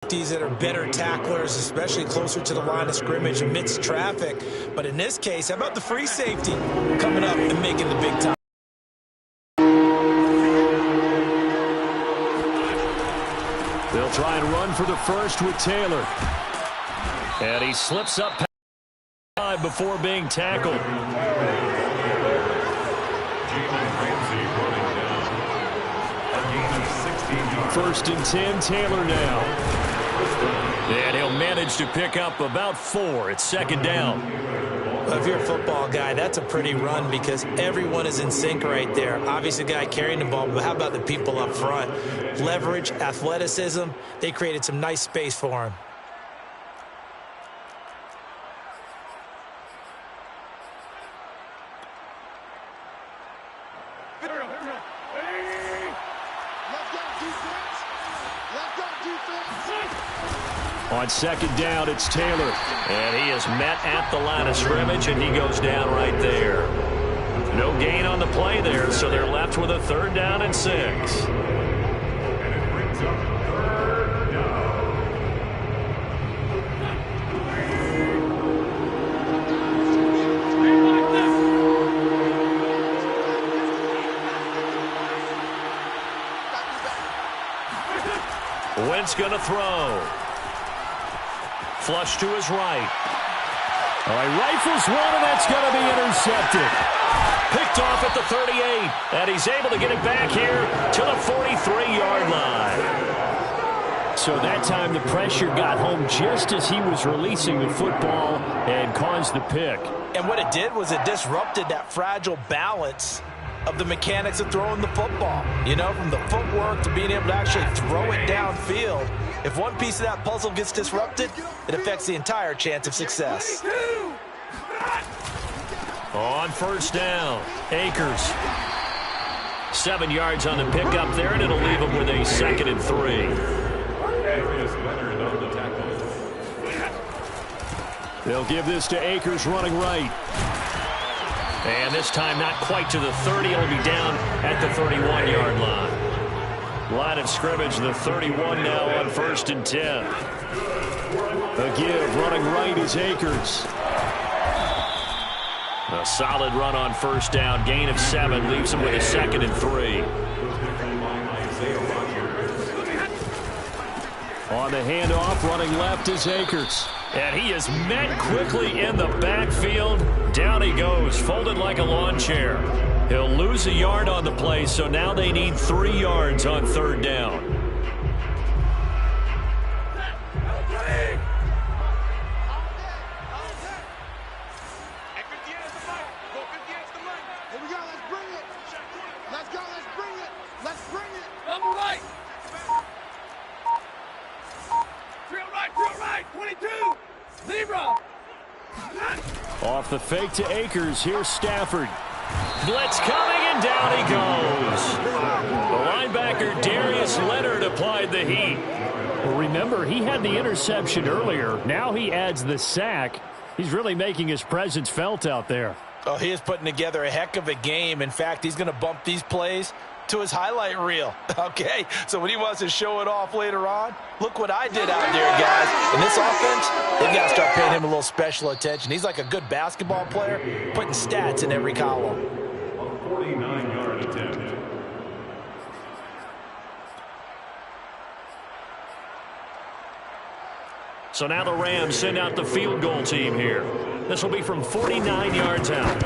These that are better tacklers, especially closer to the line of scrimmage amidst traffic. But in this case, how about the free safety coming up and making the big time? They'll try and run for the first with Taylor. And he slips up before being tackled. First and 10, Taylor now. And he'll manage to pick up about 4. It's second down. Well, if you're a football guy, that's a pretty run because everyone is in sync right there. Obviously, the guy carrying the ball, but how about the people up front? Leverage, athleticism, they created some nice space for him. On second down, it's Taylor. And he is met at the line of scrimmage, and he goes down right there. No gain on the play there, so they're left with a 3rd down and 6. Wentz going to throw. Flush to his right. All right, rifles one, and that's going to be intercepted. Picked off at the 38, and he's able to get it back here to the 43-yard line. So that time the pressure got home just as he was releasing the football and caused the pick. And what it did was it disrupted that fragile balance of the mechanics of throwing the football. You know, from the footwork to being able to actually throw it downfield. If one piece of that puzzle gets disrupted, it affects the entire chance of success. On first down, Akers. 7 yards on the pickup there, and it'll leave him with a 2nd and 3. They'll give this to Akers running right. And this time not quite to the 30. It'll be down at the 31-yard line. Line of scrimmage, the 31 now on 1st and 10. A give, running right is Akers. A solid run on first down. Gain of 7 leaves him with a 2nd and 3. On the handoff, running left is Akers. And he is met quickly in the backfield. Down he goes, folded like a lawn chair. He'll lose a yard on the play, so now they need 3 yards on 3rd down. Off the fake to Akers, here's Stafford. Blitz coming, and down he goes. The linebacker Darius Leonard applied the heat. Well, remember, he had the interception earlier. Now he adds the sack. He's really making his presence felt out there. Oh, he is putting together a heck of a game. In fact, he's going to bump these plays to his highlight reel. Okay, so when he wants to show it off later on, look what I did out there, guys. In this offense, they've got to start paying him a little special attention. He's like a good basketball player, putting stats in every column. 49-yard attempt. So now the Rams send out the field goal team here. This will be from 49 yards out.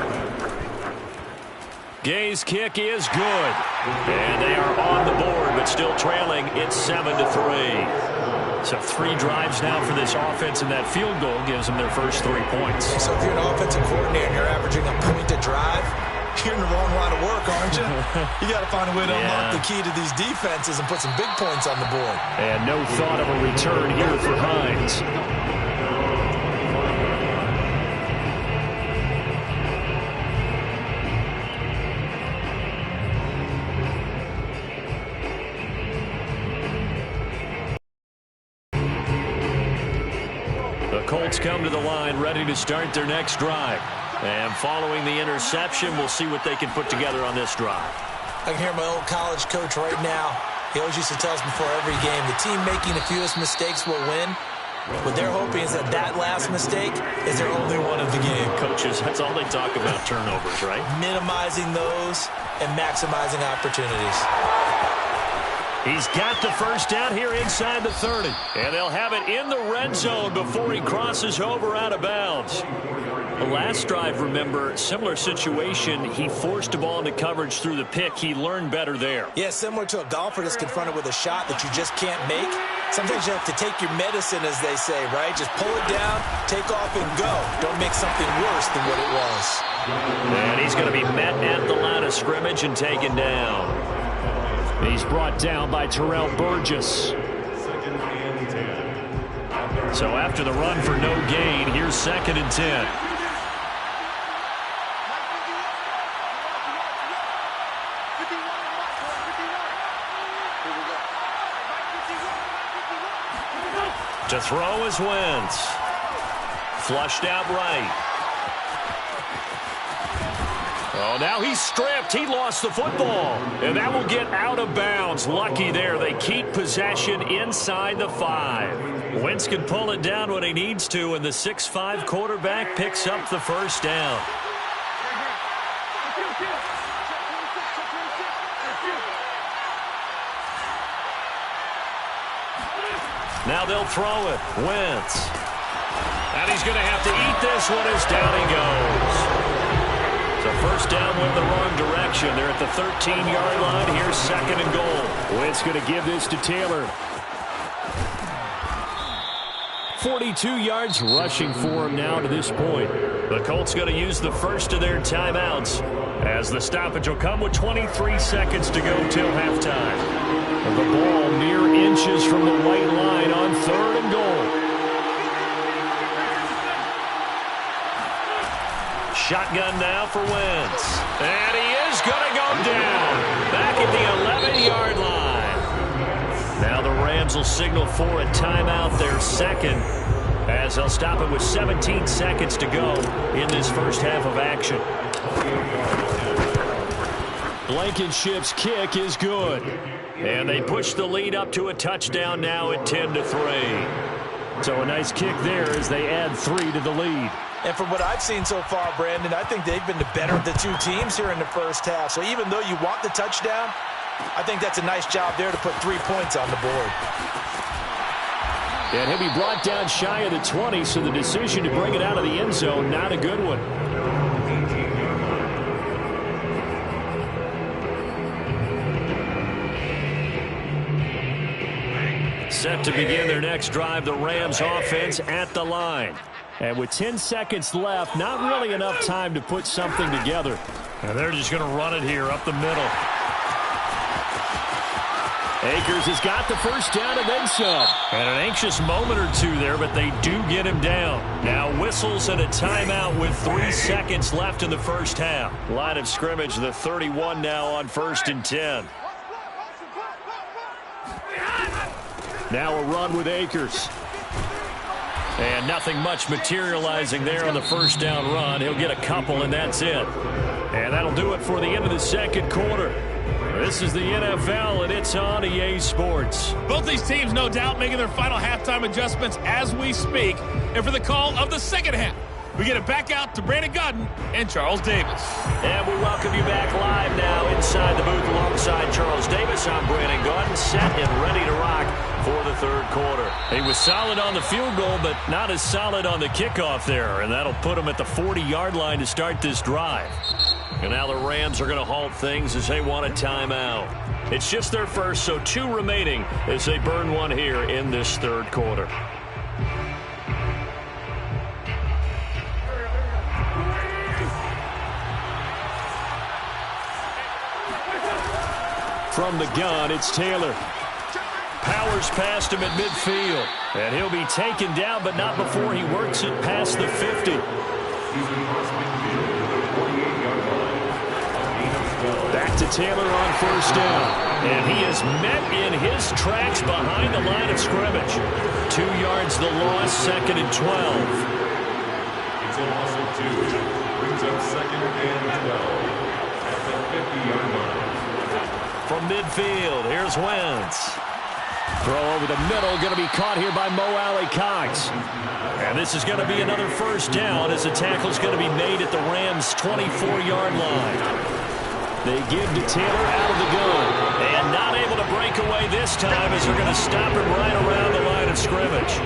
Gay's kick is good. And they are on the board, but still trailing. It's 7-3. So 3 drives now for this offense, and that field goal gives them their first 3 points. So if you're an offensive coordinator and you're averaging a point a drive, you're in the wrong line of work, aren't you? You got to find a way to unlock the key to these defenses and put some big points on the board. And no thought of a return here for Hines. The Colts come to the line ready to start their next drive. And following the interception, we'll see what they can put together on this drive. I can hear my old college coach right now. He always used to tell us before every game, the team making the fewest mistakes will win. What they're hoping is that that last mistake is their only one of the game. Coaches, that's all they talk about, turnovers, right? Minimizing those and maximizing opportunities. He's got the first down here inside the 30. And they'll have it in the red zone before he crosses over out of bounds. The last drive, remember, similar situation. He forced the ball into coverage through the pick. He learned better there. Yeah, similar to a golfer that's confronted with a shot that you just can't make. Sometimes you have to take your medicine, as they say, right? Just pull it down, take off, and go. Don't make something worse than what it was. And he's going to be met at the line of scrimmage and taken down. He's brought down by Terrell Burgess. So after the run for no gain, here's 2nd and 10. To throw is Wentz. Flushed out right. Oh, now he's stripped. He lost the football. And that will get out of bounds. Lucky there. They keep possession inside the 5. Wentz can pull it down when he needs to, and the 6'5" quarterback picks up the first down. Now they'll throw it. Wentz. And he's going to have to eat this one as down he goes. So first down went the wrong direction. They're at the 13-yard line. Here's 2nd and goal. Wentz going to give this to Taylor. 42 yards rushing for him now to this point. The Colts going to use the first of their timeouts as the stoppage will come with 23 seconds to go till halftime. The ball mere inches from the white line on 3rd and goal. Shotgun now for Wentz. And he is going to go down back at the 11-yard line. Now the Rams will signal for a timeout, their 2nd, as they'll stop it with 17 seconds to go in this first half of action. Blankenship's kick is good. And they push the lead up to a touchdown now at 10-3. So a nice kick there as they add 3 to the lead. And from what I've seen so far, Brandon, I think they've been the better of the two teams here in the first half. So even though you want the touchdown, I think that's a nice job there to put 3 points on the board. And he'll be brought down shy of the 20, so the decision to bring it out of the end zone, not a good one. Set to begin their next drive, the Rams offense at the line. And with 10 seconds left, not really enough time to put something together. And they're just going to run it here up the middle. Akers has got the first down and then some. And an anxious moment or two there, but they do get him down. Now whistles and a timeout with 3 seconds left in the first half. Line of scrimmage, the 31 now on 1st and 10. Now a run with Akers. And nothing much materializing there on the first down run. He'll get a couple, and that's it. And that'll do it for the end of the second quarter. This is the NFL, and it's on EA Sports. Both these teams, no doubt, making their final halftime adjustments as we speak. And for the call of the second half, we get it back out to Brandon Godden and Charles Davis. And we welcome you back live now inside the booth alongside Charles Davis. I'm Brandon Godden, set and ready to rock for the third quarter. He was solid on the field goal, but not as solid on the kickoff there. And that'll put him at the 40-yard line to start this drive. And now the Rams are going to halt things as they want a timeout. It's just their first, so 2 remaining as they burn one here in this third quarter. From the gun, it's Taylor. Powers past him at midfield. And he'll be taken down, but not before he works it past the 50. Back to Taylor on first down. And he is met in his tracks behind the line of scrimmage. 2 yards the loss, 2nd and 12. It's a loss of 2. Brings up 2nd and 12 at the 50-yard line. from midfield. Here's Wentz. Throw over the middle, going to be caught here by Mo Alley-Cox. And this is going to be another first down as the tackle's going to be made at the Rams' 24-yard line. They give to Taylor out of the gun. And not able to break away this time as they're going to stop him right around the line of scrimmage.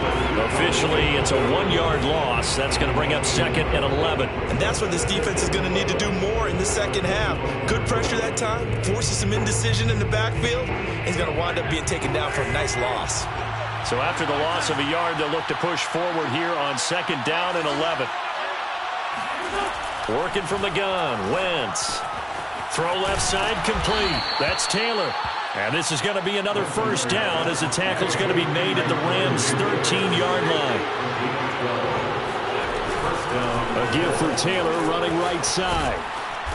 Officially, it's a 1-yard loss. That's going to bring up 2nd and 11. And that's what this defense is going to need to do more in the second half. Good pressure that time, forces some indecision in the backfield. He's going to wind up being taken down for a nice loss. So after the loss of a yard, they'll look to push forward here on 2nd down and 11. Working from the gun, Wentz. Throw left side complete. That's Taylor. And this is going to be another first down as the tackle's going to be made at the Rams' 13-yard line. A give for Taylor running right side.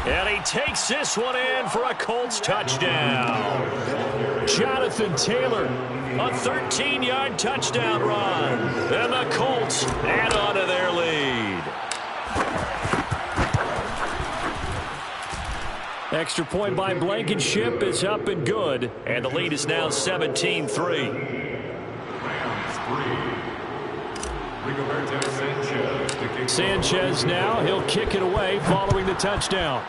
And he takes this one in for a Colts touchdown. Jonathan Taylor, a 13-yard touchdown run. And the Colts add on to their lead. Extra point by Blankenship is up and good. And the lead is now 17-3. Sanchez now. He'll kick it away following the touchdown.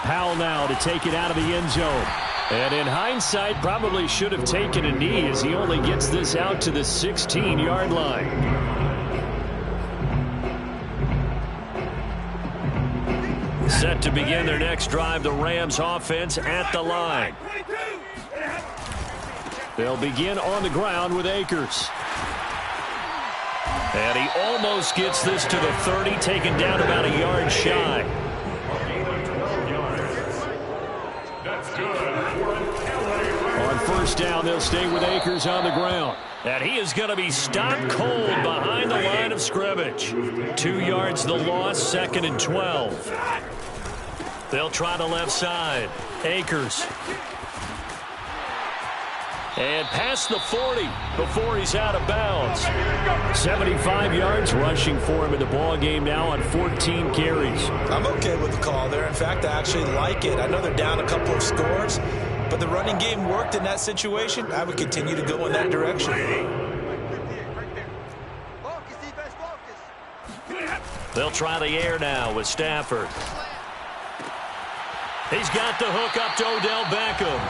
Powell now to take it out of the end zone. And in hindsight, probably should have taken a knee as he only gets this out to the 16-yard line. Set to begin their next drive, the Rams offense at the line. They'll begin on the ground with Akers. And he almost gets this to the 30, taken down about a yard shy. On first down, they'll stay with Akers on the ground. And he is going to be stopped cold behind the line of scrimmage. 2 yards the loss, 2nd and 12. They'll try the left side. Akers. And past the 40 before he's out of bounds. 75 yards rushing for him in the ball game now on 14 carries. I'm okay with the call there. In fact, I actually like it. I know they're down a couple of scores, but the running game worked in that situation. I would continue to go in that direction. They'll try the air now with Stafford. He's got the hook up to Odell Beckham.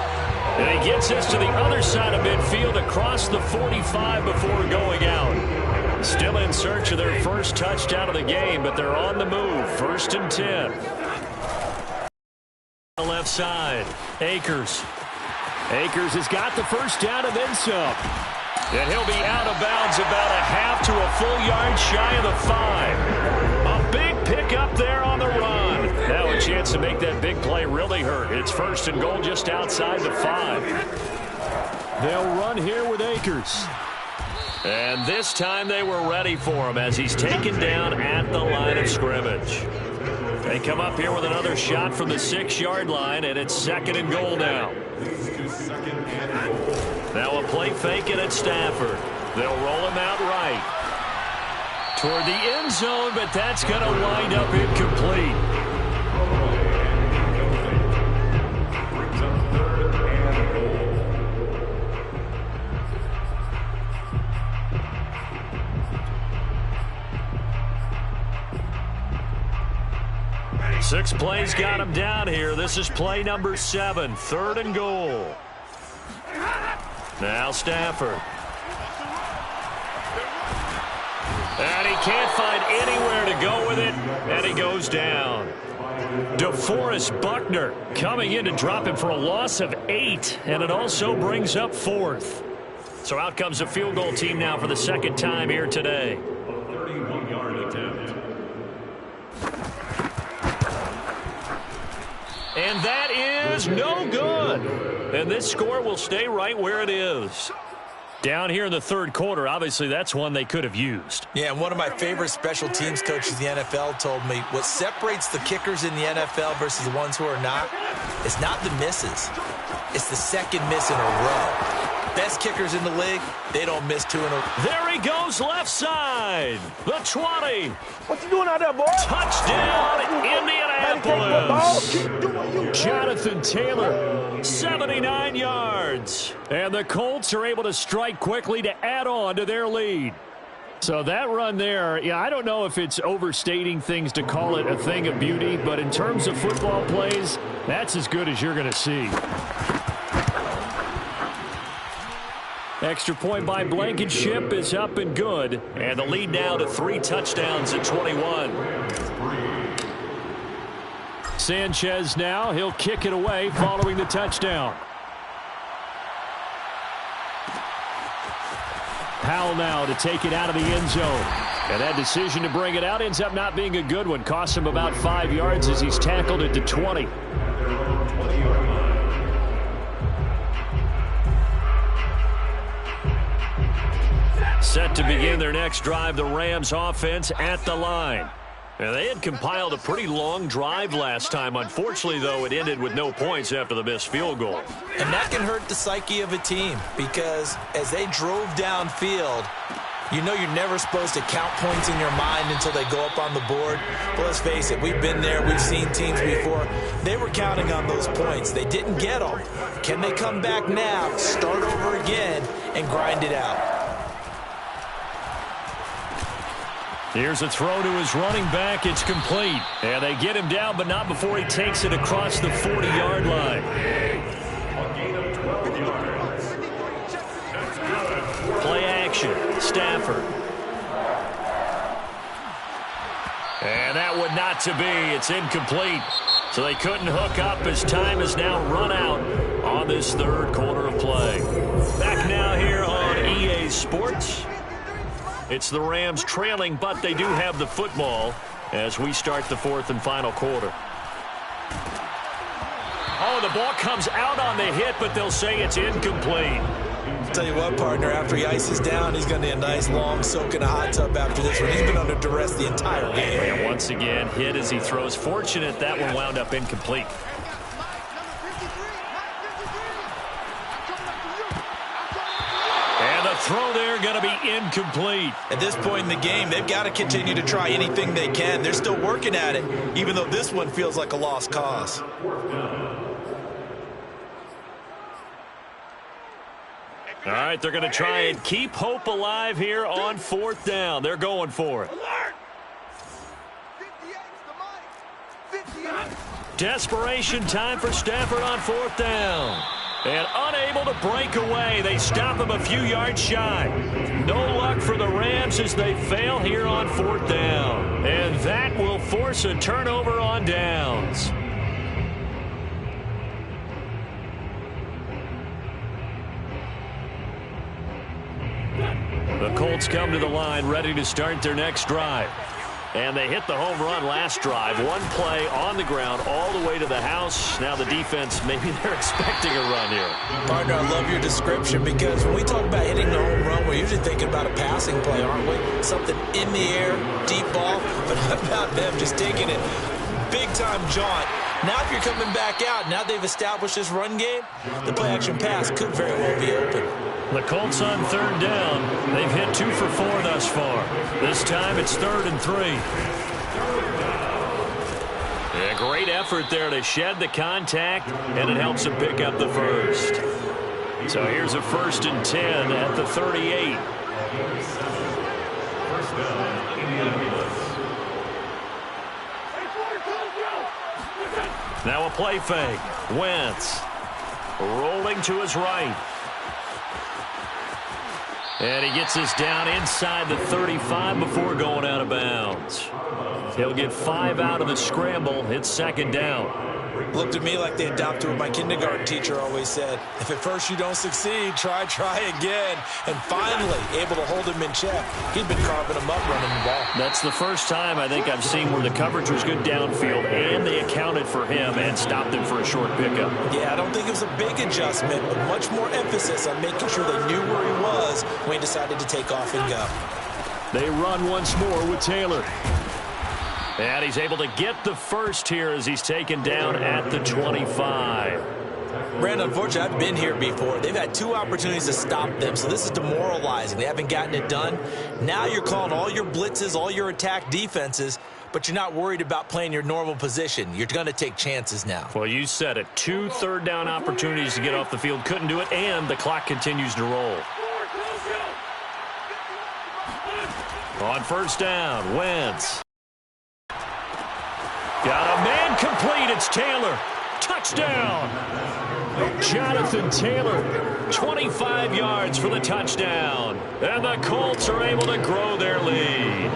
And he gets this to the other side of midfield across the 45 before going out. Still in search of their first touchdown of the game, but they're on the move. 1st and 10. The left side. Akers. Akers has got the first down and then some. And he'll be out of bounds about a half to a full yard shy of the 5. A big pickup there on the run. Now a chance to make that big play really hurt. It's 1st and goal just outside the 5. They'll run here with Akers. And this time they were ready for him as he's taken down at the line of scrimmage. They come up here with another shot from the 6-yard line, and it's 2nd and goal now. Now a play fake it at Stafford. They'll roll him out right. Toward the end zone, but that's going to wind up incomplete. Six plays got him down here. This is play number 7, 3rd and goal. Now Stafford. And he can't find anywhere to go with it, and he goes down. DeForest Buckner coming in to drop him for a loss of 8, and it also brings up 4th. So out comes the field goal team now for the 2nd time here today. 31-yard attempt. And that is no good. And this score will stay right where it is. Down here in the 3rd quarter, obviously that's one they could have used. Yeah, and one of my favorite special teams coaches in the NFL told me what separates the kickers in the NFL versus the ones who are not is not the misses. It's the second miss in a row. best kickers in the league, they don't miss 2 in a row. There he goes left side. The 20. What you doing out there, boy? Touchdown, Indianapolis. Jonathan Taylor, 79 yards. And the Colts are able to strike quickly to add on to their lead. So that run there, yeah, I don't know if it's overstating things to call it a thing of beauty, but in terms of football plays, that's as good as you're going to see. Extra point by Blankenship is up and good. And the lead now to 3 touchdowns at 21. Sanchez now, he'll kick it away following the touchdown. Powell now to take it out of the end zone. And that decision to bring it out ends up not being a good one. Costs him about 5 yards as he's tackled it to 20. Set to begin their next drive, the Rams offense at the line. Now, they had compiled a pretty long drive last time. Unfortunately, though, it ended with no points after the missed field goal. And that can hurt the psyche of a team because as they drove downfield, you know you're never supposed to count points in your mind until they go up on the board. But let's face it, we've been there. We've seen teams before. They were counting on those points. They didn't get them. Can they come back now, start over again, and grind it out? Here's a throw to his running back. It's complete. And they get him down, but not before he takes it across the 40-yard line. Play action. Stafford. And that would not to be. It's incomplete. So they couldn't hook up as time has now run out on this third quarter of play. Back now here on EA Sports. It's the Rams trailing, but they do have the football as we start the fourth and final quarter. Oh, the ball comes out on the hit, but they'll say it's incomplete. I'll tell you what, partner, after he ices down, he's going to need a nice long soak in a hot tub after this one. He's been under duress the entire game. And once again, hit as he throws. Fortunate that one wound up incomplete. Throw there going to be incomplete. At this point in the game, they've got to continue to try anything they can. They're still working at it, even though this one feels like a lost cause. All right, they're going to try and keep hope alive here on fourth down. They're going for it. Desperation time for Stafford on fourth down. And unable to break away. They stop him a few yards shy. No luck for the Rams as they fail here on fourth down. And that will force a turnover on downs. The Colts come to the line ready to start their next drive. And they hit the home run last drive. One play on the ground all the way to the house. Now the defense, maybe they're expecting a run here. Partner, I love your description because when we talk about hitting the home run, we're usually thinking about a passing play, aren't we? Something in the air, deep ball. But how about them just taking it big-time jaunt? Now if you're coming back out, now they've established this run game, the play-action pass could very well be open. The Colts on third down. They've hit 2 for 4 thus far. This time it's 3rd and 3. A great effort there to shed the contact, and it helps them pick up the first. So here's a 1st and 10 at the 38. Now a play fake. Wentz rolling to his right. And he gets this down inside the 35 before going out of bounds. He'll get 5 out of the scramble. It's 2nd down. Looked to me like they adopted what my kindergarten teacher always said. If at first you don't succeed, try again. And finally, able to hold him in check. He'd been carving him up running the ball. That's the first time I think I've seen where the coverage was good downfield, and they accounted for him and stopped him for a short pickup. Yeah, I don't think it was a big adjustment, but much more emphasis on making sure they knew where he was when he decided to take off and go. They run once more with Taylor. And he's able to get the first here as he's taken down at the 25. Brandon, unfortunately, I've been here before. They've had 2 opportunities to stop them, so this is demoralizing. They haven't gotten it done. Now you're calling all your blitzes, all your attack defenses, but you're not worried about playing your normal position. You're going to take chances now. Well, you said it. 2 third-down opportunities to get off the field. Couldn't do it, and the clock continues to roll. On first down, Wentz. Got a man complete. It's Taylor. Touchdown. Jonathan Taylor, 25 yards for the touchdown. And the Colts are able to grow their lead.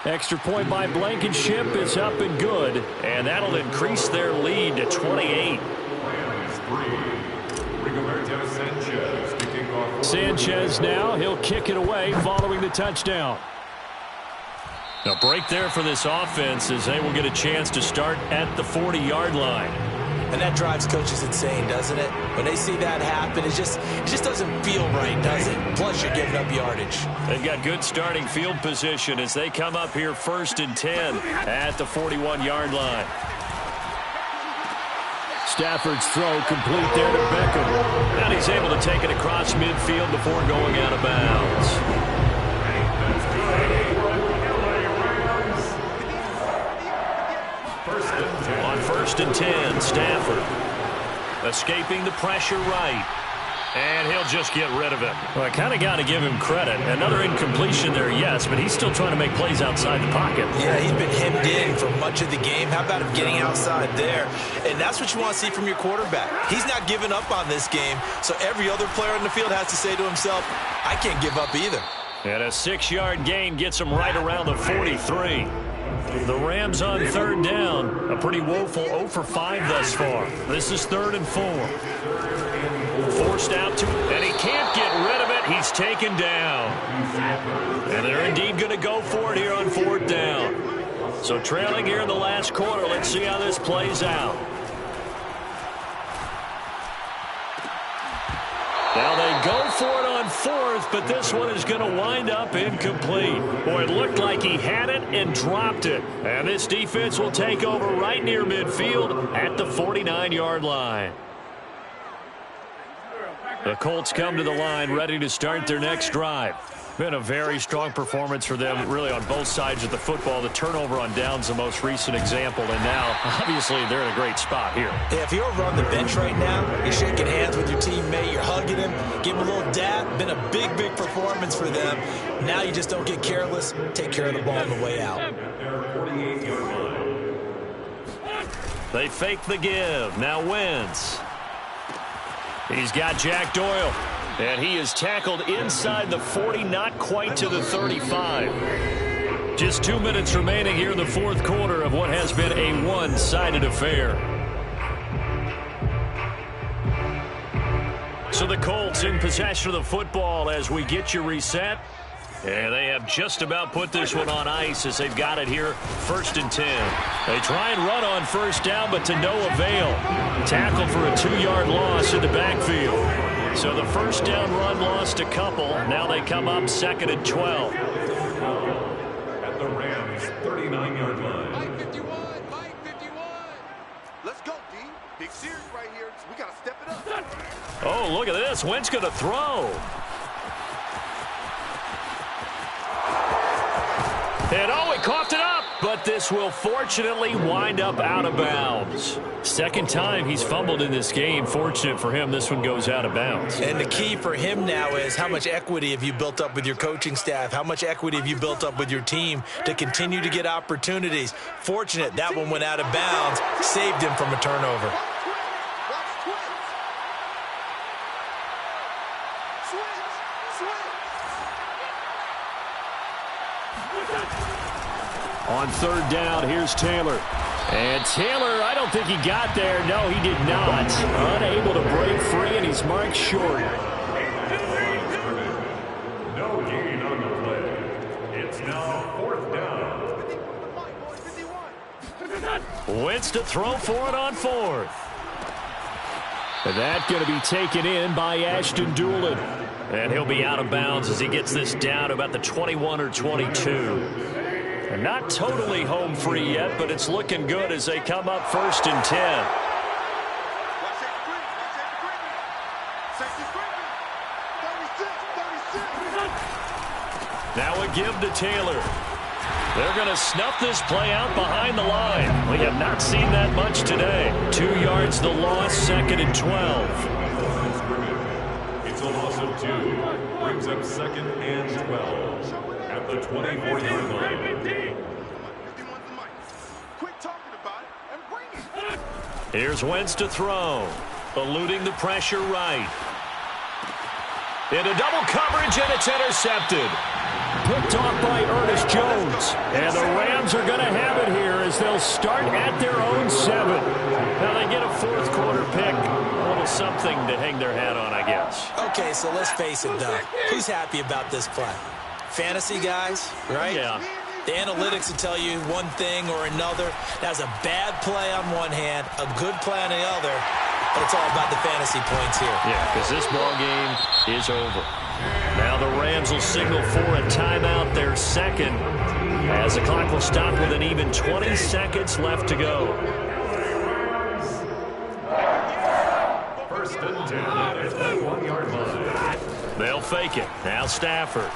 Extra point by Blankenship is up and good. And that'll increase their lead to 28. Sanchez now. He'll kick it away following the touchdown. A break there for this offense as they will get a chance to start at the 40-yard line. And that drives coaches insane, doesn't it? When they see that happen, it just doesn't feel right, does it? Plus, you're giving up yardage. They've got good starting field position as they come up here 1st and 10 at the 41-yard line. Stafford's throw complete there to Beckham. And he's able to take it across midfield before going out of bounds. On 1st and 10, Stafford escaping the pressure right. And he'll just get rid of it. Well, I kind of got to give him credit. Another incompletion there, yes, but he's still trying to make plays outside the pocket. Yeah, he's been hemmed in for much of the game. How about him getting outside there? And that's what you want to see from your quarterback. He's not giving up on this game, so every other player on the field has to say to himself, I can't give up either. And a 6-yard gain gets him right around the 43. The Rams on 3rd down. A pretty woeful 0 for 5 thus far. This is 3rd and 4. Forced out to, and he can't get rid of it. He's taken down. And they're indeed going to go for it here on 4th down. So trailing here in the last quarter. Let's see how this plays out. Now they go for it on 4th, but this one is going to wind up incomplete. Boy, it looked like he had it and dropped it. And this defense will take over right near midfield at the 49-yard line. The Colts come to the line ready to start their next drive. Been a very strong performance for them, really, on both sides of the football. The turnover on downs, the most recent example, and now, obviously, they're in a great spot here. Yeah, if you're over on the bench right now, you're shaking hands with your teammate, you're hugging him, give him a little dab. Been a big, big performance for them. Now you just don't get careless. Take care of the ball on the way out. They fake the give. Now Wentz. He's got Jack Doyle. And he is tackled inside the 40, not quite to the 35. Just 2 minutes remaining here in the 4th quarter of what has been a one-sided affair. So the Colts in possession of the football as we get you reset. And they have just about put this one on ice as they've got it here 1st and 10. They try and run on 1st down, but to no avail. Tackled for a 2-yard loss in the backfield. So the 1st down run lost a couple. Now they come up 2nd and 12. At the Rams' 39-yard line. Mike 51, Mike 51. Let's go, D. Big series right here. We got to step it up. Oh, look at this. Wentz going to throw. And oh, he coughed it up. But this will fortunately wind up out of bounds. Second time he's fumbled in this game. Fortunate for him, this one goes out of bounds. And the key for him now is how much equity have you built up with your coaching staff? How much equity have you built up with your team to continue to get opportunities? Fortunate that one went out of bounds, saved him from a turnover. On 3rd down, here's Taylor. And Taylor, I don't think he got there. No, he did not. Unable to break free, and he's marked short. No gain on the play. It's now 4th down. Wentz to throw for it on 4th. And that's going to be taken in by Ashton Doolin. And he'll be out of bounds as he gets this down to about the 21 or 22. They're not totally home free yet, but it's looking good as they come up 1st and 10. Now a give to Taylor. They're going to snuff this play out behind the line. We have not seen that much today. 2 yards the loss, 2nd and 12. It's a loss of 2. Brings up 2nd and 12 at the 24-yard line. Here's Wentz to throw. Eluding the pressure right. Into double coverage, and it's intercepted. Picked off by Ernest Jones. And the Rams are going to have it here as they'll start at their own 7. Now they get a 4th quarter pick. A little something to hang their hat on, I guess. Okay, so let's face it, though. Who's happy about this play? Fantasy guys, right? Yeah. The analytics will tell you one thing or another. That's a bad play on one hand, a good play on the other, but it's all about the fantasy points here. Yeah, because this ball game is over. Now the Rams will signal for a timeout, their 2nd, as the clock will stop with an even 20 seconds left to go. 1st and 10 at the 1-yard line. They'll fake it. Now Stafford.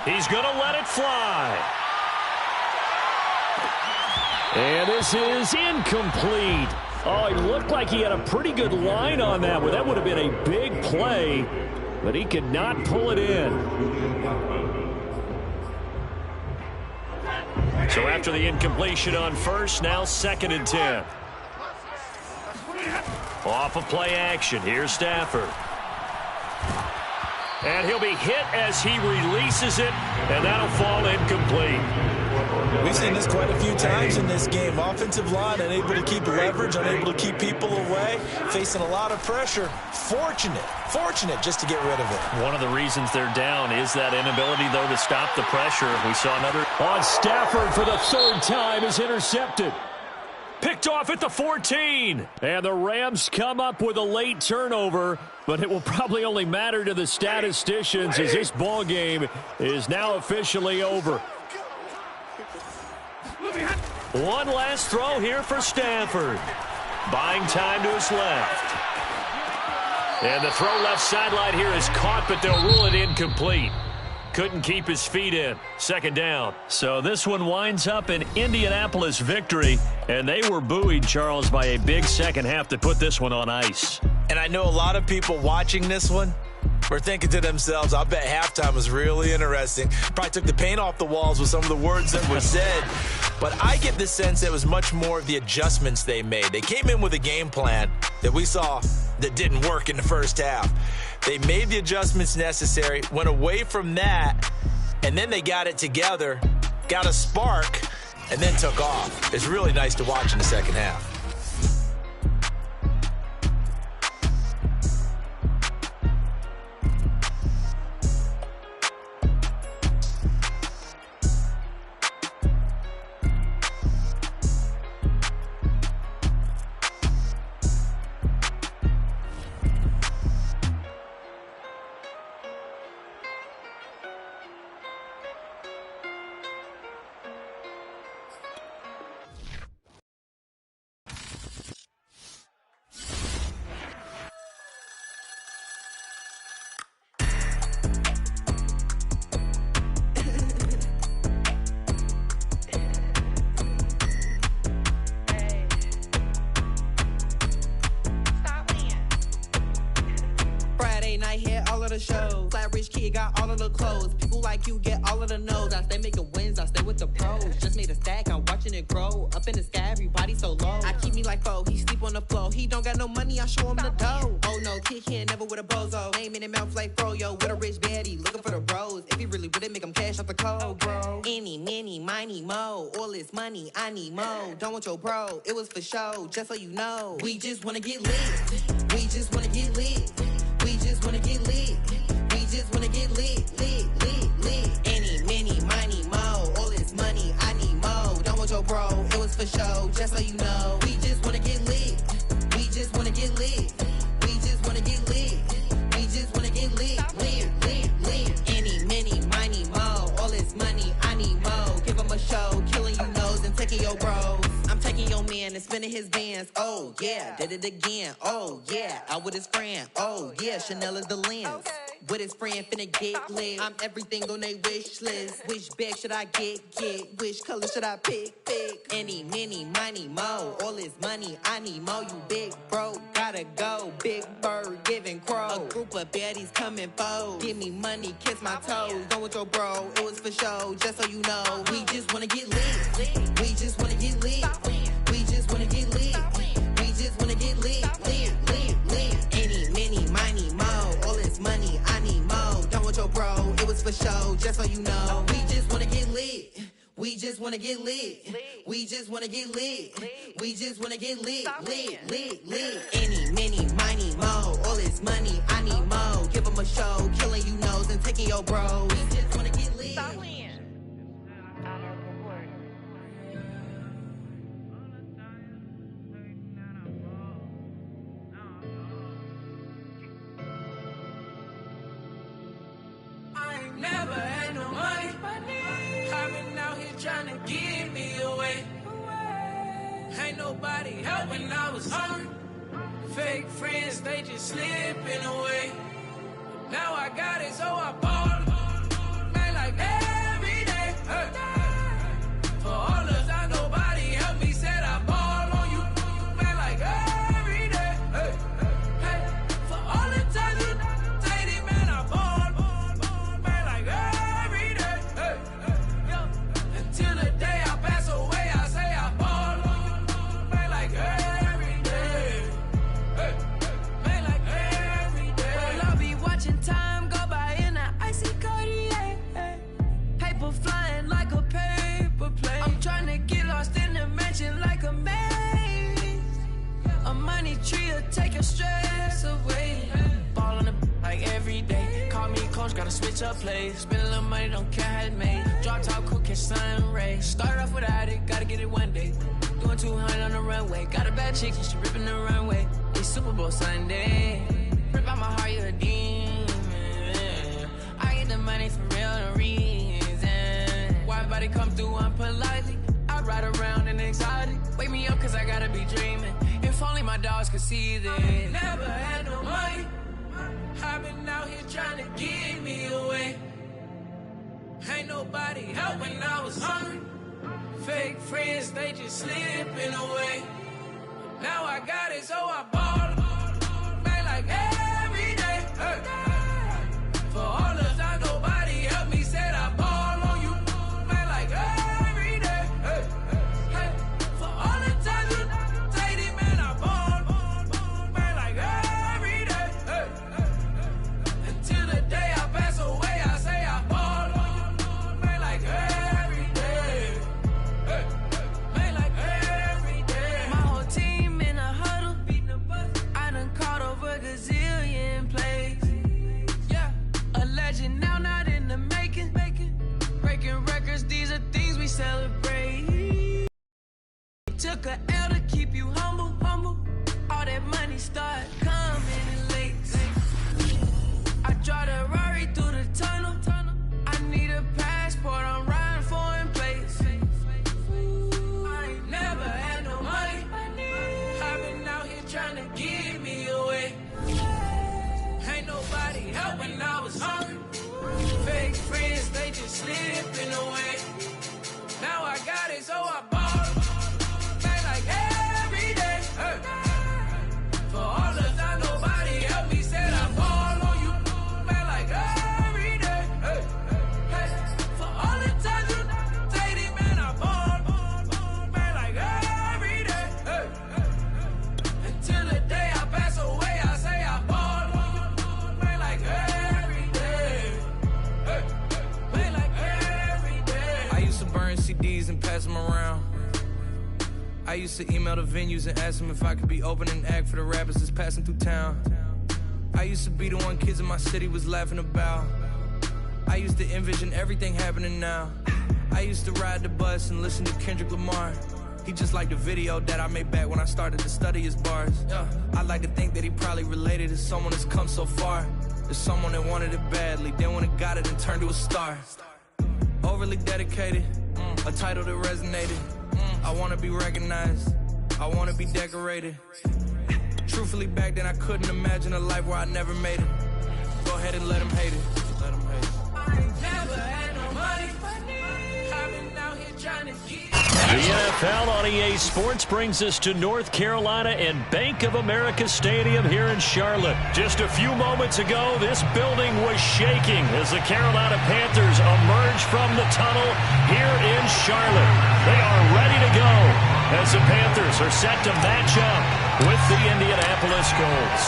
He's going to let it fly. And this is incomplete. Oh, it looked like he had a pretty good line on that one. That would have been a big play, but he could not pull it in. So after the incompletion on 1st, now 2nd and 10. Off of play action. Here's Stafford. And he'll be hit as he releases it, and that'll fall incomplete. We've seen this quite a few times in this game. Offensive line unable to keep leverage, unable to keep people away, facing a lot of pressure. Fortunate just to get rid of it. One of the reasons they're down is that inability, though, to stop the pressure. We saw another on Stafford for the 3rd time is intercepted. Picked off at the 14. And the Rams come up with a late turnover, but it will probably only matter to the statisticians as this ball game is now officially over. One last throw here for Stafford. Buying time to his left. And the throw left sideline here is caught, but they'll rule it incomplete. Couldn't keep his feet in. 2nd down. So this one winds up an Indianapolis victory, and they were buoyed, Charles, by a big second half to put this one on ice. And I know a lot of people watching this one were thinking to themselves, I bet halftime was really interesting. Probably took the paint off the walls with some of the words that were said. But I get the sense it was much more of the adjustments they made. They came in with a game plan that we saw that didn't work in the 1st half. They made the adjustments necessary, went away from that, and then they got it together, got a spark, and then took off. It's really nice to watch in the 2nd half. Shows. Flat rich kid got all of the clothes. People like you get all of the no's. I stay making wins, I stay with the pros. Just made a stack, I'm watching it grow. Up in the sky, everybody so low. I keep me like foe, he sleep on the floor. He don't got no money, I show him the dough. Oh no, kid can't never with a bozo. Name in the mouth like froyo. With a rich baddie, looking for the bros. If he really would it make him cash off the cold, bro. Any, many, miny, mo. All this money, I need mo. Don't want your bro, it was for show. Just so you know, we just wanna get lit. We just wanna get lit. We just wanna get lit. We just wanna get lit, lit, lit, lit. Any, many, miny, mo. All this money, I need mo. Don't want your bro, it was for show. Just so you know, we just wanna get lit. We just wanna get lit. We just wanna get lit. We just wanna get lit, lit, lit, lit. Any, many, miny, mo. All this money, I need mo. his bands. Oh, yeah. Did it again. Oh, yeah. Out with his friend. Oh, yeah. Chanel is the lens. Okay. With his friend finna get lit. I'm everything on they wish list. Which bag should I get? Which color should I pick? Any, mini, money, mo. All this money, I need mo. You big bro, gotta go. Big bird, giving crow. A group of baddies coming foes. Give me money, kiss my toes. Go with your bro, it was for show. Just so you know, we just wanna get lit. We just wanna get lit. We just wanna get lit. We just wanna get lit. Any, mini, money, mo. All this money, I need mo. Done with your bro, it was for show. Just so you know, we just wanna get lit. We just wanna get lit. We just wanna get lit. We just wanna get lit. Any, mini, money, mo. All this money, I need mo. Give them a show, killing you nose and taking your bro. We just wanna get lit. I ain't never had no money. I've been out here trying to give me away. Ain't nobody help when I was hungry. Fake friends, they just slipping away. Now I got it, so I ball. Man, like every day. Hey. For all the time nobody helped me, said I ball on you. Man, like every day. Hey. Hey. For all the times you dated, man, I ball. Man, like every day. Hey. Hey. Until the day I pass away, I say I ball on you. Man, like every day. Hey. Man, like every day. Well, I'll be watching time go by in an icy Cartier. Paper flying like a paper plane. I'm trying to get lost in the mansion like a maze. A money tree will take your stress away. Ball on the like every day. Call me coach, gotta switch up plays. Spend a little money, don't care how it made. Drop top, cool, catch sun rays. Start off without it, gotta get it one day. Doing 200 on the runway. Got a bad chick, and she ripping the runway. It's Super Bowl Sunday. Rip out my heart, you a demon. I get the money for real, no reason. Why everybody come through unpolitely? I ride around in exotic. Wake me up, cause I gotta be dreaming. If only my dogs could see this. Never had no money. I've been out here trying to give me away. Ain't nobody help when I was hungry. Fake friends, they just slipping away. Now I got it, so I ball. Man, like every day. Hey. For all the time nobody helped me, said I ball on you. Man, like every day. Hey. Hey. For all the times you dated, man, I ball. Man, like every day. Hey. Until the day I pass away, I say I ball on you. Man, like every day. Hey. Man, like every day. My whole team in a huddle, beating the bus. I done caught over a gazillion plays. Yeah, a legend now, not in the making. Breaking records, these are things we celebrate. Took a L to keep you humble. All that money start coming in late. I drive the Rari through the tunnel. I need a passport, I'm riding foreign plates. I ain't never had no money. I've been out here trying to give me away. Ain't nobody help when I was hungry. Fake friends, they just slipping away. Now I got it, so I ball. Man, like every day. Hey. For all the time nobody helped me, said I ball on you. Man, like every day. Hey. Hey. For all the times you dated, man, I ball. Man, like every day. Hey. Until the day I pass away, I say I ball on you. Man, like every day. Hey. Man, like every day. I used to burn CDs and pass them around. I used to email the venues and ask them if I could be opening act for the rappers that's passing through town. I used to be the one kids in my city was laughing about. I used to envision everything happening now. I used to ride the bus and listen to Kendrick Lamar. He just like the video that I made back when I started to study his bars. I like to think that he probably related to someone that's come so far. There's someone that wanted it badly, then when it got it and turned to a star. Overly dedicated, a title that resonated. I wanna be recognized. I wanna be decorated. Truthfully, back then I couldn't imagine a life where I never made it. Go ahead and let them hate it. Let them hate it. I ain't never had no money. I've been out here trying to get. The NFL on EA Sports brings us to North Carolina and Bank of America Stadium here in Charlotte. Just a few moments ago, this building was shaking as the Carolina Panthers emerge from the tunnel here in Charlotte. They are ready to go as the Panthers are set to match up with the Indianapolis Colts.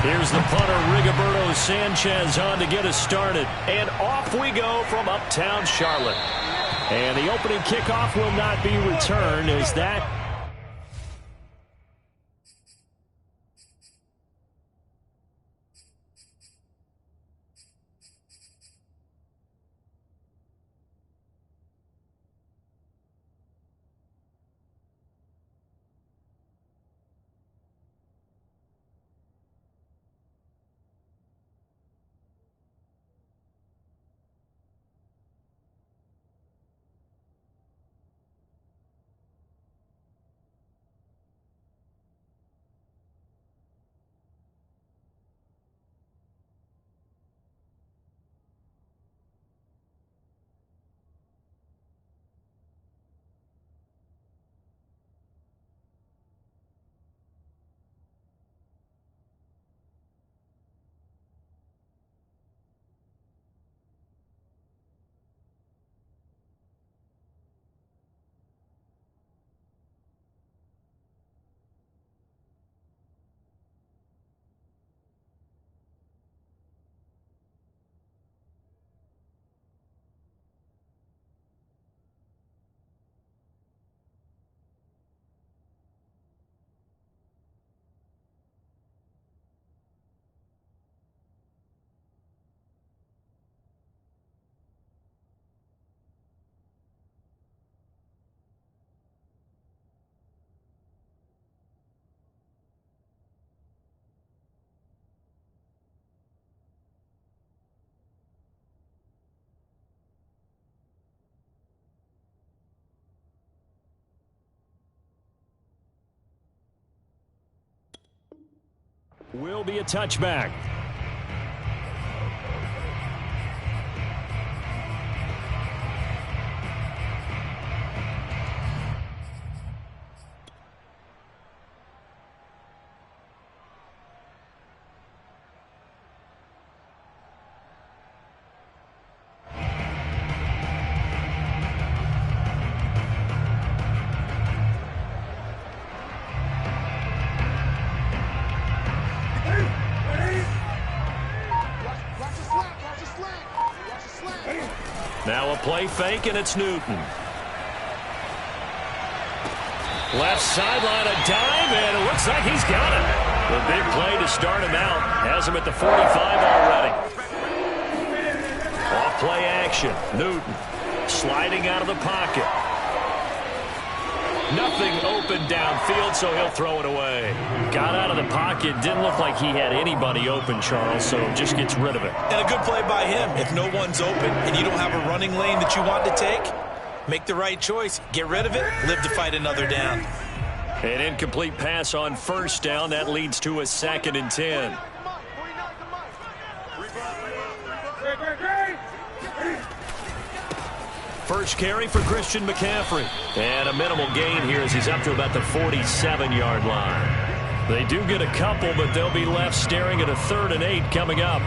Here's the punter, Rigoberto Sanchez, on to get us started. And off we go from uptown Charlotte. And the opening kickoff will not be returned as that will be a touchback. Now a play fake, and it's Newton. Left sideline, a dive, and it looks like he's got it. The big play to start him out. Has him at the 45 already. Off play action. Newton sliding out of the pocket. Nothing open downfield, so he'll throw it away. Got out of the pocket. Didn't look like he had anybody open, Charles, so just gets rid of it. And a good play by him. If no one's open and you don't have a running lane that you want to take, make the right choice. Get rid of it. Live to fight another down. An incomplete pass on first down. That leads to a 2nd and 10. First carry for Christian McCaffrey. And a minimal gain here as he's up to about the 47-yard line. They do get a couple, but they'll be left staring at a 3rd and 8 coming up.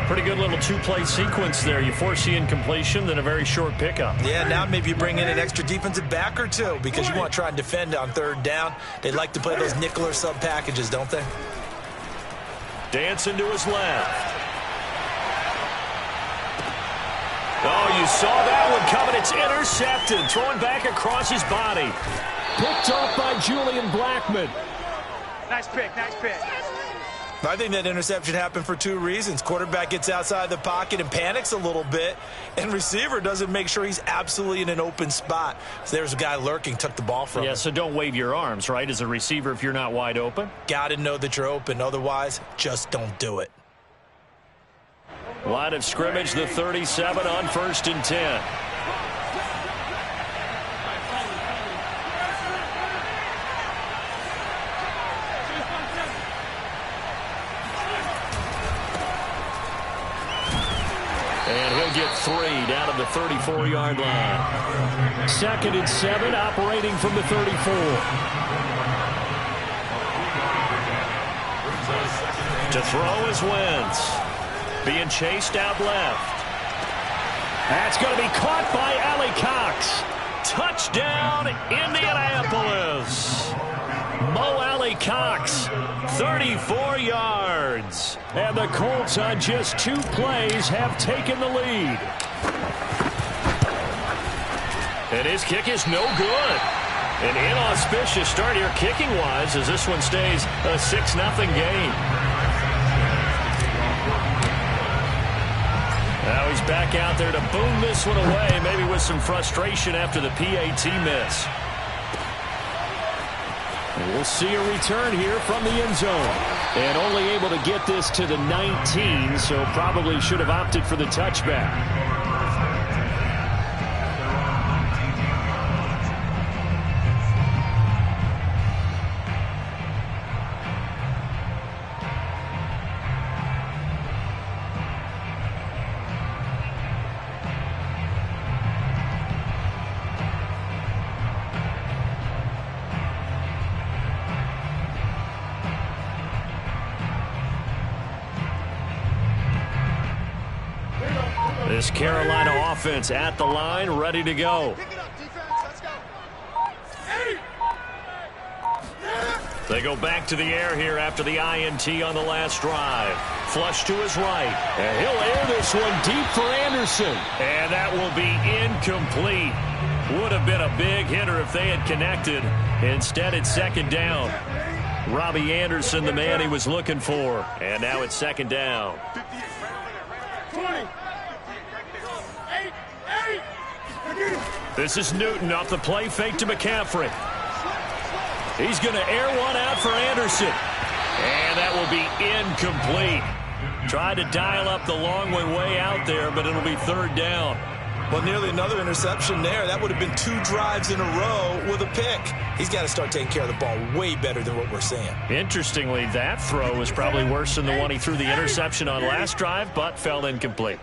Pretty good little two-play sequence there. You force the incompletion, then a very short pickup. Yeah, now maybe you bring in an extra defensive back or two because you want to try and defend on 3rd down. They like to play those nickel or sub packages, don't they? Dancing to his left. Oh, you saw that one coming. It's intercepted. Throwing back across his body. Picked off by Julian Blackmon. Nice pick, nice pick. I think that interception happened for 2 reasons. Quarterback gets outside the pocket and panics a little bit, and receiver doesn't make sure he's absolutely in an open spot. So there's a guy lurking, took the ball from him. Yeah, so don't wave your arms, right, as a receiver if you're not wide open? Got to know that you're open. Otherwise, just don't do it. Line of scrimmage, the 37 on 1st and 10. down at the 34-yard line. 2nd and 7, operating from the 34. To throw is Wentz. Being chased out left. That's going to be caught by Allie Cox. Touchdown, Indianapolis. Mo Alley Cox, 34 yards. And the Colts on just 2 plays have taken the lead. And his kick is no good. An inauspicious start here kicking-wise as this one stays a 6-0 game. Now he's back out there to boom this one away, maybe with some frustration after the PAT miss. And we'll see a return here from the end zone. And only able to get this to the 19, so probably should have opted for the touchback. This Carolina offense at the line, ready to go. They go back to the air here after the INT on the last drive. Flush to his right. And he'll air this one deep for Anderson. And that will be incomplete. Would have been a big hitter if they had connected. Instead, it's 2nd down. Robbie Anderson, the man he was looking for. And now it's 2nd down. 20. This is Newton off the play fake to McCaffrey. He's going to air one out for Anderson. And that will be incomplete. Tried to dial up the long one way out there, but it'll be 3rd down. Well, nearly another interception there. That would have been 2 drives in a row with a pick. He's got to start taking care of the ball way better than what we're seeing. Interestingly, that throw was probably worse than the one he threw the interception on last drive, but fell incomplete.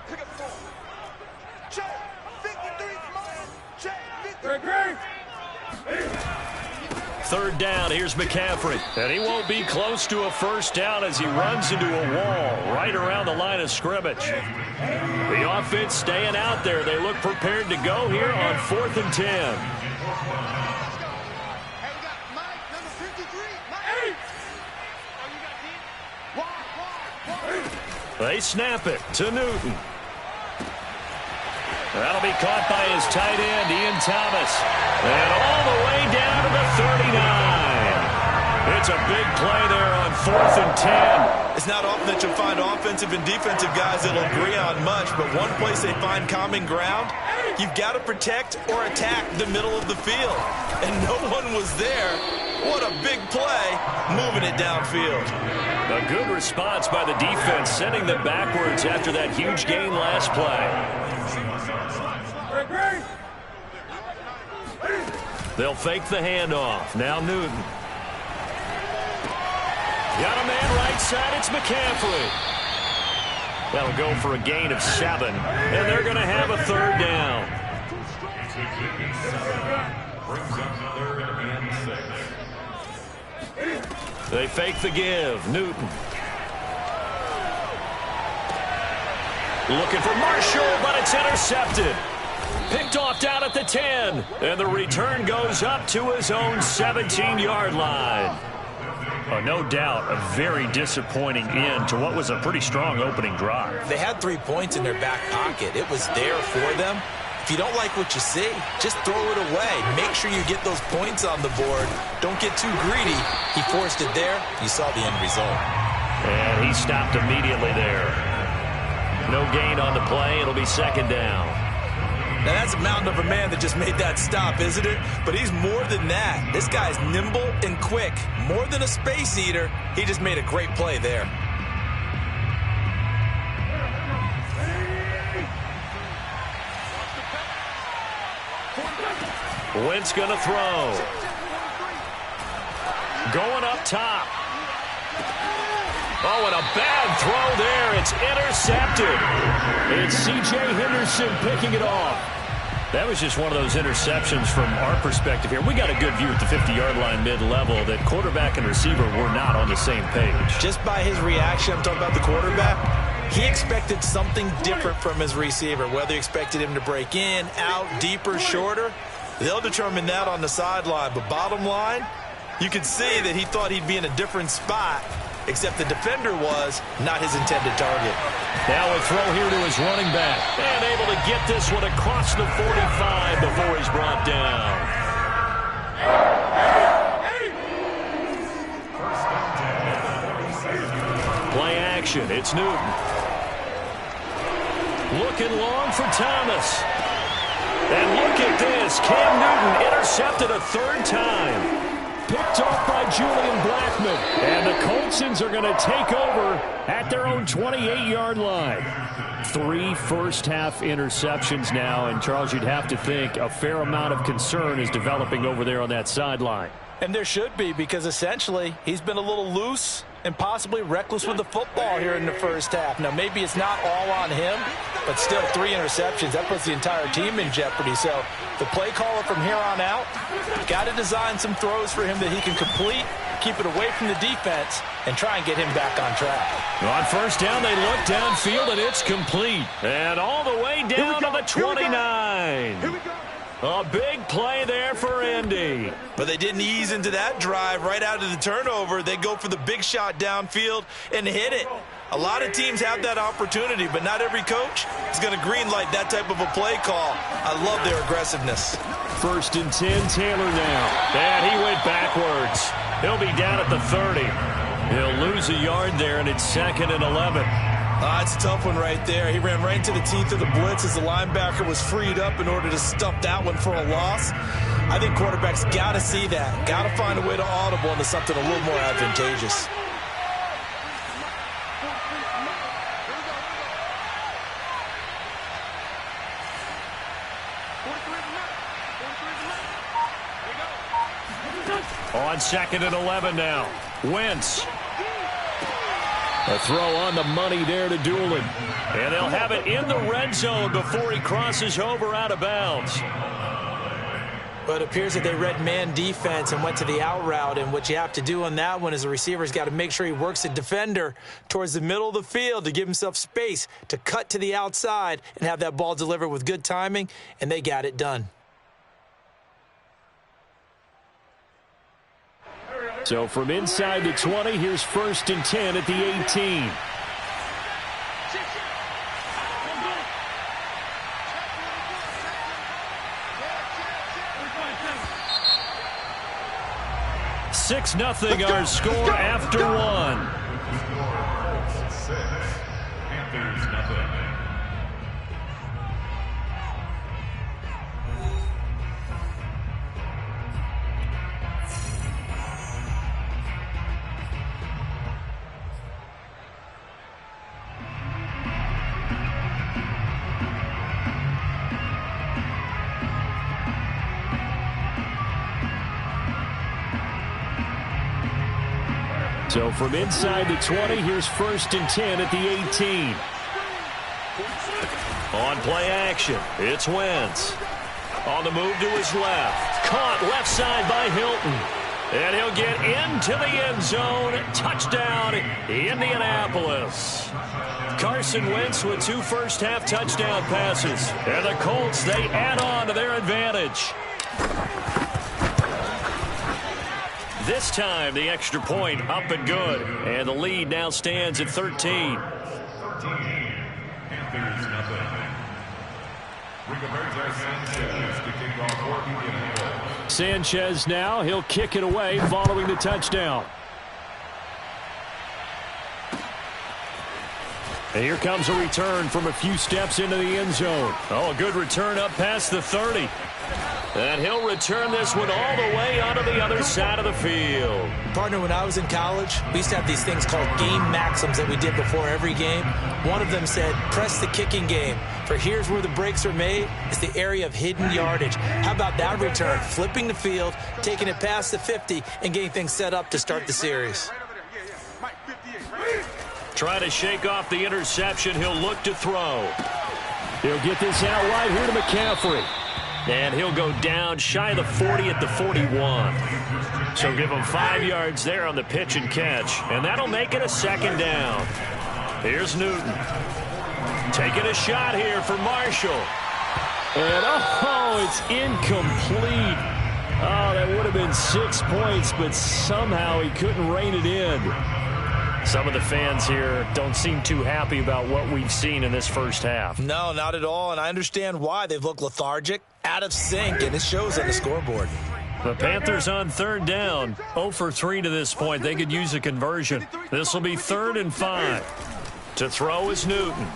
3rd down, here's McCaffrey. And he won't be close to a 1st down as he runs into a wall right around the line of scrimmage. The offense staying out there. They look prepared to go here on 4th and 10. They snap it to Newton. That'll be caught by his tight end, Ian Thomas. And all the way down to the 39. It's a big play there on 4th and 10. It's not often that you'll find offensive and defensive guys that'll agree on much, but one place they find common ground, you've got to protect or attack the middle of the field. And no one was there. What a big play, moving it downfield. A good response by the defense, sending them backwards after that huge gain last play. They'll fake the handoff. Now Newton. Got a man right side. It's McCaffrey. That'll go for a gain of 7. And they're going to have a 3rd down. They fake the give. Newton. Looking for Marshall, but it's intercepted. Picked off down at the 10. And the return goes up to his own 17-yard line. No doubt a very disappointing end to what was a pretty strong opening drive. They had 3 points in their back pocket. It was there for them. If you don't like what you see, just throw it away. Make sure you get those points on the board. Don't get too greedy. He forced it there. You saw the end result. And he stopped immediately there. No gain on the play. It'll be 2nd down. Now, that's a mountain of a man that just made that stop, isn't it? But he's more than that. This guy's nimble and quick. More than a space eater, he just made a great play there. Wentz going to throw. Going up top. Oh, and a bad throw there. It's intercepted. It's C.J. Henderson picking it off. That was just one of those interceptions from our perspective here. We got a good view at the 50-yard line mid-level that quarterback and receiver were not on the same page. Just by his reaction, I'm talking about the quarterback, he expected something different from his receiver. Whether he expected him to break in, out, deeper, shorter, they'll determine that on the sideline. But bottom line, you could see that he thought he'd be in a different spot, except the defender was not his intended target. Now a throw here to his running back. And able to get this one across the 45 before he's brought down. Play action. It's Newton. Looking long for Thomas. And look at this. Cam Newton intercepted a third time. Picked off by Julian Blackman. And the Coltsons are going to take over at their own 28-yard line. 3 first-half interceptions now. And, Charles, you'd have to think a fair amount of concern is developing over there on that sideline. And there should be, because essentially he's been a little loose and possibly reckless with the football here in the first half. Now, maybe it's not all on him, but still 3 interceptions. That puts the entire team in jeopardy. So the play caller from here on out got to design some throws for him that he can complete, keep it away from the defense, and try and get him back on track. On first down, they look downfield, and it's complete. And all the way down to the 29. Here we go. A big play there for Indy. But they didn't ease into that drive right out of the turnover. They go for the big shot downfield and hit it. A lot of teams have that opportunity, but not every coach is going to greenlight that type of a play call. I love their aggressiveness. 1st and 10, Taylor now. And he went backwards. He'll be down at the 30. He'll lose a yard there, and it's 2nd and 11. It's a tough one right there. He ran right into the teeth of the blitz as the linebacker was freed up in order to stuff that one for a loss. I think quarterbacks got to see that. Got to find a way to audible into something a little more advantageous. On 2nd and 11 now. Wentz. A throw on the money there to Doolin. And they'll have it in the red zone before he crosses over out of bounds. But it appears that they read man defense and went to the out route. And what you have to do on that one is the receiver's got to make sure he works the defender towards the middle of the field to give himself space to cut to the outside and have that ball delivered with good timing. And they got it done. So from inside the 20, here's 1st and 10 at the 18. (6-0) our score after 1. Panthers nothing. So from inside the 20, here's 1st and 10 at the 18. On play action, it's Wentz. On the move to his left. Caught left side by Hilton. And he'll get into the end zone. Touchdown, Indianapolis. Carson Wentz with 2 first-half touchdown passes. And the Colts, they add on to their advantage. This time, the extra point up and good. And the lead now stands at 13. 13. Panthers nothing. Rigoberto Sanchez to kick off for Indianapolis. Sanchez now, he'll kick it away following the touchdown. And here comes a return from a few steps into the end zone. Oh, a good return up past the 30. And he'll return this one all the way onto the other side of the field. Partner, when I was in college, we used to have these things called game maxims that we did before every game. One of them said, press the kicking game. For here's where the breaks are made. It's the area of hidden yardage. How about that return? Flipping the field, taking it past the 50, and getting things set up to start the series. Right over there. Yeah. Mike, 58, right? Trying to shake off the interception. He'll look to throw. He'll get this out wide here to McCaffrey. And he'll go down shy of the 40 at the 41. So give him 5 yards there on the pitch and catch. And that'll make it a second down. Here's Newton. Taking a shot here for Marshall. And, it's incomplete. Oh, that would have been 6 points, but somehow he couldn't rein it in. Some of the fans here don't seem too happy about what we've seen in this first half. No, not at all, and I understand why. They've looked lethargic, out of sync, and it shows on the scoreboard. The Panthers on third down, 0 for 3 to this point. They could use a conversion. This will be 3rd and 5. To throw is Newton.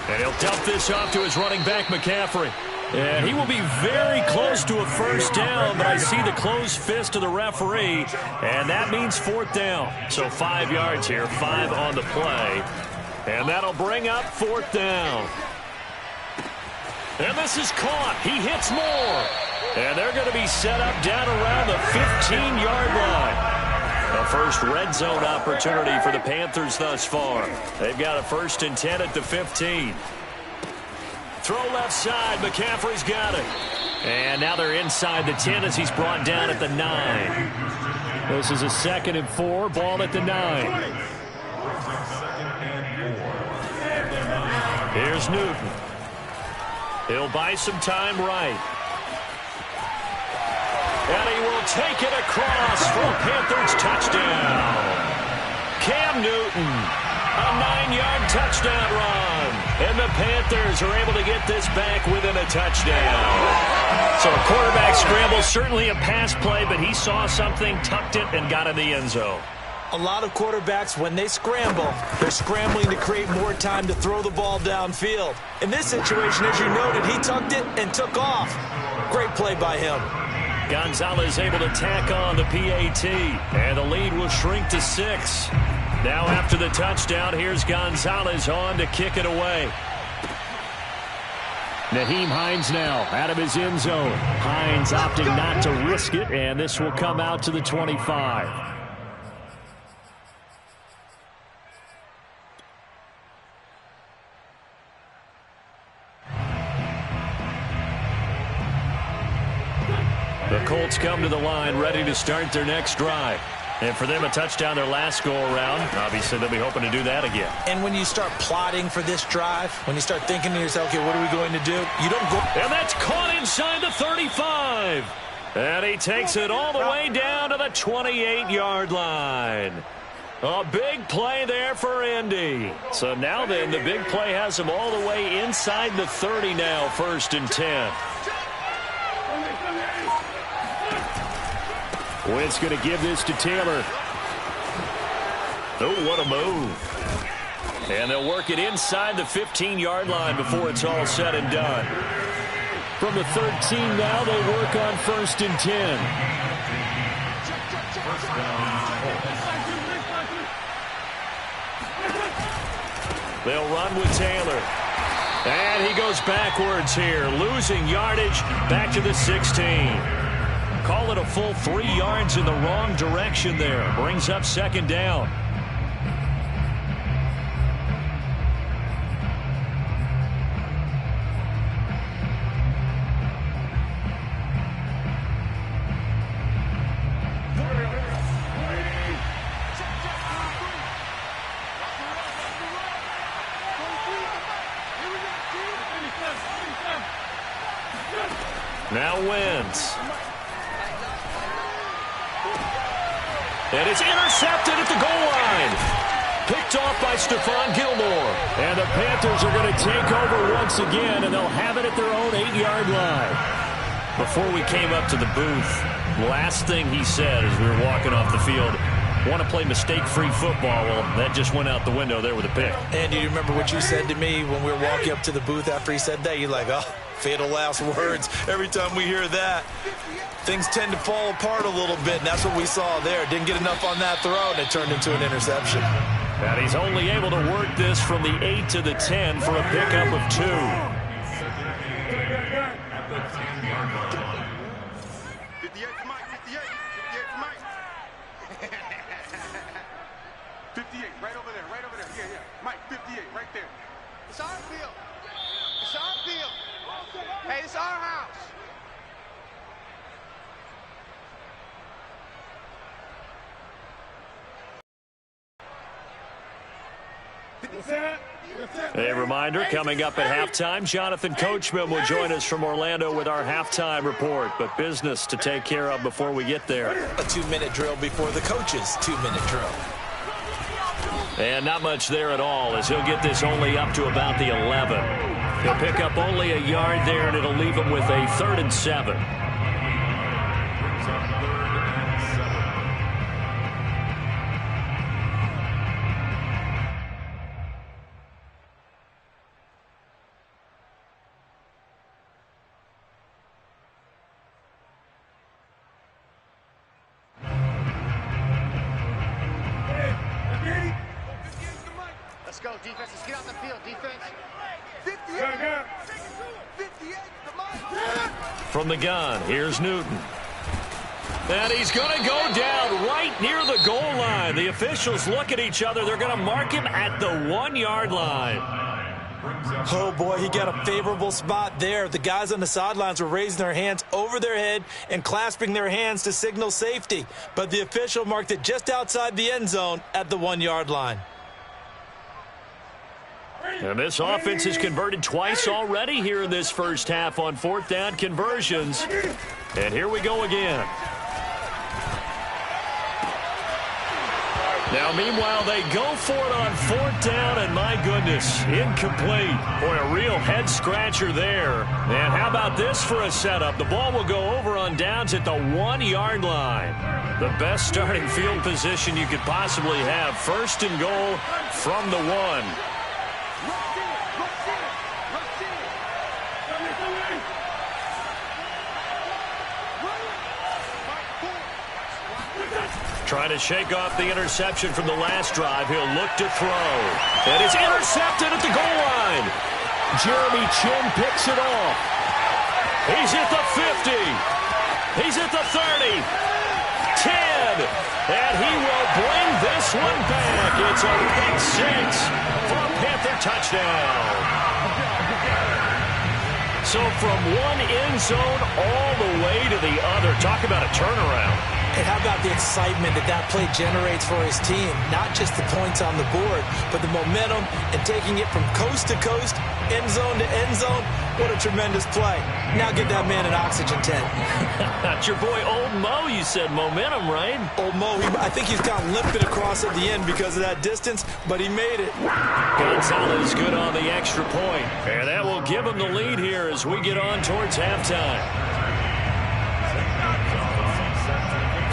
And he'll dump this off to his running back, McCaffrey. And he will be very close to a first down, but I see the closed fist of the referee, and that means 4th down. So 5 yards here, 5 on the play. And that'll bring up 4th down. And this is caught. He hits more. And they're going to be set up down around the 15-yard line. The first red zone opportunity for the Panthers thus far. They've got a 1st and 10 at the 15. Throw left side. McCaffrey's got it. And now they're inside the 10 as he's brought down at the 9. This is a 2nd and 4. Ball at the 9. Here's Newton. He'll buy some time right. And he will take it across for a Panthers touchdown. Cam Newton, a 9-yard touchdown run. And the Panthers are able to get this back within a touchdown. So a quarterback scramble, certainly a pass play, but he saw something, tucked it, and got in the end zone. A lot of quarterbacks, when they scramble, they're scrambling to create more time to throw the ball downfield. In this situation, as you noted, he tucked it and took off. Great play by him. Gonzalez able to tack on the PAT, and the lead will shrink to 6. Now after the touchdown, here's Gonzalez on to kick it away. Nyheim Hines now out of his end zone. Hines opting not to risk it, and this will come out to the 25. The Colts come to the line ready to start their next drive. And for them, a touchdown their last go-around. Obviously, they'll be hoping to do that again. And when you start plotting for this drive, when you start thinking to yourself, okay, what are we going to do? You don't go. And that's caught inside the 35. And he takes it all the way down to the 28-yard line. A big play there for Indy. So now then, the big play has him all the way inside the 30 now, 1st and 10. Wentz going to give this to Taylor. Oh, what a move. And they'll work it inside the 15-yard line before it's all said and done. From the 13 now, they work on 1st and 10. They'll run with Taylor. And he goes backwards here, losing yardage back to the 16. Call it a full 3 yards in the wrong direction there. Brings up 2nd down. Now Wentz. And it's intercepted at the goal line. Picked off by Stephon Gilmore. And the Panthers are going to take over once again, and they'll have it at their own 8-yard line. Before we came up to the booth, last thing he said as we were walking off the field, want to play mistake-free football. Well, that just went out the window there with a pick. And do you remember what you said to me when we were walking up to the booth after he said that? You're like, oh, fatal last words. Every time we hear that, things tend to fall apart a little bit, and that's what we saw there. Didn't get enough on that throw, and it turned into an interception. And he's only able to work this from the 8 to the 10 for a pickup of 2. 58, right over there, right over there. Yeah, yeah. Mike, 58, right there. It's our field. It's our field. Hey, it's our house. A reminder, coming up at halftime, Jonathan Coachman will join us from Orlando with our halftime report. But business to take care of before we get there. A 2-minute drill before the coach's 2-minute drill. And not much there at all, as he'll get this only up to about the 11. He'll pick up only a yard there, and it'll leave him with a 3rd and 7. Let's go, defense. Let's get out the field, defense. 58, From the gun, here's Newton. And he's going to go down right near the goal line. The officials look at each other. They're going to mark him at the 1-yard line. Oh, boy, he got a favorable spot there. The guys on the sidelines were raising their hands over their head and clasping their hands to signal safety. But the official marked it just outside the end zone at the 1-yard line. And this offense has converted twice already here in this first half on 4th down conversions. And here we go again. Now, meanwhile, they go for it on 4th down, and my goodness, incomplete. Boy, a real head-scratcher there. And how about this for a setup? The ball will go over on downs at the 1-yard line. The best starting field position you could possibly have. 1st and goal from the 1. Trying to shake off the interception from the last drive. He'll look to throw. And it's intercepted at the goal line. Jeremy Chin picks it off. He's at the 50. He's at the 30. 10. And he will bring this one back. It's a big 6 for a Panther touchdown. So from one end zone all the way to the other. Talk about a turnaround. And how about the excitement that play generates for his team? Not just the points on the board, but the momentum and taking it from coast to coast, end zone to end zone. What a tremendous play. Now get that man an oxygen tent. That's your boy Old Mo, you said. Momentum, right? Old Mo, I think he's kind of limping across at the end because of that distance, but he made it. Gonzalez good on the extra point. And that will give him the lead here as we get on towards halftime.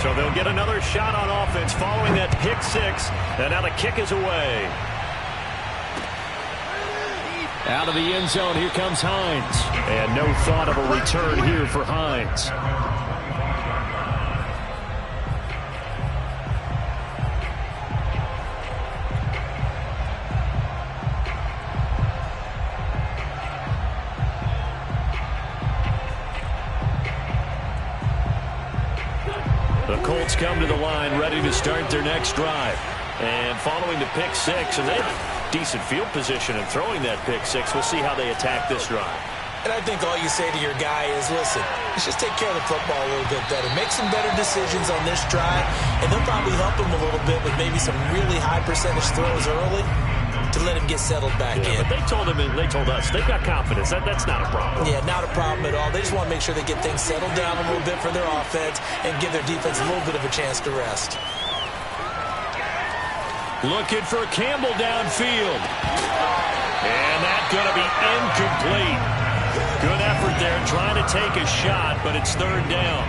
So they'll get another shot on offense following that pick 6. And now the kick is away. Out of the end zone, here comes Hines. And no thought of a return here for Hines. The Colts come to the line ready to start their next drive. And following the pick 6, and they have decent field position and throwing that pick 6. We'll see how they attack this drive. And I think all you say to your guy is, listen, let's just take care of the football a little bit better. Make some better decisions on this drive, and they'll probably help him a little bit with maybe some really high percentage throws early to let him get settled back in. But they told us they've got confidence. That's not a problem. Yeah, not a problem at all. They just want to make sure they get things settled down a little bit for their offense and give their defense a little bit of a chance to rest. Looking for Campbell downfield. And that's going to be incomplete. Good effort there trying to take a shot, but it's 3rd down.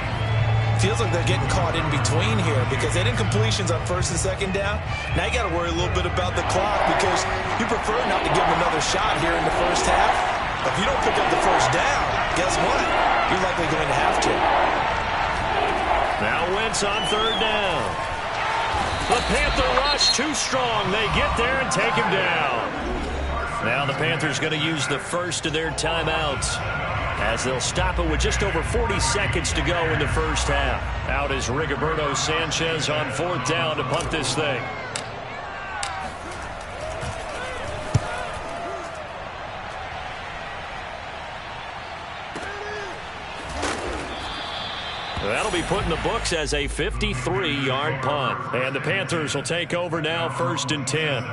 Feels like they're getting caught in between here because they did incompletions on 1st and 2nd down. Now you got to worry a little bit about the clock because you prefer not to give them another shot here in the first half. If you don't pick up the 1st down, guess what? You're likely going to have to. Now Wentz on 3rd down. The Panther rush too strong. They get there and take him down. Now the Panthers going to use the first of their timeouts as they'll stop it with just over 40 seconds to go in the first half. Out is Rigoberto Sanchez on 4th down to punt this thing. That'll be put in the books as a 53-yard punt. And the Panthers will take over now, 1st and 10.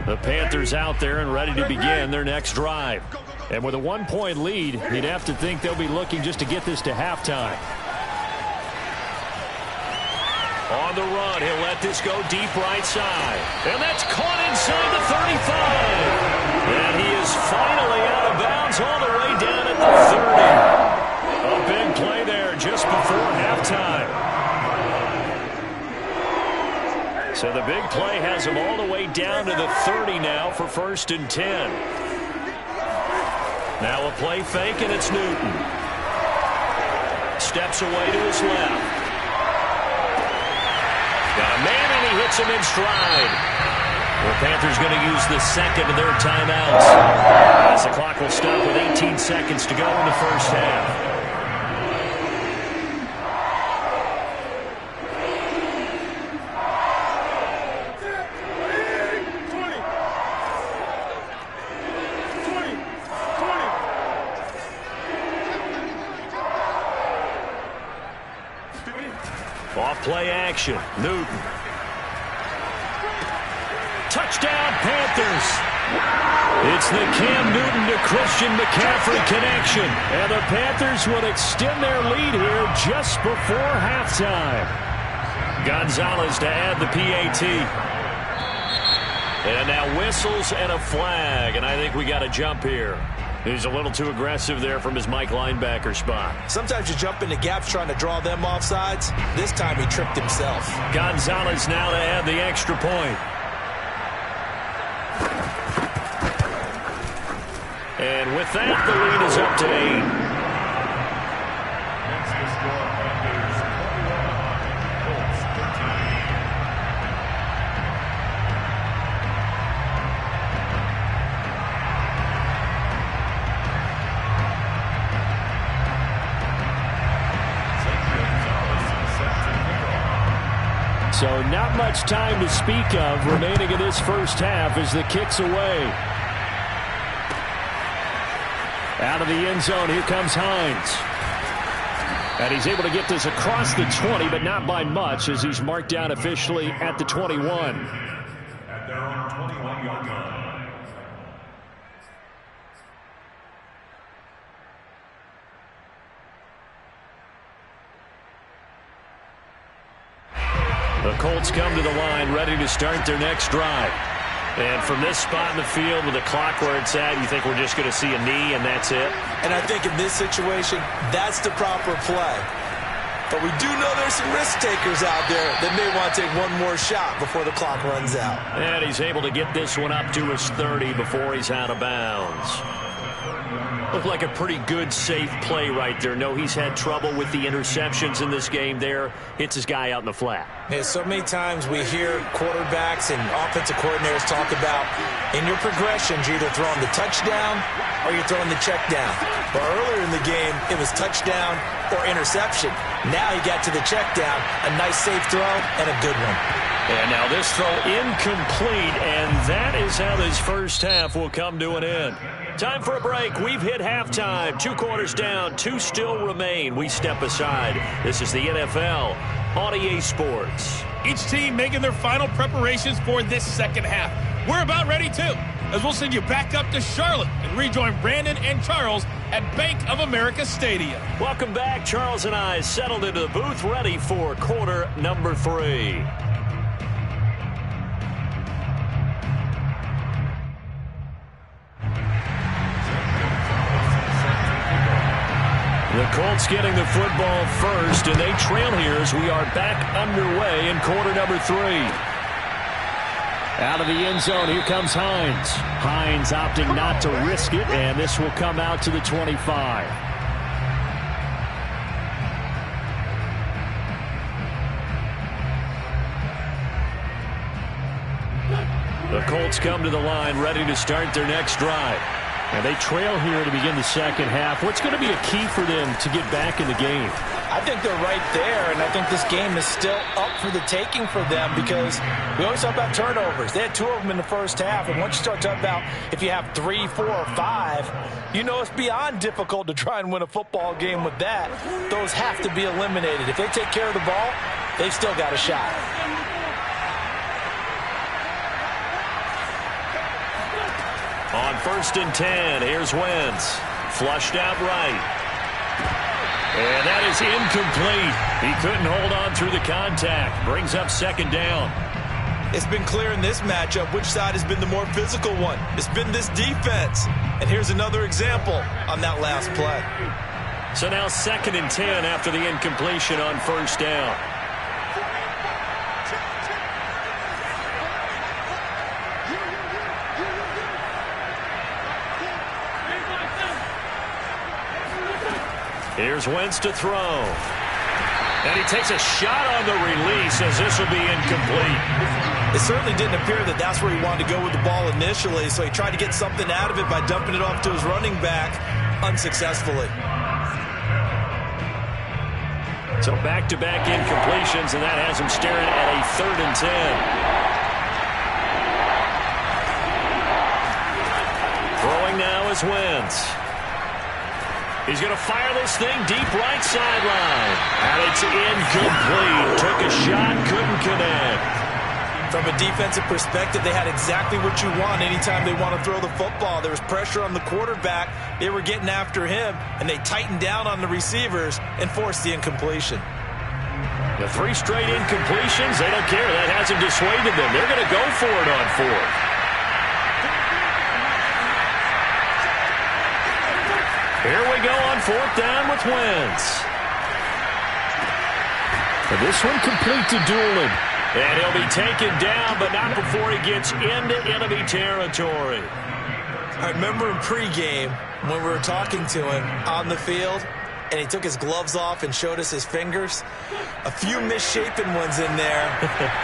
The Panthers out there and ready to begin their next drive. And with a 1-point lead, you'd have to think they'll be looking just to get this to halftime. On the run, he'll let this go deep right side. And that's caught inside the 35. And he is finally out of bounds all the way down at the 30. A big play there just before halftime. So the big play has him all the way down to the 30 now for 1st and 10. Now a play fake, and it's Newton. Steps away to his left. Got a man, and he hits him in stride. The Panthers going to use the second of their timeouts, as the clock will stop with 18 seconds to go in the first half. Play action. Newton. Touchdown, Panthers. It's the Cam Newton to Christian McCaffrey connection. And the Panthers will extend their lead here just before halftime. Gonzalez to add the PAT. And now whistles and a flag. And I think we got a jump here. He's a little too aggressive there from his Mike linebacker spot. Sometimes you jump into gaps trying to draw them off sides. This time he tricked himself. Gonzalez now to add the extra point. And with that, the lead is up to 8. That's the score. Panthers 21, Colts 13. So not much time to speak of remaining in this first half as the kick's away. Out of the end zone, here comes Hines. And he's able to get this across the 20, but not by much, as he's marked down officially at the 21. At their own 21-yard line. The Colts come to the line ready to start their next drive. And from this spot in the field with the clock where it's at, you think we're just going to see a knee and that's it? And I think in this situation, that's the proper play. But we do know there's some risk takers out there that may want to take one more shot before the clock runs out. And he's able to get this one up to his 30 before he's out of bounds. Looked like a pretty good, safe play right there. No, he's had trouble with the interceptions in this game there. Hits his guy out in the flat. Yeah, so many times we hear quarterbacks and offensive coordinators talk about in your progressions, you're either throwing the touchdown or you're throwing the check down. But earlier in the game, it was touchdown or interception. Now he got to the check down, a nice safe throw and a good one. And now this throw incomplete, and that is how this first half will come to an end. Time for a break. We've hit halftime. 2 quarters down, 2 still remain. We step aside. This is the NFL on EA Sports. Each team making their final preparations for this second half. We're about ready too, as we'll send you back up to Charlotte and rejoin Brandon and Charles at Bank of America Stadium. Welcome back. Charles and I settled into the booth ready for quarter number 3. The Colts getting the football first, and they trail here as we are back underway in quarter number 3. Out of the end zone, here comes Hines. Hines opting not to risk it, and this will come out to the 25. The Colts come to the line ready to start their next drive. And they trail here to begin the second half. What's going to be a key for them to get back in the game? I think they're right there, and I think this game is still up for the taking for them because we always talk about turnovers. They had 2 of them in the first half, and once you start talking about if you have 3, 4, or 5, you know it's beyond difficult to try and win a football game with that. Those have to be eliminated. If they take care of the ball, they've still got a shot. On 1st and 10, here's Wentz. Flushed out right. And that is incomplete. He couldn't hold on through the contact. Brings up 2nd down. It's been clear in this matchup which side has been the more physical one. It's been this defense. And here's another example on that last play. So now 2nd and 10 after the incompletion on 1st down. Here's Wentz to throw. And he takes a shot on the release as this will be incomplete. It certainly didn't appear that that's where he wanted to go with the ball initially, so he tried to get something out of it by dumping it off to his running back unsuccessfully. So back-to-back incompletions, and that has him staring at a 3rd and 10. Throwing now is Wentz. He's going to fire this thing deep right sideline. And it's incomplete. Took a shot, couldn't connect. From a defensive perspective, they had exactly what you want anytime they want to throw the football. There was pressure on the quarterback. They were getting after him, and they tightened down on the receivers and forced the incompletion. The 3 straight incompletions, they don't care. That hasn't dissuaded them. They're going to go for it on 4th. Here we go on 4th down with Wentz. And this one complete to Doolin. And he'll be taken down, but not before he gets into enemy territory. I remember in pregame when we were talking to him on the field, and he took his gloves off and showed us his fingers. A few misshapen ones in there,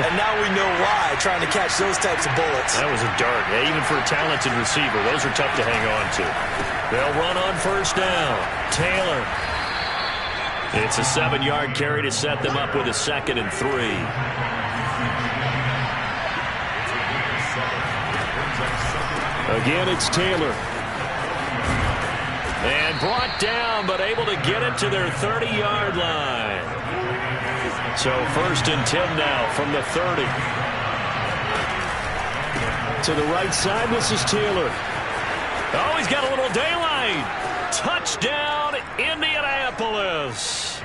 and now we know why, trying to catch those types of bullets. That was a dart. Yeah, even for a talented receiver, those are tough to hang on to. They'll run on 1st down. Taylor. It's a 7-yard carry to set them up with a 2nd and 3. Again, it's Taylor. And brought down, but able to get it to their 30-yard line. So 1st and 10 now from the 30. To the right side, this is Taylor. Oh, he's got a little daylight. Touchdown, Indianapolis.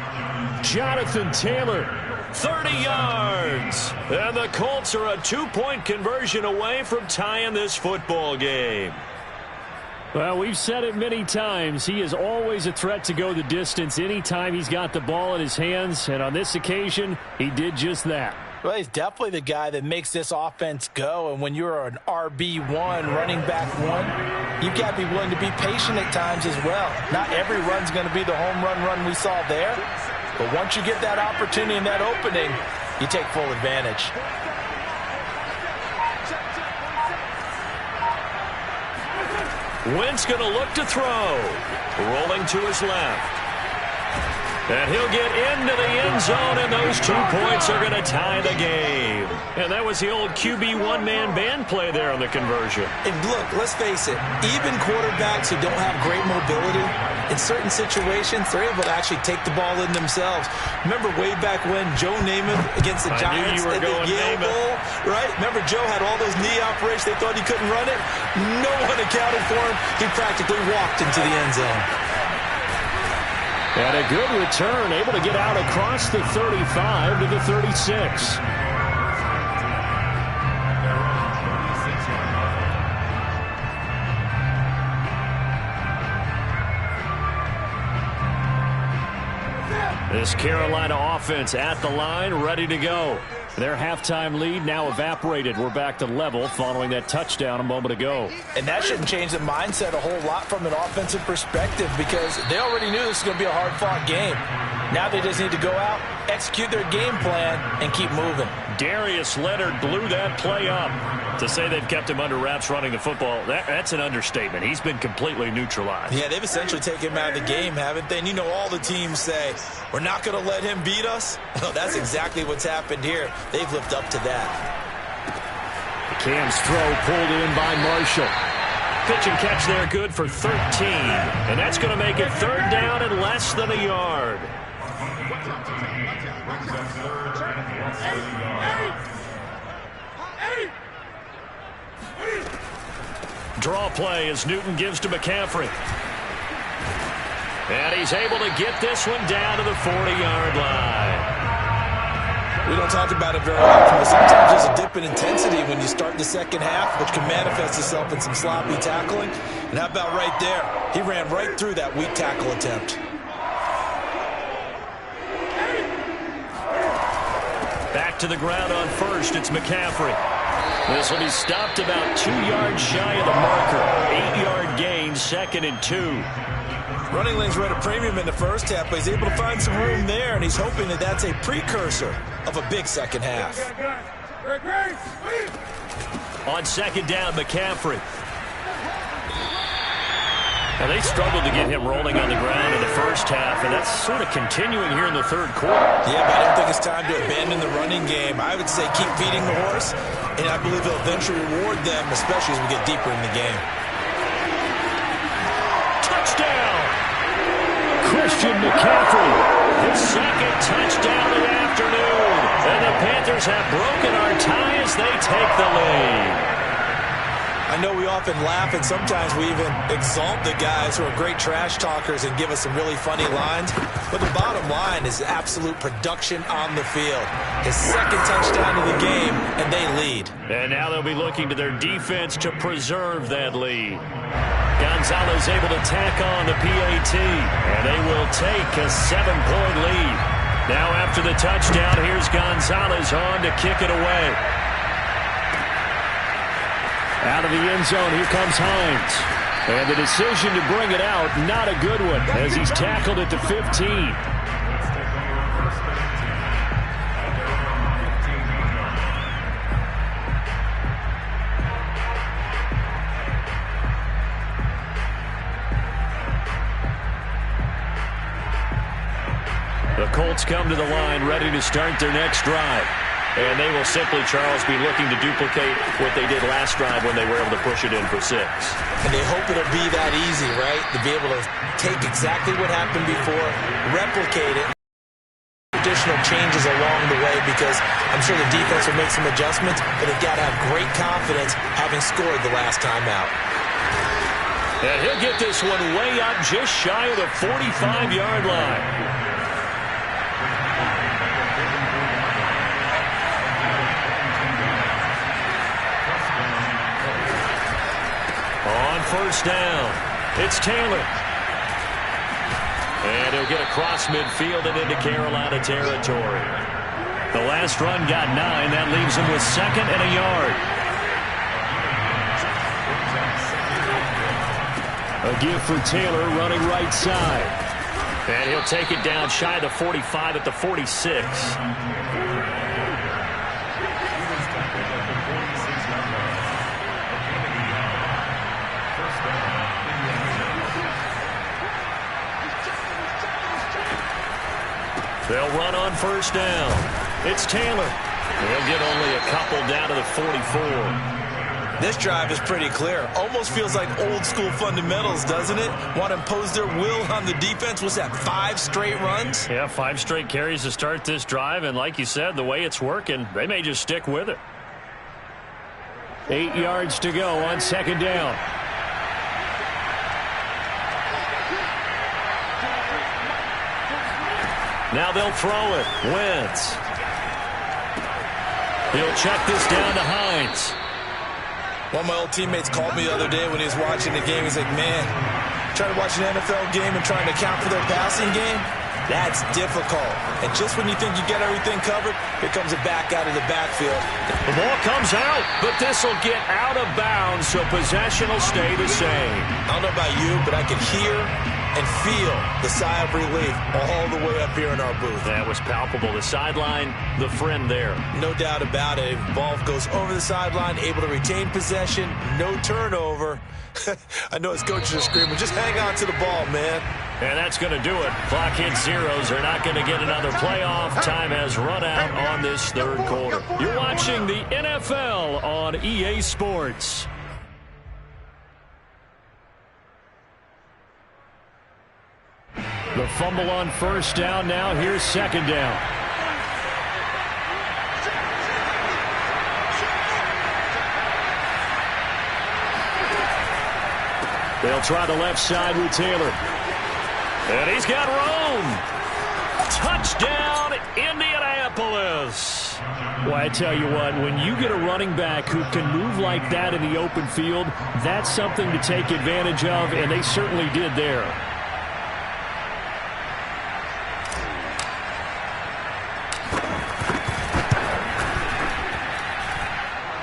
Jonathan Taylor. 30 yards. And the Colts are a 2-point conversion away from tying this football game. Well, we've said it many times. He is always a threat to go the distance anytime he's got the ball in his hands. And on this occasion, he did just that. Well, he's definitely the guy that makes this offense go. And when you're an RB1, running back 1, you've got to be willing to be patient at times as well. Not every run's going to be the home run we saw there. But once you get that opportunity and that opening, you take full advantage. Wentz going to look to throw. Rolling to his left. And he'll get into the end zone, and those 2 points are going to tie the game. And that was the old QB one-man band play there on the conversion. And look, let's face it, even quarterbacks who don't have great mobility, in certain situations, they're able to actually take the ball in themselves. Remember way back when Joe Namath against the Giants at the Yale Bowl, right? Remember Joe had all those knee operations. They thought he couldn't run it. No one accounted for him. He practically walked into the end zone. And a good return, able to get out across the 35 to the 36. This Carolina offense at the line, ready to go. Their halftime lead now evaporated. We're back to level following that touchdown a moment ago. And that shouldn't change the mindset a whole lot from an offensive perspective because they already knew this was going to be a hard-fought game. Now they just need to go out, execute their game plan, and keep moving. Darius Leonard blew that play up. To say they've kept him under wraps running the football, that's an understatement. He's been completely neutralized. Yeah, they've essentially taken him out of the game, haven't they? And you know all the teams say, we're not going to let him beat us. Well, that's exactly what's happened here. They've lived up to that. Cam's throw pulled in by Marshall. Pitch and catch there, good for 13. And that's going to make it third down and less than a yard. Draw play as Newton gives to McCaffrey. And he's able to get this one down to the 40-yard line. We don't talk about it very often, but sometimes there's a dip in intensity when you start the second half, which can manifest itself in some sloppy tackling. And how about right there? He ran right through that weak tackle attempt. Back to the ground on first, it's McCaffrey. This will be stopped about 2 yards shy of the marker. 8-yard gain, 2nd and 2. Running lanes were at a premium in the first half, but he's able to find some room there, and he's hoping that that's a precursor of a big second half. On second down, McCaffrey. Now, they struggled to get him rolling on the ground in the first half, and that's sort of continuing here in the third quarter. Yeah, but I don't think it's time to abandon the running game. I would say keep feeding the horse, and I believe he'll eventually reward them, especially as we get deeper in the game. Touchdown! Christian McCaffrey, his second touchdown of the afternoon. And the Panthers have broken our tie as they take the lead. I know we often laugh, and sometimes we even exalt the guys who are great trash talkers and give us some really funny lines. But the bottom line is absolute production on the field. His second touchdown of the game, and they lead. And now they'll be looking to their defense to preserve that lead. Gonzalez able to tack on the PAT, and they will take a 7-point lead. Now after the touchdown, here's Gonzalez on to kick it away. Out of the end zone, here comes Hines. And the decision to bring it out, not a good one, as he's tackled at the 15. The Colts come to the line, ready to start their next drive. And they will simply, Charles, be looking to duplicate what they did last drive when they were able to push it in for 6. And they hope it'll be that easy, right? To be able to take exactly what happened before, replicate it, additional changes along the way, because I'm sure the defense will make some adjustments, but they've got to have great confidence having scored the last time out. And he'll get this one way up just shy of the 45-yard line. First down. It's Taylor. And he'll get across midfield and into Carolina territory. The last run got 9. That leaves him with 2nd and a yard. A give for Taylor running right side. And he'll take it down shy of the 45 at the 46. They'll run on first down. It's Taylor. They'll get only a couple down to the 44. This drive is pretty clear. Almost feels like old school fundamentals, doesn't it? Want to impose their will on the defense. What's that, 5 straight runs? Yeah, 5 straight carries to start this drive. And like you said, the way it's working, they may just stick with it. 8 yards to go on second down. Now they'll throw it. Wentz. He'll check this down to Hines. One of my old teammates called me the other day when he was watching the game. He's like, man, trying to watch an NFL game and trying to account for their passing game. That's difficult. And just when you think you get everything covered, here comes it back out of the backfield. The ball comes out, but this will get out of bounds, so possession will stay the same. I don't know about you, but I can hear and feel the sigh of relief all the way up here in our booth. That was palpable. The sideline, the friend there. No doubt about it. Ball goes over the sideline, able to retain possession, no turnover. I know his coaches are screaming, just hang on to the ball, man. And that's going to do it. Clock hits zeros. They're not going to get another playoff. Time has run out on this third quarter. You're watching the NFL on EA Sports. The fumble on first down. Now here's second down. They'll try the left side with Taylor. And he's got room. Touchdown, Indianapolis. Well, I tell you what, when you get a running back who can move like that in the open field, that's something to take advantage of, and they certainly did there.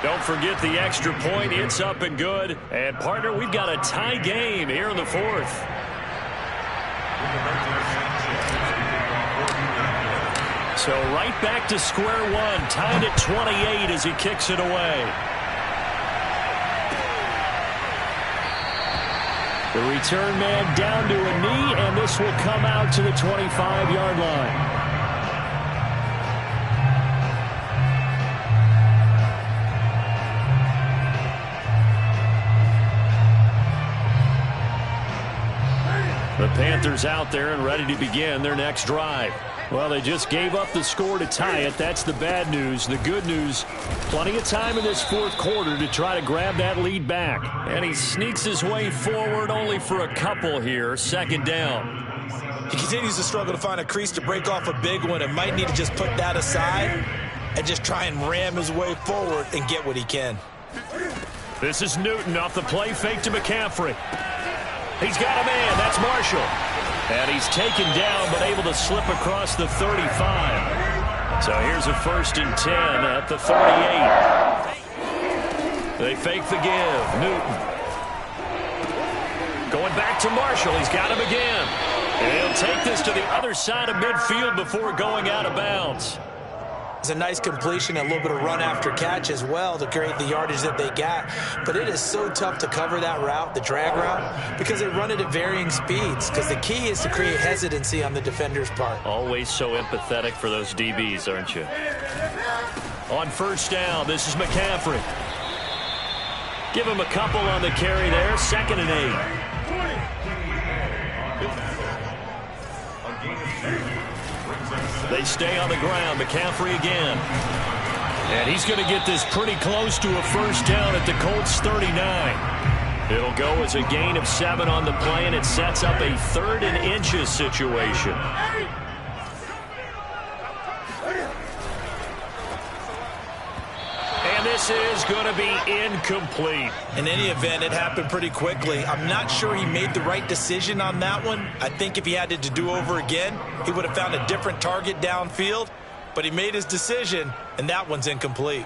Don't forget the extra point. It's up and good. And, partner, we've got a tie game here in the fourth. So right back to square one. Tied at 28 as he kicks it away. The return man down to a knee, and this will come out to the 25-yard line. The Panthers out there and ready to begin their next drive. Well, they just gave up the score to tie it. That's the bad news. The good news, plenty of time in this fourth quarter to try to grab that lead back. And he sneaks his way forward only for a couple here. Second down. He continues to struggle to find a crease to break off a big one and might need to just put that aside and just try and ram his way forward and get what he can. This is Newton off the play fake to McCaffrey. He's got a man. That's Marshall. And he's taken down but able to slip across the 35. So here's a 1st and 10 at the 38. They fake the give. Newton. Going back to Marshall. He's got him again. And he'll take this to the other side of midfield before going out of bounds. It's a nice completion, a little bit of run after catch as well to create the yardage that they got. But it is so tough to cover that route, the drag route, because they run it at varying speeds. Because the key is to create hesitancy on the defender's part. Always so empathetic for those DBs, aren't you? On first down, this is McCaffrey. Give him a couple on the carry there. 2nd and 8. They stay on the ground. McCaffrey again. And he's going to get this pretty close to a first down at the Colts 39. It'll go as a gain of 7 on the play, and it sets up a 3rd and inches situation. And this is going to be incomplete. In any event, it happened pretty quickly. I'm not sure he made the right decision on that one. I think if he had it to do over again, he would have found a different target downfield. But he made his decision, and that one's incomplete.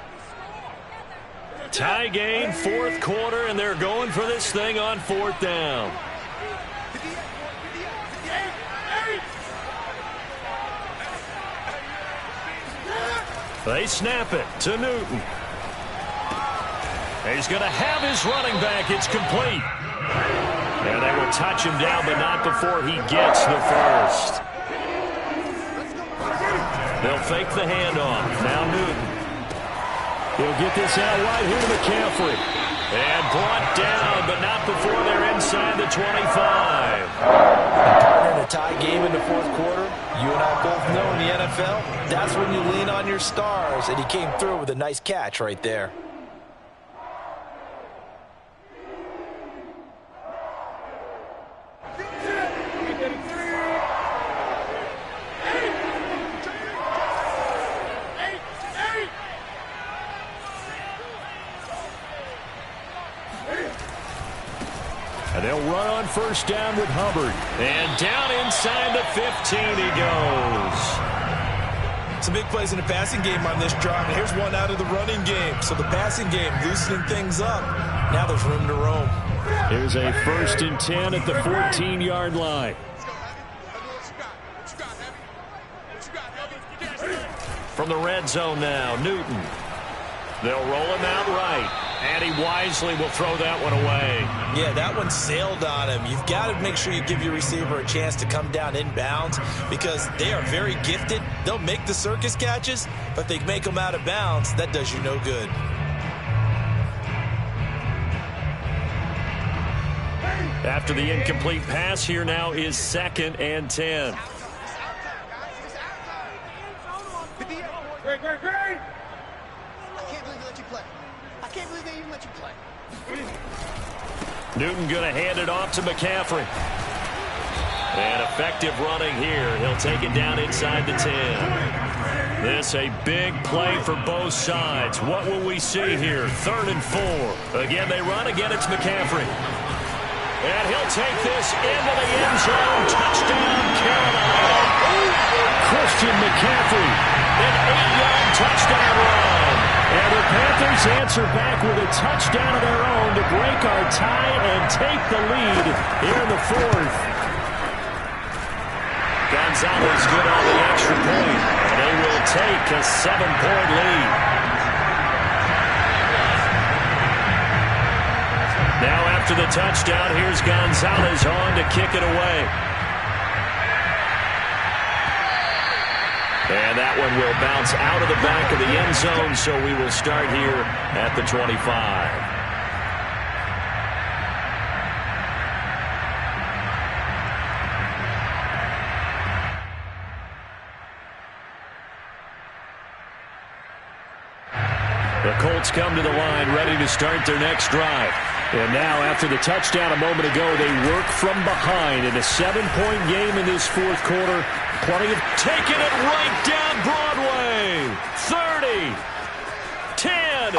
Tie game, fourth quarter, and they're going for this thing on 4th down. They snap it to Newton. He's going to have his running back. It's complete. And they will touch him down, but not before he gets the first. They'll fake the handoff. Now Newton. He'll get this out right here to McCaffrey. And brought down, but not before they're inside the 25. Partner in a tie game in the fourth quarter, you and I both know in the NFL, that's when you lean on your stars, and he came through with a nice catch right there. They'll run on first down with Hubbard. And down inside the 15 he goes. Some big plays in the passing game on this drive, and here's one out of the running game. So the passing game loosening things up. Now there's room to roam. Here's a 1st and 10 at the 14-yard line. From the red zone now, Newton. They'll roll him out right, and he wisely will throw that one away. Yeah, that one sailed on him. You've got to make sure you give your receiver a chance to come down inbounds because they are very gifted. They'll make the circus catches, but if they make them out of bounds, that does you no good. After the incomplete pass, here now is 2nd and 10. Great. I can't believe they let you play. I can't believe they even let you play. Newton going to hand it off to McCaffrey. And effective running here. He'll take it down inside the 10. This a big play for both sides. What will we see here? 3rd and 4. Again, they run. Again, it's McCaffrey. And he'll take this into the end zone. Touchdown, Carolina. Christian McCaffrey, an 8-yard touchdown run. And the Panthers answer back with a touchdown of their own to break our tie and take the lead here in the 4th. Gonzalez good on the extra point. And they will take a 7-point lead. Now after the touchdown, here's Gonzalez on to kick it away. And that one will bounce out of the back of the end zone, so we will start here at the 25. The Colts come to the line, ready to start their next drive. And now, after the touchdown a moment ago, they work from behind in a 7-point game in this 4th quarter. Plenty of taking it right down Broadway. 30, 10,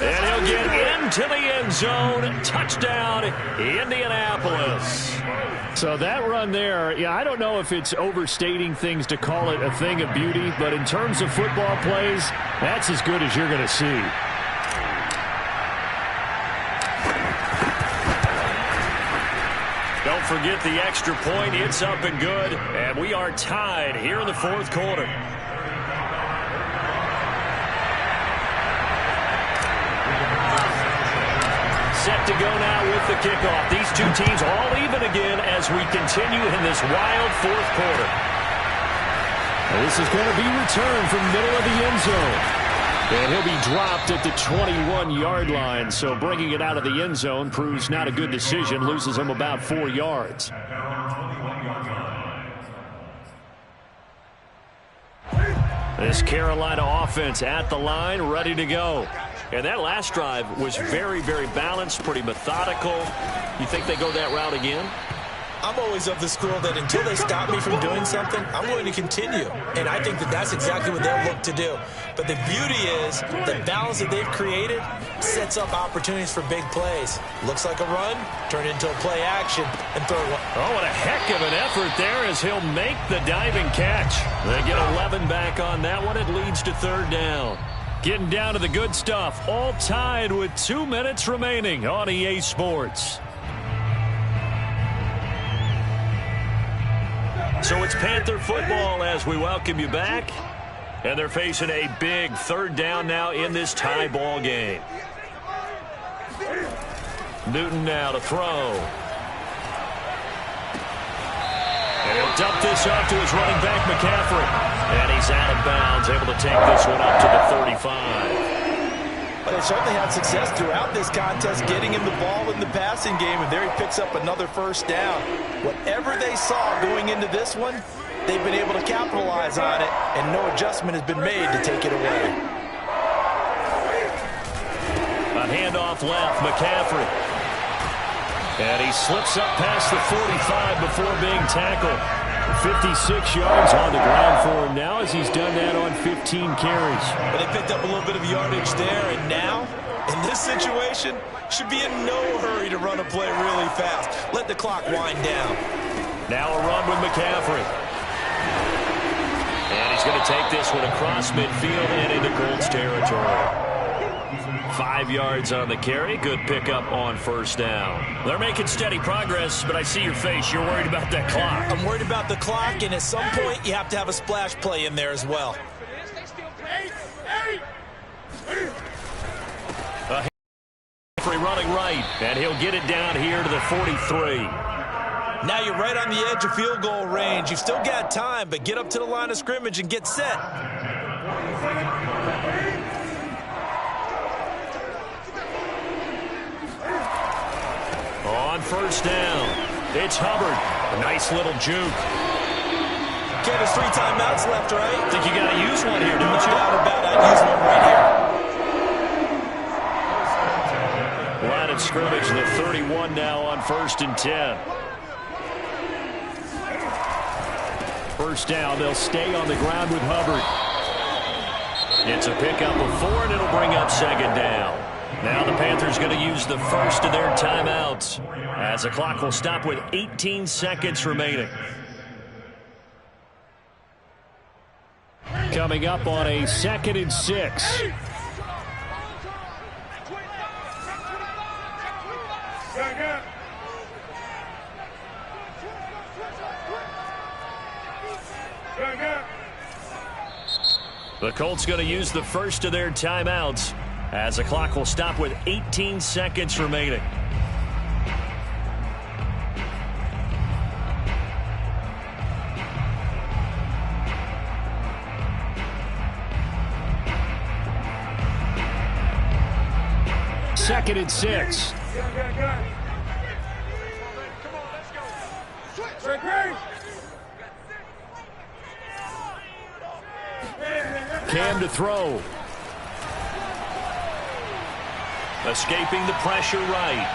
and he'll get into the end zone. Touchdown, Indianapolis. So that run there, yeah, I don't know if it's overstating things to call it a thing of beauty, but in terms of football plays, that's as good as you're going to see. Don't forget the extra point. It's up and good. And we are tied here in the 4th quarter. Set to go now with the kickoff. These two teams all even again as we continue in this wild 4th quarter. This is going to be returned from middle of the end zone. And he'll be dropped at the 21-yard line, so bringing it out of the end zone proves not a good decision, loses him about 4 yards. This Carolina offense at the line, ready to go. And that last drive was very, very balanced, pretty methodical. You think they go that route again? I'm always of the school that until they stop me from doing something, I'm going to continue. And I think that that's exactly what they'll look to do. But the beauty is the balance that they've created sets up opportunities for big plays. Looks like a run, turn into a play action, and throw one. Oh, what a heck of an effort there as he'll make the diving catch. They get 11 back on that one. It leads to 3rd down. Getting down to the good stuff. All tied with 2 minutes remaining on EA Sports. So it's Panther football as we welcome you back. And they're facing a big 3rd down now in this tie ball game. Newton now to throw. And he'll dump this off to his running back, McCaffrey. And he's out of bounds, able to take this one up to the 35. But they certainly had success throughout this contest getting him the ball in the passing game, and there he picks up another 1st down. Whatever they saw going into this one, they've been able to capitalize on it, and no adjustment has been made to take it away. A handoff left, McCaffrey. And he slips up past the 45 before being tackled. 56 yards on the ground for him now as he's done that on 15 carries. But they picked up a little bit of yardage there, and now In this situation, should be in no hurry to run a play really fast. Let the clock wind down. Now a run with McCaffrey. And he's going to take this one across midfield and into Colts territory. 5 yards on the carry. Good pickup on first down. They're making steady progress, but I see your face. You're worried about that clock. I'm worried about the clock, and at some point, you have to have a splash play in there as well. Running right, and he'll get it down here to the 43. Now you're right on the edge of field goal range. You've still got time, but get up to the line of scrimmage and get set. On first down, it's Hubbard. A nice little juke. Okay, there's 3 timeouts left, right? Think you got to use one here, don't you? No doubt about it. I'd use one right here. Line of scrimmage, the 31 now on 1st and 10. First down, they'll stay on the ground with Hubbard. It's a pickup of 4, and it'll bring up 2nd down. Now the Panthers going to use the first of their timeouts as the clock will stop with 18 seconds remaining. Coming up on a 2nd and 6. The Colts going to use the first of their timeouts as the clock will stop with 18 seconds remaining. Second and 6. Cam to throw. Escaping the pressure right.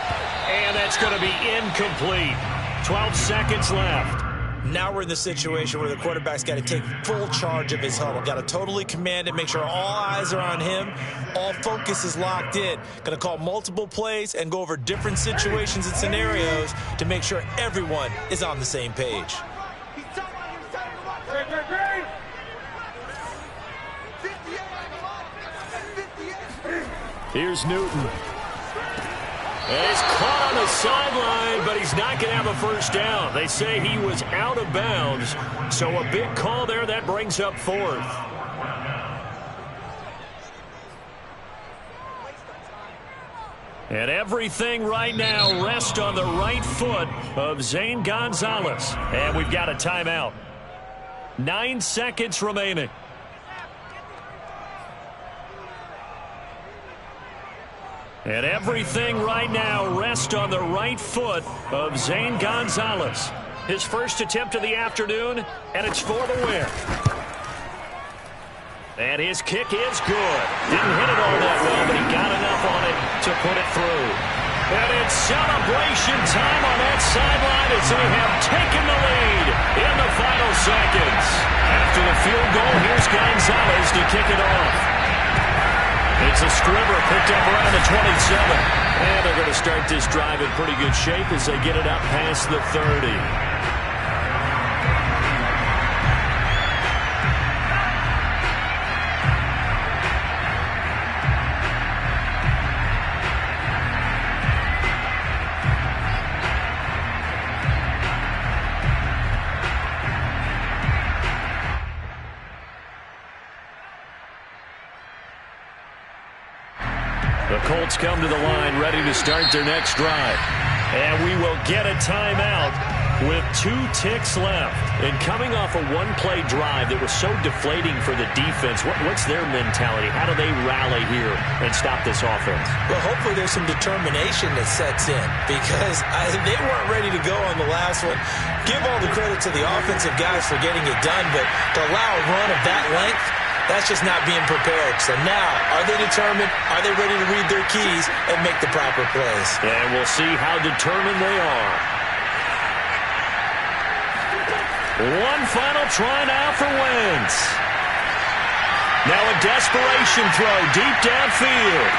And that's going to be incomplete. 12 seconds left. Now we're in the situation where the quarterback's got to take full charge of his huddle. Got to totally command it, make sure all eyes are on him. All focus is locked in. Going to call multiple plays and go over different situations and scenarios to make sure everyone is on the same page. Here's Newton. And he's caught on the sideline, but he's not going to have a first down. They say he was out of bounds, so a big call there. That brings up 4th. And everything right now rests on the right foot of Zane Gonzalez. And we've got a timeout. 9 seconds remaining. And everything right now rests on the right foot of Zane Gonzalez. His first attempt of the afternoon, and it's for the win. And his kick is good. Didn't hit it all that well, but he got enough on it to put it through. And it's celebration time on that sideline as they have taken the lead in the final seconds. After the field goal, here's Gonzalez to kick it off. It's a scrimmer picked up around the 27. And they're going to start this drive in pretty good shape as they get it up past the 30. The Colts come to the line ready to start their next drive. And we will get a timeout with 2 ticks left. And coming off a one-play drive that was so deflating for the defense, what's their mentality? How do they rally here and stop this offense? Well, hopefully there's some determination that sets in because they weren't ready to go on the last one. Give all the credit to the offensive guys for getting it done, but to allow a run of that length, that's just not being prepared. So now, are they determined? Are they ready to read their keys and make the proper plays? And we'll see how determined they are. One final try now for Wentz. Now a desperation throw deep downfield.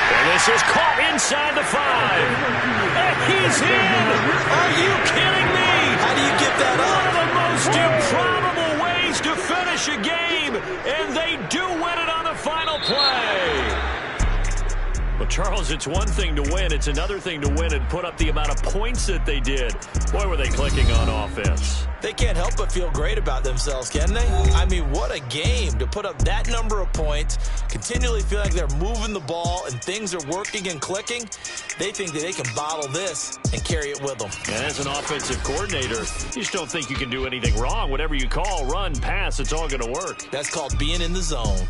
And this is caught inside the 5. And he's in! Are you kidding me? How do you get that up? One of the most improbable ways to finish a game, and they do win it on the final play. Well, Charles, it's one thing to win. It's another thing to win and put up the amount of points that they did. Boy, were they clicking on offense. They can't help but feel great about themselves, can they? I mean, what a game to put up that number of points, continually feel like they're moving the ball and things are working and clicking. They think that they can bottle this and carry it with them. And as an offensive coordinator, you just don't think you can do anything wrong. Whatever you call, run, pass, it's all going to work. That's called being in the zone.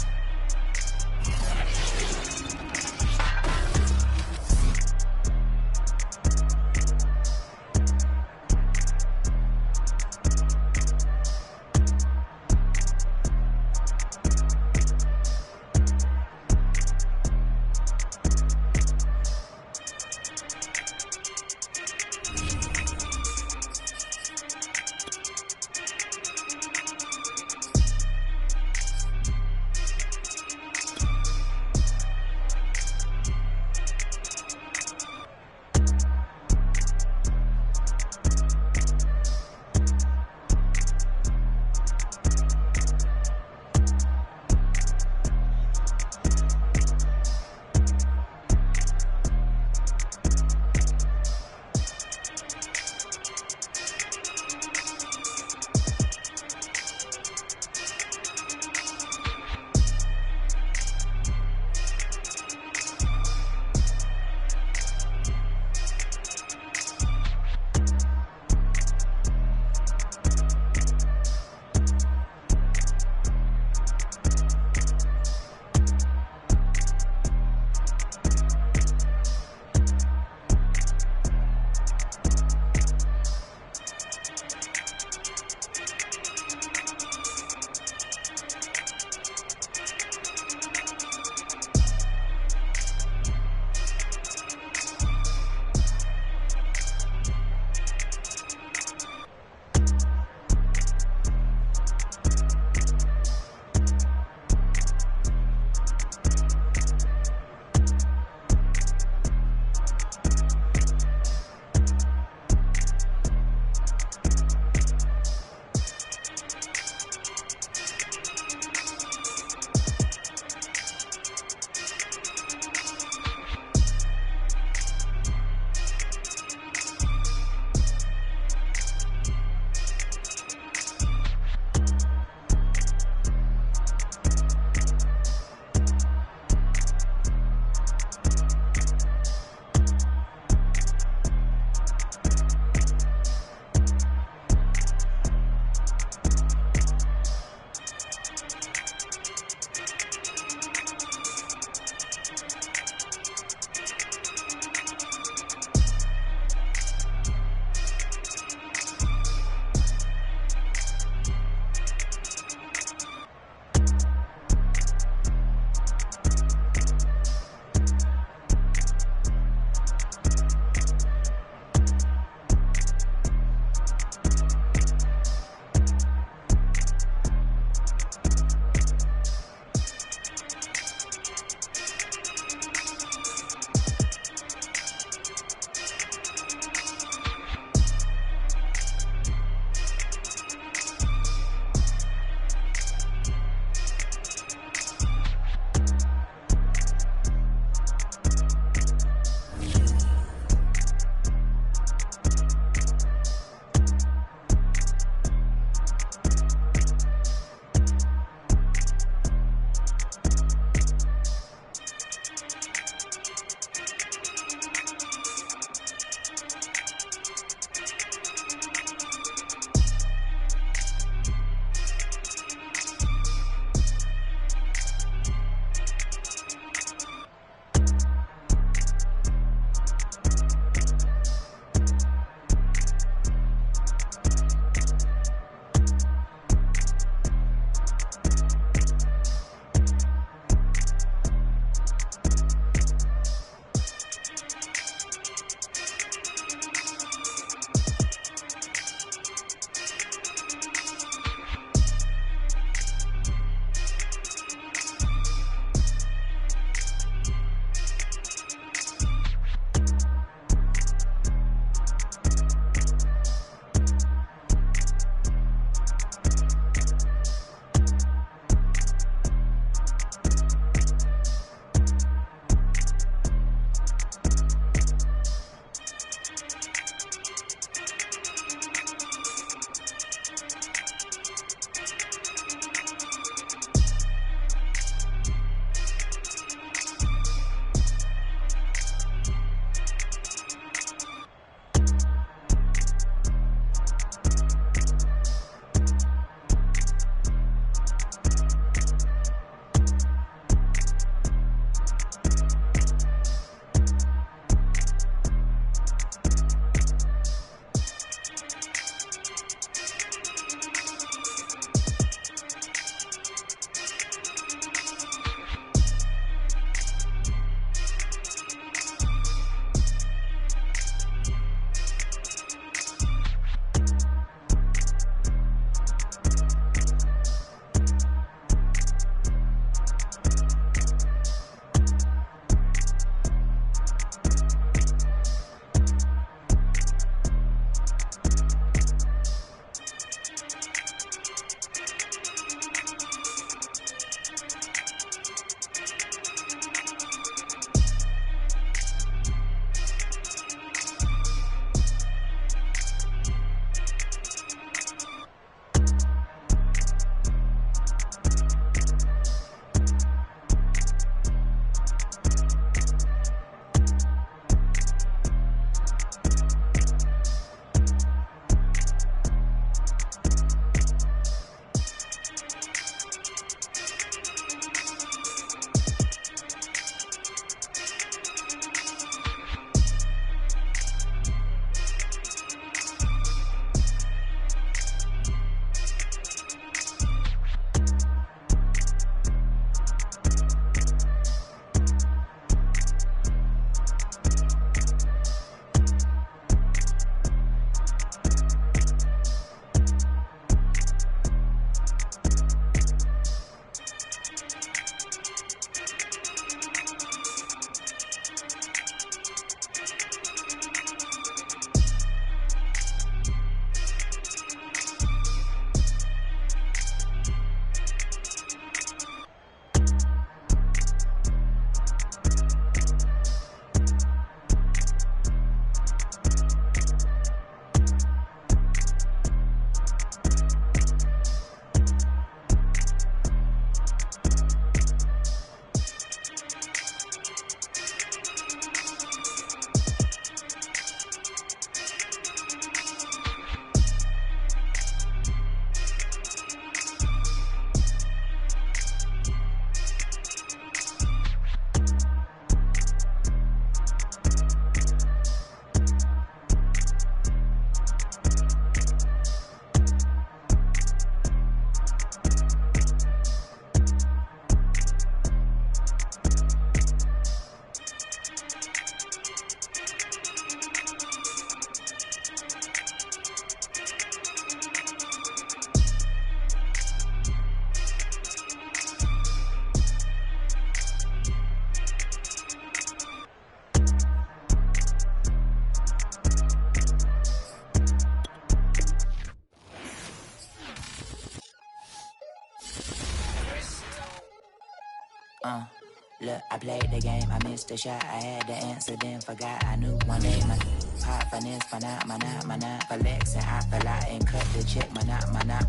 Look, I played the game, I missed the shot. I had the answer, then forgot. I knew one day my pop finesse, my not flexing. I fell out and cut the check, my not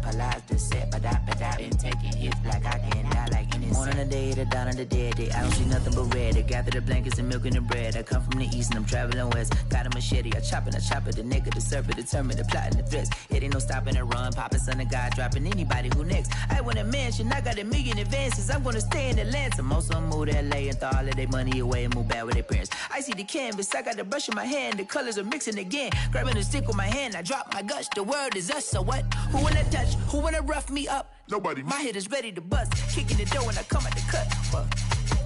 polize the set, but I been taking hits like I can die like any morning of the day, the dawn of the dead day. I don't see nothing but red. I gather the blankets and milk and the bread. I come from the east and I'm traveling west. Got a machete, I chop it, the neck of the serpent, determined the plot and the threats. It ain't no stopping and run, popping son of God, dropping anybody who next. I want a mansion, I got a million advances. I'm gonna stay in Atlanta, most of them move to LA and throw all of their money away and move back with their parents. I see the canvas, I got the brush in my hand, the colors are mixing again. Grabbing the stick with my hand, I drop my guts. The world is us, so what? Who wanna touch? Who wanna rough me up? Nobody. My head is ready to bust, kicking the door when I come at the cut.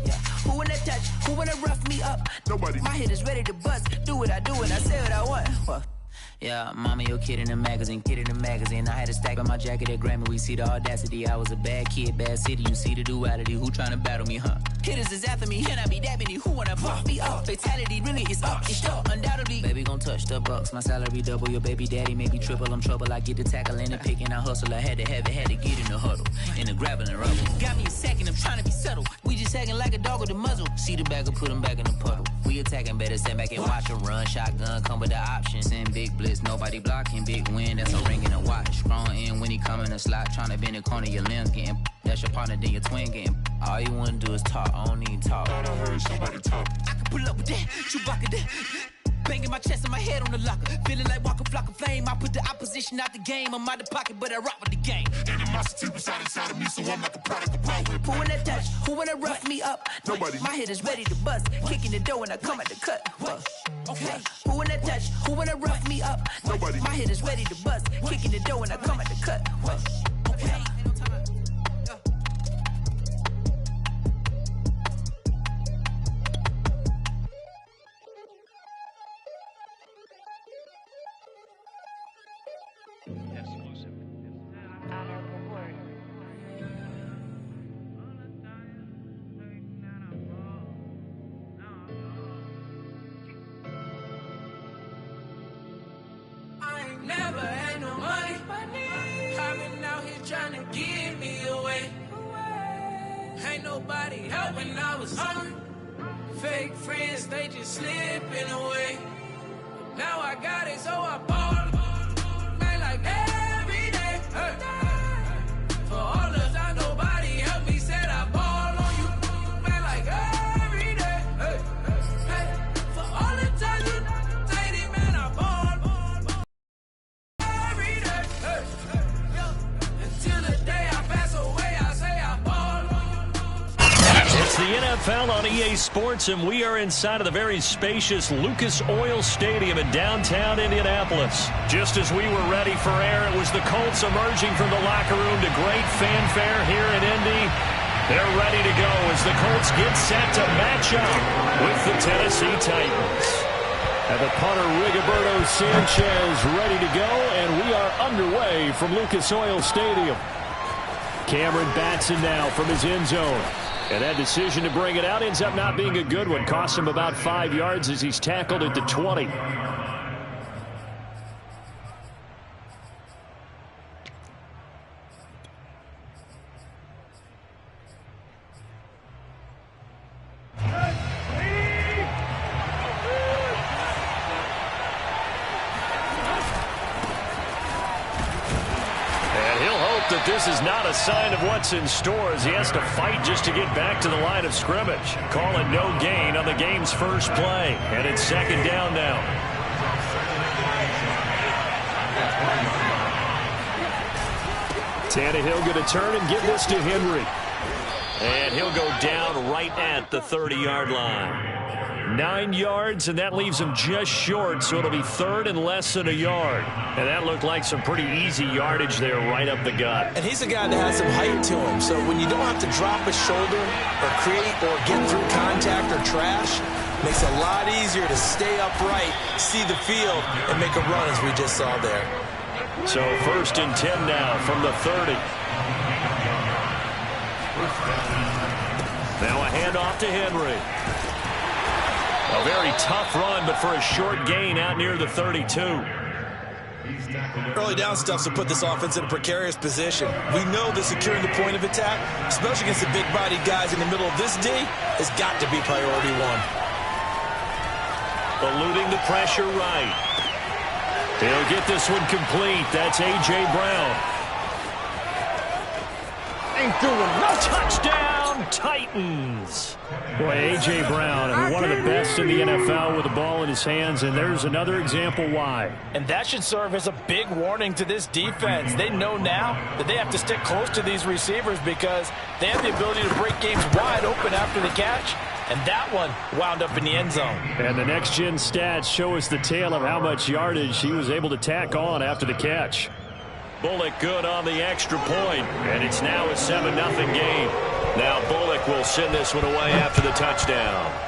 Yeah. Who wanna touch? Who wanna rough me up? Nobody. My head is ready to bust. Do what I do and I say what I want. Yeah, mama, your kid in the magazine, I had a stack on my jacket at Grammy. We see the audacity. I was a bad kid, bad city. You see the duality. Who tryna battle me, huh? Hitters is after me, and I be dabbing you. Who wanna buff me up? Fatality really is up. It's up, undoubtedly. Baby gon' touch the bucks. My salary double. Your baby daddy maybe triple. I'm trouble. I get the tackling and picking. I hustle. I had to have it. Had to get in the huddle. In the gravel and rubble. Got me a second. I'm trying to be subtle. We just acting like a dog with a muzzle. See the bagger, put him back in the puddle. We attacking, better stand back and watch him run. Shotgun come with the option. Send big blitz. Nobody blocking. Big win. That's a ring and a watch. Strong in when he come in a slot. Trying to bend the corner. Your limbs getting. That's your partner. Then your twin getting. All you wanna do is talk. I don't need talk. I heard somebody talk. I can pull up with that. Chewbacca that. Banging my chest and my head on the locker. Feeling like Walker Flock of Flame. I put the opposition out the game. I'm out the pocket, but I rock with the game. Animosity reside inside of me, so I'm like a product of power. Who wanna touch? Who wanna rough me up? Nobody. My head is ready to bust. Kicking the door when I come at the cut. Okay. Who wanna touch? Who wanna rough me up? Nobody. My head is ready to bust. Kicking the door when I come at the cut. Okay. Never had no money. I've been out here trying to give me away. Ain't nobody helping, I was hungry. Fake friends, they just slipping away. Now I got it, so I ball. Man, like every day. Hey. For all the time nobody helped me, said I ball on you. Man, like every day. Hey. Hey. For all the time you dated, man, I ball. It's the NFL on EA Sports, and we are inside of the very spacious Lucas Oil Stadium in downtown Indianapolis. Just as we were ready for air, it was the Colts emerging from the locker room to great fanfare here in Indy. They're ready to go as the Colts get set to match up with the Tennessee Titans. And the punter, Rigoberto Sanchez, ready to go, and we are underway from Lucas Oil Stadium. Cameron Batson now from his end zone. And that decision to bring it out ends up not being a good one. Cost him about 5 yards as he's tackled at the 20. That this is not a sign of what's in store as he has to fight just to get back to the line of scrimmage. Calling no gain on the game's first play. And it's second down now. Tannehill going to turn and give this to Henry. And he'll go down right at the 30-yard line. 9 yards, and that leaves him just short, so it'll be third and less than a yard. And that looked like some pretty easy yardage there right up the gut. And he's a guy that has some height to him, so when you don't have to drop a shoulder or create or get through contact or trash, makes it a lot easier to stay upright, see the field, and make a run as we just saw there. So first and 10 now from the 30. Now a handoff to Henry. A very tough run, but for a short gain out near the 32. Early down stuff's to put this offense in a precarious position. We know that securing the point of attack, especially against the big-bodied guys in the middle of this D, has got to be priority one. Eluding the pressure right. He'll get this one complete. That's A.J. Brown. Ain't doing no touchdown, Titans. Boy, A.J. Brown, I mean, one of the best in the NFL with the ball in his hands, and there's another example why. And that should serve as a big warning to this defense. They know now that they have to stick close to these receivers because they have the ability to break games wide open after the catch. And that one wound up in the end zone. And the next-gen stats show us the tale of how much yardage he was able to tack on after the catch. Bullock good on the extra point, and it's now a 7-0 game. Now Bullock will send this one away after the touchdown.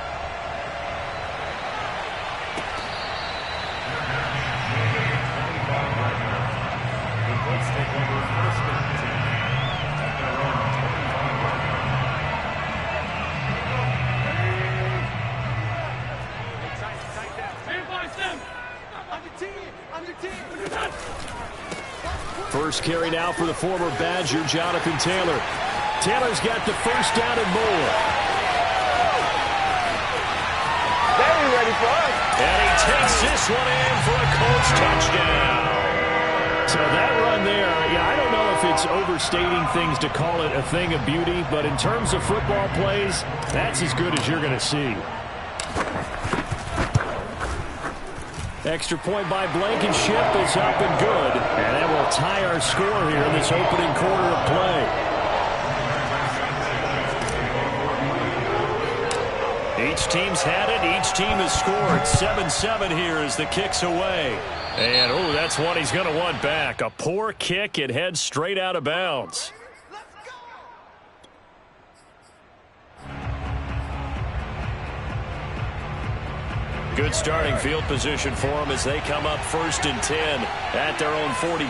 First carry now for the former Badger, Jonathan Taylor. Taylor's got the first down and more. They ain't ready for us. And he takes this one in for a Colts touchdown. So that run there, yeah, I don't know if it's overstating things to call it a thing of beauty, but in terms of football plays, that's as good as you're going to see. Extra point by Blankenship is up and good. And that will tie our score here in this opening quarter of play. Each team's had it. Each team has scored. 7-7 here as the kick's away. And, oh, that's one he's going to want back. A poor kick. It heads straight out of bounds. Good starting field position for them as they come up 1st and 10 at their own 42.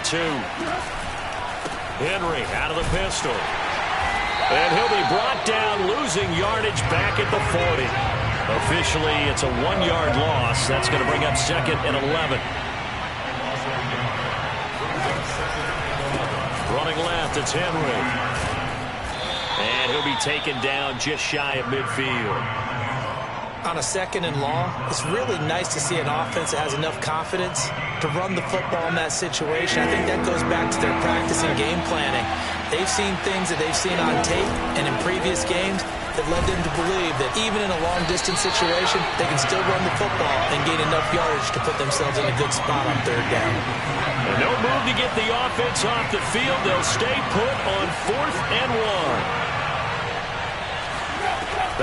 Henry out of the pistol. And he'll be brought down, losing yardage back at the 40. Officially, it's a 1-yard loss. That's going to bring up 2nd and 11. Running left, it's Henry. And he'll be taken down just shy of midfield. On a 2nd and long, it's really nice to see an offense that has enough confidence to run the football in that situation. I think that goes back to their practice and game planning. They've seen things that they've seen on tape and in previous games that led them to believe that even in a long-distance situation, they can still run the football and gain enough yardage to put themselves in a good spot on 3rd down. And no move to get the offense off the field. They'll stay put on 4th and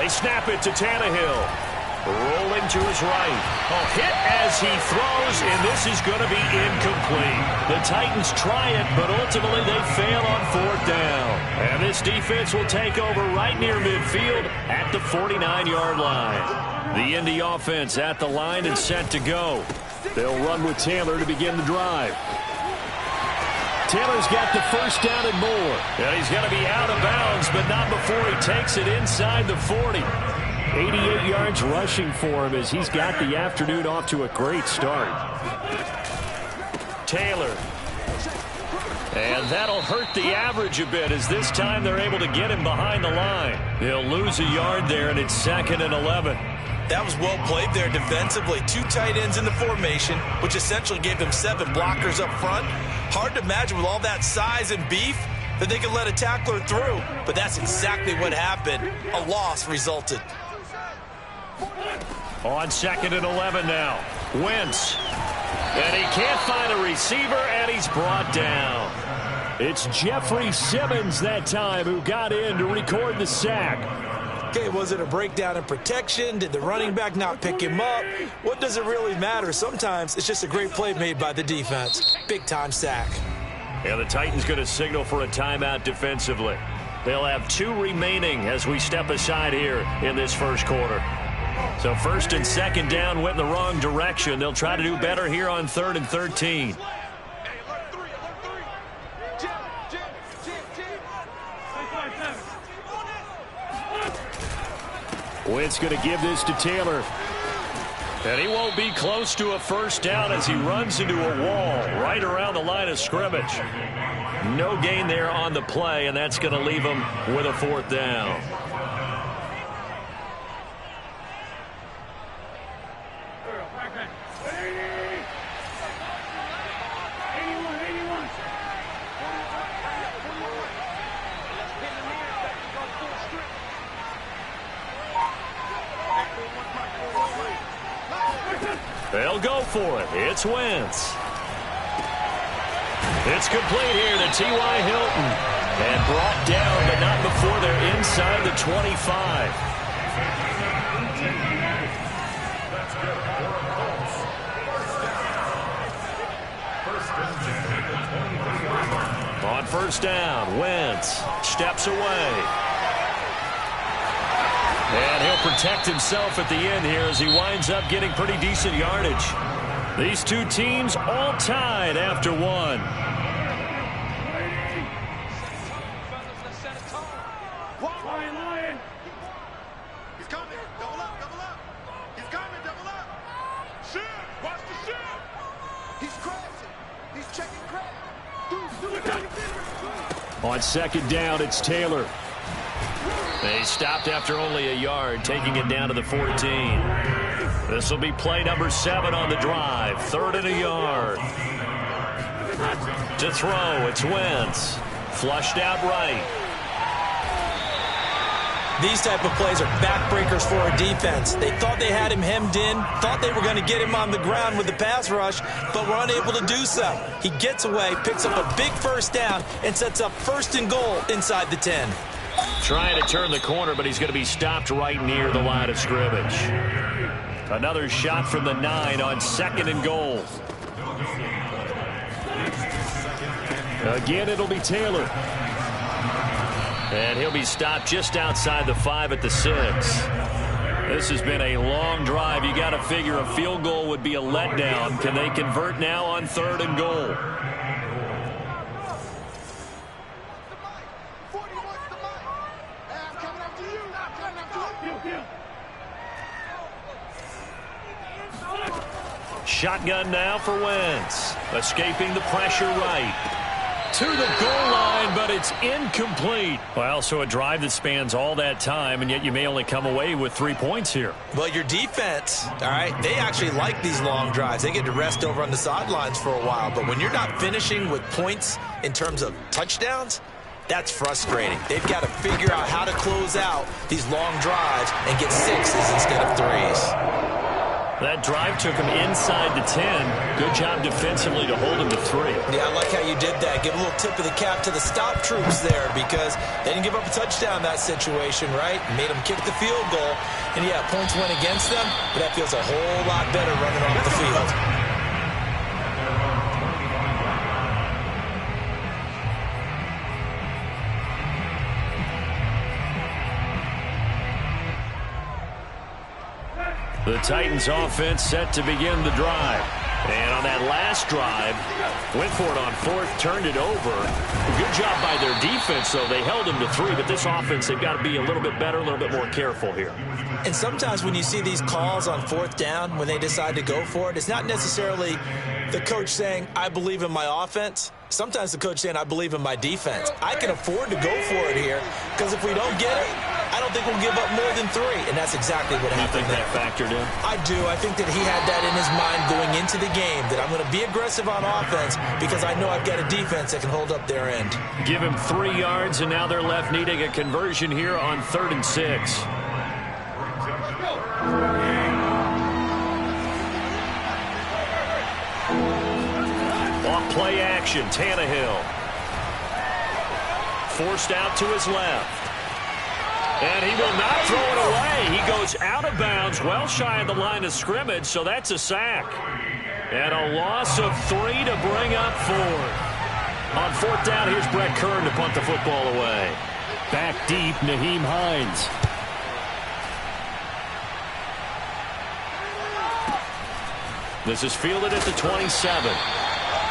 1. They snap it to Tannehill. Rolling to his right. A hit as he throws, and this is going to be incomplete. The Titans try it, but ultimately they fail on 4th down. And this defense will take over right near midfield at the 49-yard line. The Indy offense at the line and set to go. They'll run with Taylor to begin the drive. Taylor's got the first down and more. And he's going to be out of bounds, but not before he takes it inside the 40. 88 yards rushing for him as he's got the afternoon off to a great start. Taylor. And that'll hurt the average a bit as this time they're able to get him behind the line. He'll lose a yard there, and it's 2nd and 11. That was well played there defensively. 2 tight ends in the formation, which essentially gave them 7 blockers up front. Hard to imagine with all that size and beef that they could let a tackler through. But that's exactly what happened. A loss resulted. On 2nd and 11 now. Wentz. And he can't find a receiver, and he's brought down. It's Jeffrey Simmons that time who got in to record the sack. Okay, was it a breakdown in protection? Did the running back not pick him up? What does it really matter? Sometimes it's just a great play made by the defense. Big-time sack. Yeah, the Titans going to signal for a timeout defensively. They'll have 2 remaining as we step aside here in this first quarter. So 1st and 2nd down went in the wrong direction. They'll try to do better here on 3rd and 13. Wentz going to give this to Taylor. And he won't be close to a first down as he runs into a wall right around the line of scrimmage. No gain there on the play, and that's going to leave him with a fourth down. They'll go for it. It's Wentz. It's complete here to T.Y. Hilton. And brought down, but not before they're inside the 25. On first down, Wentz steps away. And he'll protect himself at the end here as he winds up getting pretty decent yardage. These two teams all tied after one. He's coming. Double up, double up. He's coming, double up. Shift. Watch the shift. He's crashing. He's checking crash. On second down, it's Taylor. They stopped after only a yard, taking it down to the 14. This will be play number 7 on the drive. 3rd and a yard. To throw, it's Wentz. Flushed out right. These type of plays are backbreakers for a defense. They thought they had him hemmed in, thought they were going to get him on the ground with the pass rush, but were unable to do so. He gets away, picks up a big first down, and sets up 1st and goal inside the 10. Trying to turn the corner, but he's going to be stopped right near the line of scrimmage. Another shot from the 9 on 2nd and goal. Again, it'll be Taylor. And he'll be stopped just outside the 5 at the 6. This has been a long drive. You got to figure a field goal would be a letdown. Can they convert now on 3rd and goal? Shotgun now for Wentz. Escaping the pressure right. To the goal line, but it's incomplete. Well, so a drive that spans all that time, and yet you may only come away with 3 points here. Well, your defense, all right, they actually like these long drives. They get to rest over on the sidelines for a while. But when you're not finishing with points in terms of touchdowns, that's frustrating. They've got to figure out how to close out these long drives and get 6s instead of 3s. That drive took him inside the 10. Good job defensively to hold him to 3. Yeah, I like how you did that. Give a little tip of the cap to the stop troops there because they didn't give up a touchdown in that situation, right? Made them kick the field goal. And, yeah, points went against them, but that feels a whole lot better running off the field. The Titans offense set to begin the drive. And on that last drive, went for it on 4th, turned it over. Good job by their defense, though. They held them to 3, but this offense, they've got to be a little bit better, a little bit more careful here. And sometimes when you see these calls on 4th down, when they decide to go for it, it's not necessarily the coach saying, I believe in my offense. Sometimes the coach saying, I believe in my defense. I can afford to go for it here because if we don't get it, I don't think we'll give up more than 3, and that's exactly what happened there. You think that factored in? I do. I think that he had that in his mind going into the game, that I'm going to be aggressive on offense because I know I've got a defense that can hold up their end. Give him 3 yards, and now they're left needing a conversion here on 3rd and 6. Off play action, Tannehill. Forced out to his left. And he will not throw it away. He goes out of bounds, well shy of the line of scrimmage, so that's a sack. And a loss of 3 to bring up 4. On 4th down, here's Brett Kern to punt the football away. Back deep, Nyheim Hines. This is fielded at the 27.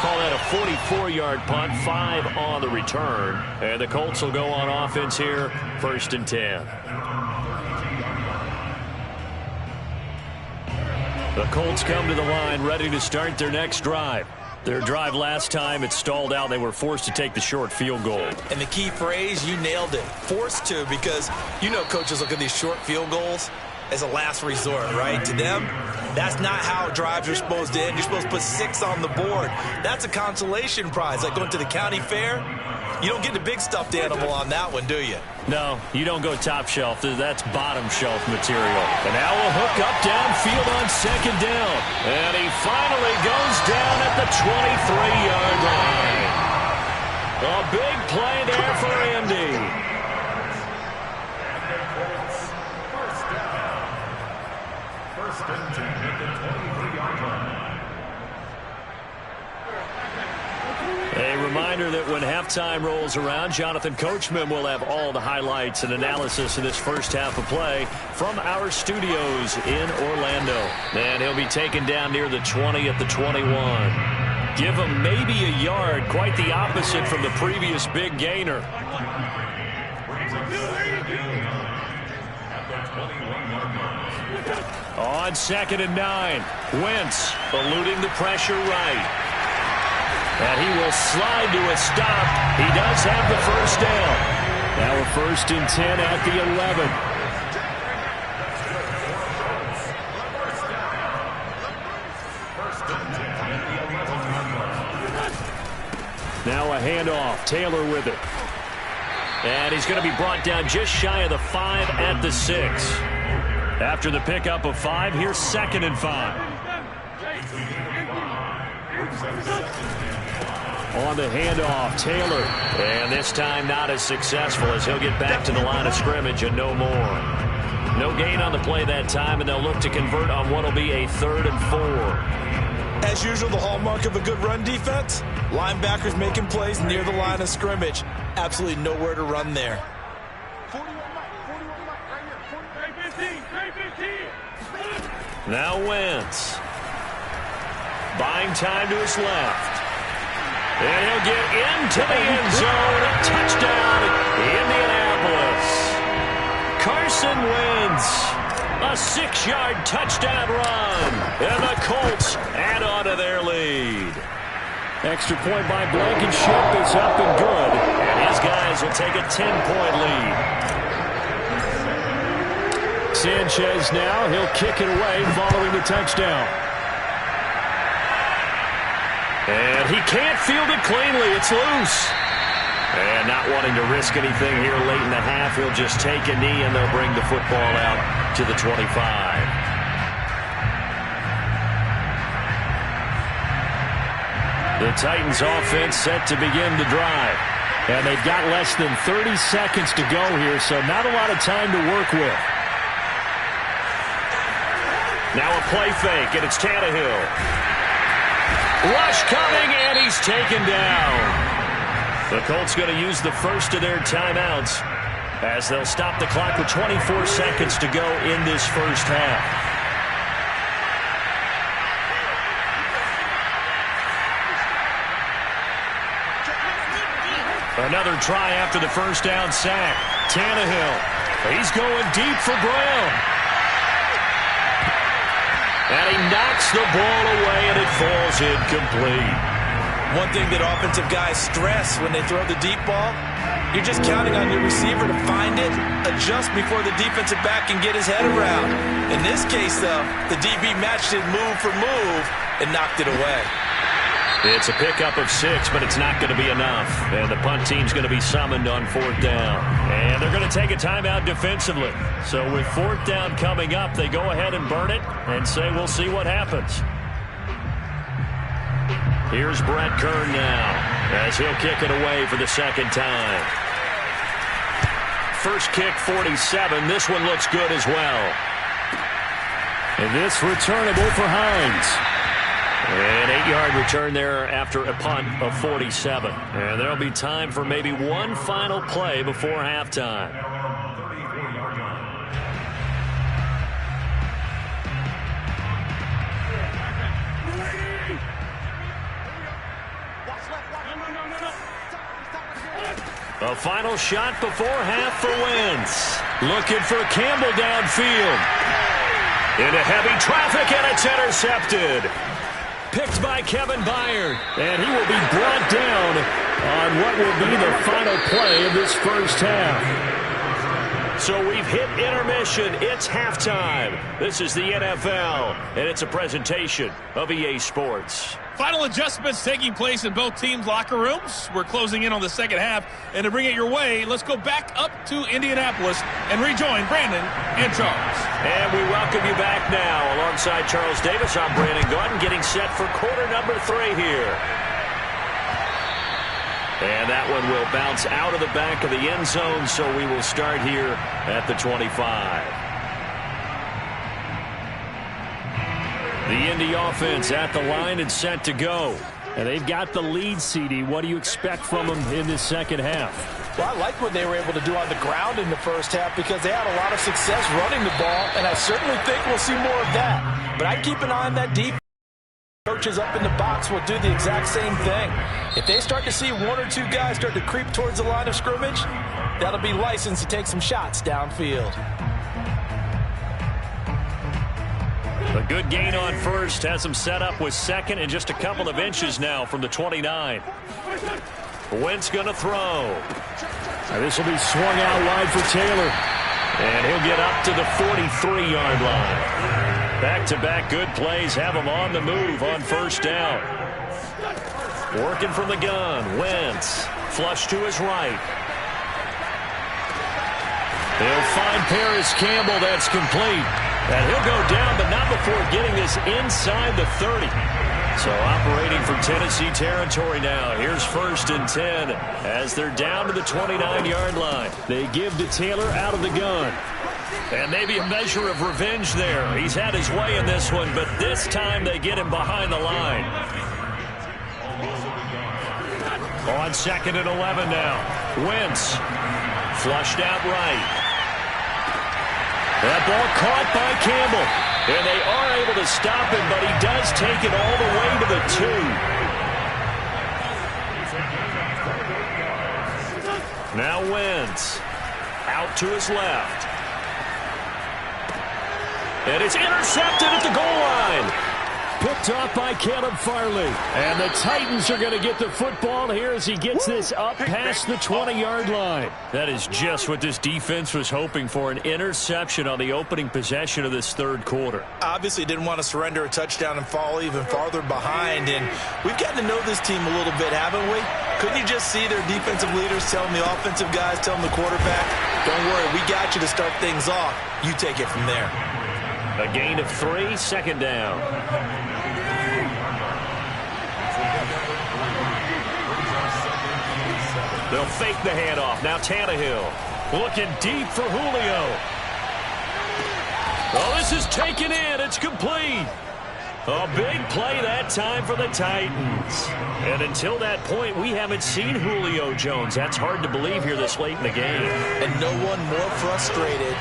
Call that a 44-yard punt, 5 on the return. And the Colts will go on offense here, 1st and 10. The Colts come to the line ready to start their next drive. Their drive last time, it stalled out. They were forced to take the short field goal. And the key phrase, you nailed it. Forced to, because you know coaches look at these short field goals as a last resort, right? To them, that's not how drives are supposed to end. You're supposed to put 6 on the board. That's a consolation prize, like going to the county fair. You don't get the big stuffed animal on that one, do you? No, you don't go top shelf. That's bottom shelf material. And now a hook up downfield on second down. And he finally goes down at the 23-yard line. A big play there for Indy. First and 10 at the 23-yard line. A reminder that when halftime rolls around, Jonathan Coachman will have all the highlights and analysis of this first half of play from our studios in Orlando. And he'll be taken down near the 20 at the 21. Give him maybe a yard, quite the opposite from the previous big gainer. On 2nd and 9, Wentz eluding the pressure right. And he will slide to a stop. He does have the first down. Now a 1st and 10 at the 11. Now a handoff. Taylor with it. And he's going to be brought down just shy of the 5 at the 6. After the pickup of 5, here's 2nd and 5. On the handoff, Taylor. And this time not as successful as he'll get back to the line of scrimmage and no more. No gain on the play that time, and they'll look to convert on what will be a 3rd and 4. As usual, the hallmark of a good run defense, linebackers making plays near the line of scrimmage. Absolutely nowhere to run there. Now Wentz. Buying time to his left. And he'll get into the end zone. Touchdown, Indianapolis. Carson Wentz. A 6-yard touchdown run. And the Colts add on to their lead. Extra point by Blankenship is up and good. And his guys will take a 10-point lead. Sanchez now. He'll kick it away following the touchdown. And he can't field it cleanly. It's loose. And not wanting to risk anything here late in the half, he'll just take a knee, and they'll bring the football out to the 25. The Titans offense set to begin the drive. And they've got less than 30 seconds to go here, so not a lot of time to work with. Now a play fake, and it's Tannehill. Rush coming, and he's taken down. The Colts going to use the first of their timeouts as they'll stop the clock with 24 seconds to go in this first half. Another try after the first down sack. Tannehill, he's going deep for Brown. And he knocks the ball away, and it falls incomplete. One thing that offensive guys stress when they throw the deep ball, you're just counting on your receiver to find it, adjust before the defensive back can get his head around. In this case, though, the DB matched it move for move and knocked it away. It's a pickup of 6, but it's not going to be enough. And the punt team's going to be summoned on 4th down. And they're going to take a timeout defensively. So with 4th down coming up, they go ahead and burn it and say we'll see what happens. Here's Brett Kern now as he'll kick it away for the second time. First kick, 47. This one looks good as well. And this returnable for Hines. An 8-yard return there after a punt of 47. And there'll be time for maybe one final play before halftime. A final shot before half for Wentz. Looking for Campbell downfield. Into heavy traffic, and it's intercepted. Picked by Kevin Byard, and he will be brought down on what will be the final play of this first half. So we've hit intermission. It's halftime. This is the NFL, and it's a presentation of EA Sports. Final adjustments taking place in both teams' locker rooms. We're closing in on the second half, and to bring it your way, let's go back up to Indianapolis and rejoin Brandon and Charles. And we welcome you back now. Alongside Charles Davis, I'm Brandon Gaudin, getting set for quarter number 3 here. And that one will bounce out of the back of the end zone, so we will start here at the 25. The Indy offense at the line and set to go. And they've got the lead, CD. What do you expect from them in this second half? Well, I like what they were able to do on the ground in the first half because they had a lot of success running the ball, and I certainly think we'll see more of that. But I'd keep an eye on that defense. Coaches up in the box will do the exact same thing. If they start to see 1 or 2 guys start to creep towards the line of scrimmage, that'll be licensed to take some shots downfield. A good gain on first has them set up with second and just a couple of inches now from the 29. Wentz going to throw. This will be swung out wide for Taylor. And he'll get up to the 43-yard line. Back-to-back good plays have him on the move on first down. Working from the gun. Wentz flush to his right. He'll find Paris Campbell. That's complete. And he'll go down, but not before getting this inside the 30. So operating from Tennessee territory now. Here's 1st and 10 as they're down to the 29-yard line. They give to Taylor out of the gun. And maybe a measure of revenge there. He's had his way in this one, but this time they get him behind the line. On 2nd and 11 now. Wentz flushed out right. That ball caught by Campbell. And they are able to stop him, but he does take it all the way to the 2. Now Wentz out to his left. And it's intercepted at the goal line. Picked off by Caleb Farley. And the Titans are going to get the football here as he gets this up past the 20-yard line. That is just what this defense was hoping for, an interception on the opening possession of this third quarter. Obviously didn't want to surrender a touchdown and fall even farther behind. And we've gotten to know this team a little bit, haven't we? Couldn't you just see their defensive leaders telling the offensive guys, telling the quarterback, don't worry, we got you to start things off. You take it from there. A gain of 3, second down. They'll fake the handoff. Now Tannehill looking deep for Julio. Oh, this is taken in. It's complete. A big play that time for the Titans. And until that point, we haven't seen Julio Jones. That's hard to believe here this late in the game. And no one more frustrated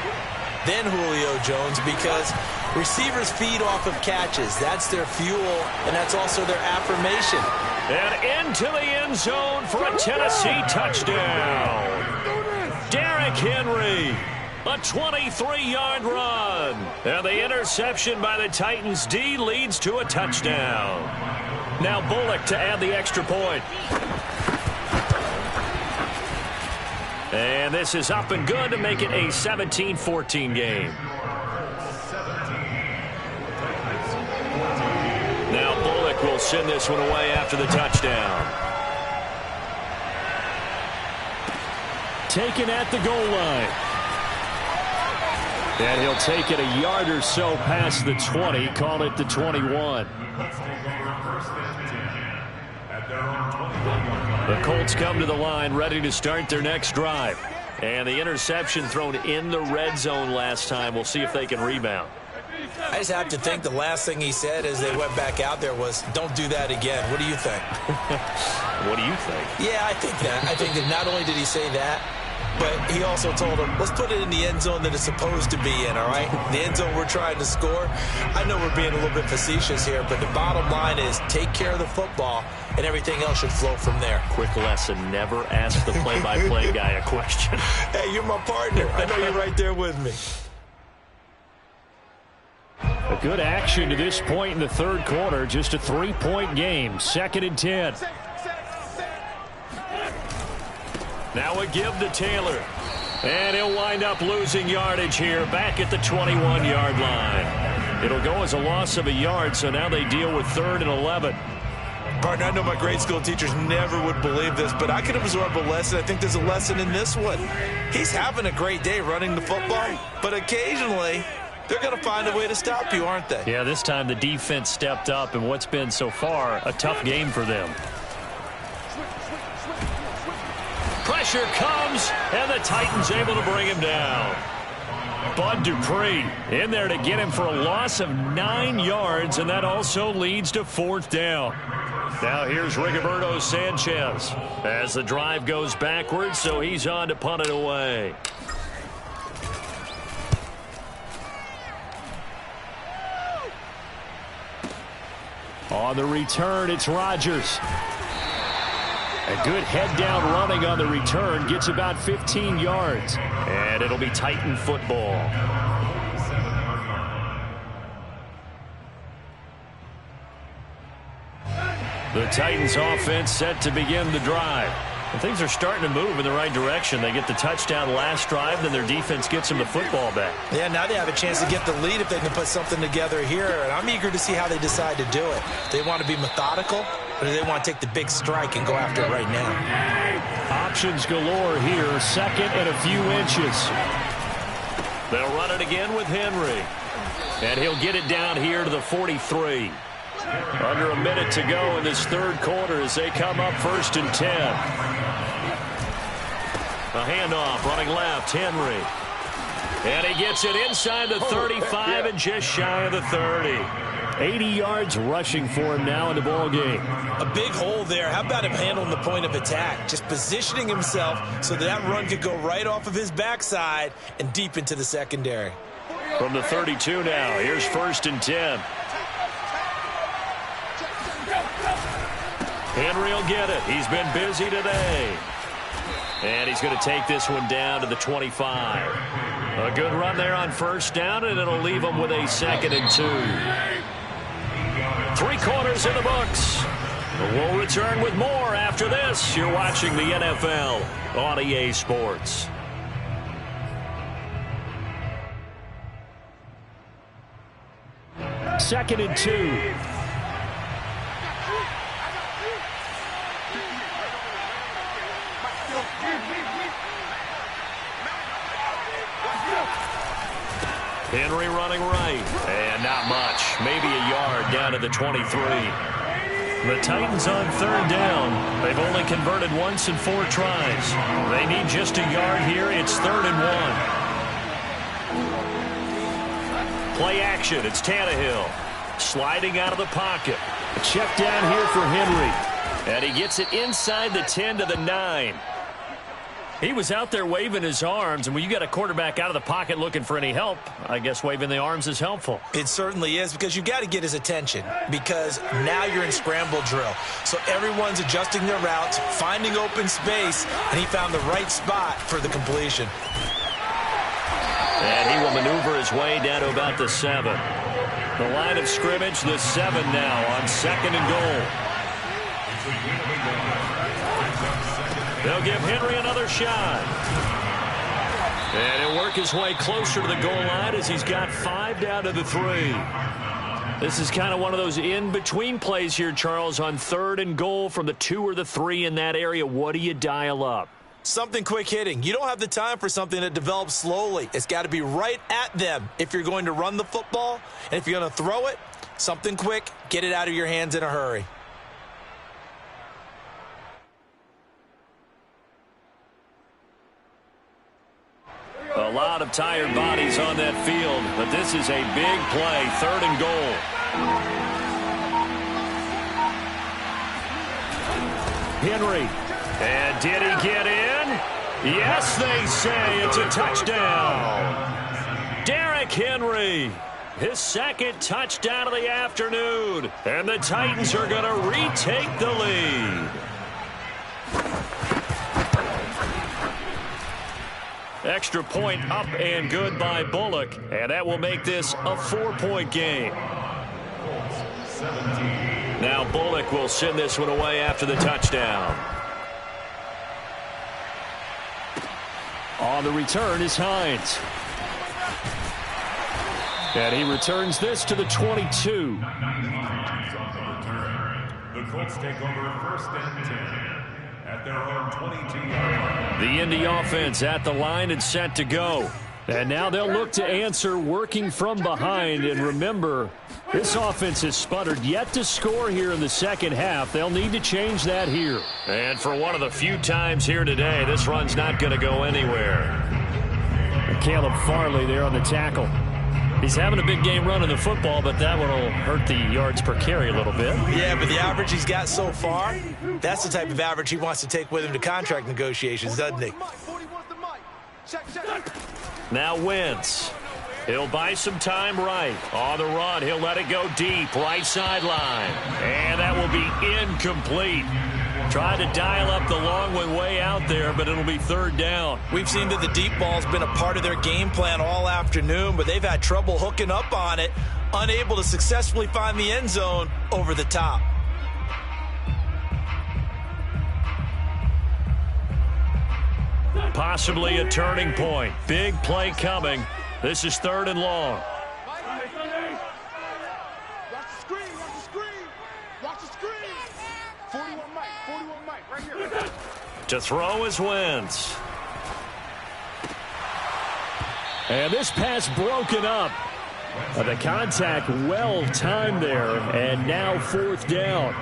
than Julio Jones because receivers feed off of catches. That's their fuel, and that's also their affirmation. And into the end zone for a Tennessee touchdown. Derrick Henry, a 23-yard run. And the interception by the Titans D leads to a touchdown. Now Bullock to add the extra point. And this is up and good to make it a 17-14 game. Now Bullock will send this one away after the touchdown. Taken at the goal line. And he'll take it a yard or so past the 20, call it the 21. The Colts come to the line ready to start their next drive. And the interception thrown in the red zone last time. We'll see if they can rebound. I just have to think the last thing he said as they went back out there was, don't do that again. What do you think? What do you think? Yeah, I think that. I think that not only did he say that, but he also told him, let's put it in the end zone that it's supposed to be in, all right? The end zone we're trying to score. I know we're being a little bit facetious here, but the bottom line is take care of the football, and everything else should flow from there. Quick lesson, never ask the play-by-play guy a question. Hey, you're my partner. I know you're right there with me. Good action to this point in the third quarter. Just a 3-point game. 2nd and 10. Now a give to Taylor. And he'll wind up losing yardage here back at the 21-yard line. It'll go as a loss of a yard, so now they deal with 3rd and 11. Partner, I know my grade school teachers never would believe this, but I can absorb a lesson. I think there's a lesson in this one. He's having a great day running the football, but occasionally they're going to find a way to stop you, aren't they? Yeah, this time the defense stepped up in what's been so far a tough game for them. Pressure comes, and the Titans able to bring him down. Bud Dupree in there to get him for a loss of 9 yards, and that also leads to 4th down. Now here's Rigoberto Sanchez as the drive goes backwards, so he's on to punt it away. On the return, it's Rodgers. A good head-down running on the return. Gets about 15 yards. And it'll be Titan football. The Titans offense set to begin the drive. And things are starting to move in the right direction. They get the touchdown last drive, then their defense gets them the football back. Yeah, now they have a chance to get the lead if they can put something together here. And I'm eager to see how they decide to do it. They want to be methodical, or do they want to take the big strike and go after it right now? Options galore here. 2nd and a few inches. They'll run it again with Henry. And he'll get it down here to the 43. Under a minute to go in this third quarter as they come up 1st and 10. A handoff running left, Henry. And he gets it inside the 35 and just shy of the 30. 80 yards rushing for him now in the ball game. A big hole there. How about him handling the point of attack? Just positioning himself so that run could go right off of his backside and deep into the secondary. From the 32 now, here's 1st and 10. Henry will get it. He's been busy today. And he's going to take this one down to the 25. A good run there on 1st down, and it'll leave him with a 2nd and 2. 3 quarters in the books. We'll return with more after this. You're watching the NFL on EA Sports. Second and 2. Henry running right, and not much. Maybe a yard down to the 23. The Titans on 3rd down. They've only converted once in 4 tries. They need just a yard here. It's 3rd and 1. Play action. It's Tannehill sliding out of the pocket. A check down here for Henry. And he gets it inside the 10 to the 9. He was out there waving his arms, and when you got a quarterback out of the pocket looking for any help, I guess waving the arms is helpful. It certainly is, because you've got to get his attention, because now you're in scramble drill. So everyone's adjusting their routes, finding open space, and he found the right spot for the completion. And he will maneuver his way down to about the 7. The line of scrimmage, the 7 now on 2nd and goal. They'll give Henry another shot. And he'll work his way closer to the goal line as he's got 5 down to the 3. This is kind of one of those in-between plays here, Charles, on 3rd and goal from the 2 or the 3 in that area. What do you dial up? Something quick hitting. You don't have the time for something that develops slowly. It's got to be right at them if you're going to run the football. And if you're going to throw it, something quick, get it out of your hands in a hurry. A lot of tired bodies on that field, but this is a big play, 3rd and goal. Henry. And did he get in? Yes, they say it's a touchdown. Derrick Henry, his 2nd touchdown of the afternoon. And the Titans are going to retake the lead. Extra point up and good by Bullock, and that will make this a 4-point game. Now Bullock will send this one away after the touchdown. On the return is Hines. And he returns this to the 22. The Colts take over first and 10 at their own 22-yard line. The Indy offense at the line and set to go. And now they'll look to answer working from behind. And remember, this offense has sputtered yet to score here in the second half. They'll need to change that here. And for one of the few times here today, this run's not going to go anywhere. And Caleb Farley there on the tackle. He's having a big game running the football, but that one will hurt the yards per carry a little bit. Yeah, but the average he's got so far, that's the type of average he wants to take with him to contract negotiations, doesn't he? Now Wentz. He'll buy some time right. On the run, he'll let it go deep, right sideline. And that will be incomplete. Trying to dial up the long one way out there, but it'll be third down. We've seen that the deep ball's been a part of their game plan all afternoon, but they've had trouble hooking up on it, unable to successfully find the end zone over the top. Possibly a turning point. Big play coming. This is third and long. Watch the screen, watch the screen. Watch the screen. 41 Mike, right here. To throw is Wentz. And this pass broken up. The contact well timed there, and now fourth down.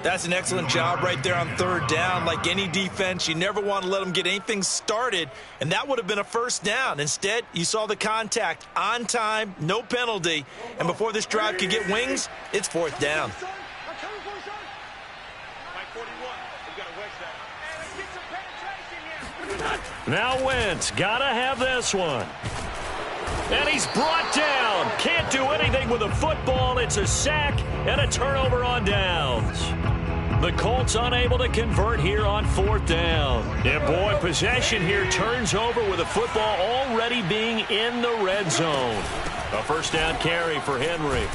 That's an excellent job right there on third down. Like any defense, you never want to let them get anything started, and that would have been a first down. Instead, you saw the contact on time, no penalty, and before this drive could get wings, it's fourth down. Now Wentz, gotta have this one. And he's brought down. Can't do anything with the football. It's a sack and a turnover on downs. The Colts unable to convert here on fourth down. And boy, possession here turns over with the football already being in the red zone. A first down carry for Henry.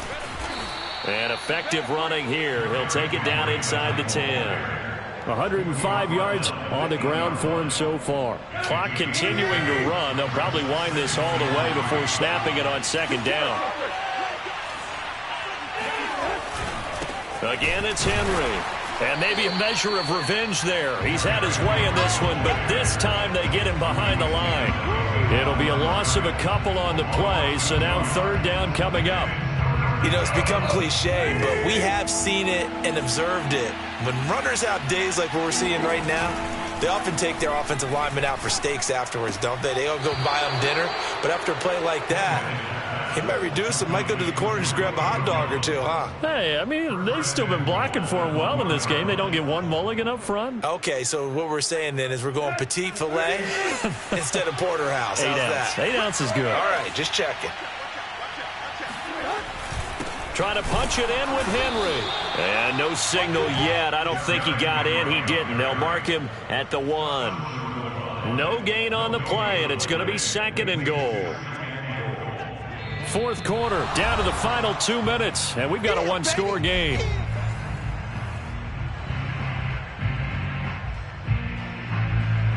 And effective running here. He'll take it down inside the 10. 105 yards on the ground for him so far. Clock continuing to run. They'll probably wind this all the way before snapping it on second down. Again, it's Henry. And maybe a measure of revenge there. He's had his way in this one, but this time they get him behind the line. It'll be a loss of a couple on the play, so now third down coming up. You know, it's become cliche, but we have seen it and observed it. When runners have days like what we're seeing right now, they often take their offensive linemen out for steaks afterwards, don't they? They all go buy them dinner. But after a play like that, he might reduce it, might go to the corner and just grab a hot dog or two, huh? Hey, I mean, they've still been blocking for him well in this game. They don't get one mulligan up front. Okay, so what we're saying then is we're going petite filet instead of porterhouse. How's that? 8 ounce is good. All right, just checking. Trying to punch it in with Henry. And no signal yet. I don't think he got in. He didn't. They'll mark him at the 1. No gain on the play, and it's going to be second and goal. Fourth quarter, down to the final 2 minutes, and we've got a one-score game.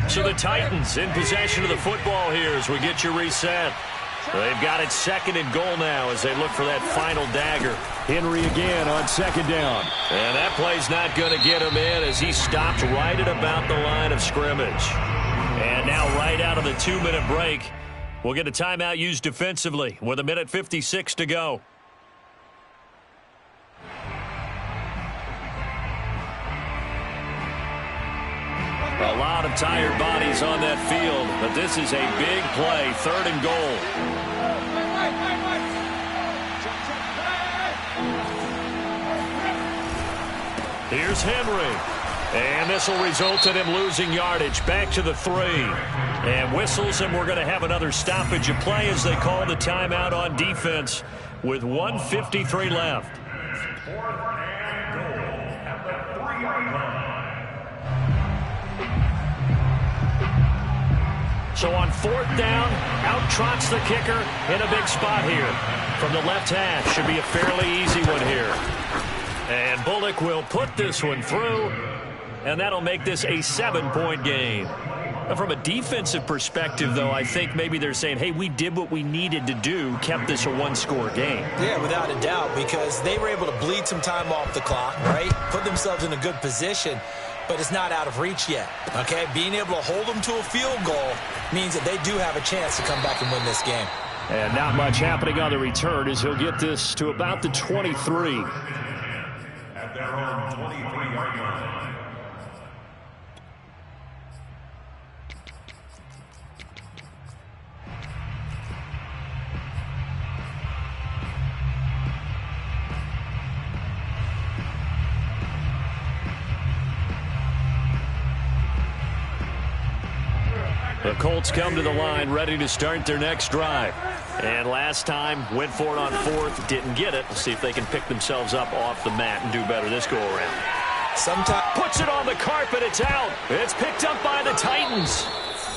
So the Titans in possession of the football here as we get you reset. They've got it second and goal now as they look for that final dagger. Henry again on second down. And that play's not going to get him in as he stopped right at about the line of scrimmage. And now right out of the 2-minute break, we'll get a timeout used defensively with 1:56 to go. A lot of tired bodies on that field, but this is a big play, third and goal. Here's Henry. And this will result in him losing yardage back to the 3. And whistles, and we're going to have another stoppage of play as they call the timeout on defense with 1:53 left. So on 4th down, out trots the kicker in a big spot here. From the left half, should be a fairly easy one here. And Bullock will put this one through, and that'll make this a 7-point game. Now, from a defensive perspective, though, I think maybe they're saying, hey, we did what we needed to do, kept this a one-score game. Yeah, without a doubt, because they were able to bleed some time off the clock, right? Put themselves in a good position, but it's not out of reach yet, okay? Being able to hold them to a field goal means that they do have a chance to come back and win this game. And not much happening on the return as he'll get this to about the 23. At their own 23-yard line. The Colts come to the line ready to start their next drive. And last time, went for it on 4th, didn't get it. We'll see if they can pick themselves up off the mat and do better this go-around. Sometimes puts it on the carpet, it's out. It's picked up by the Titans.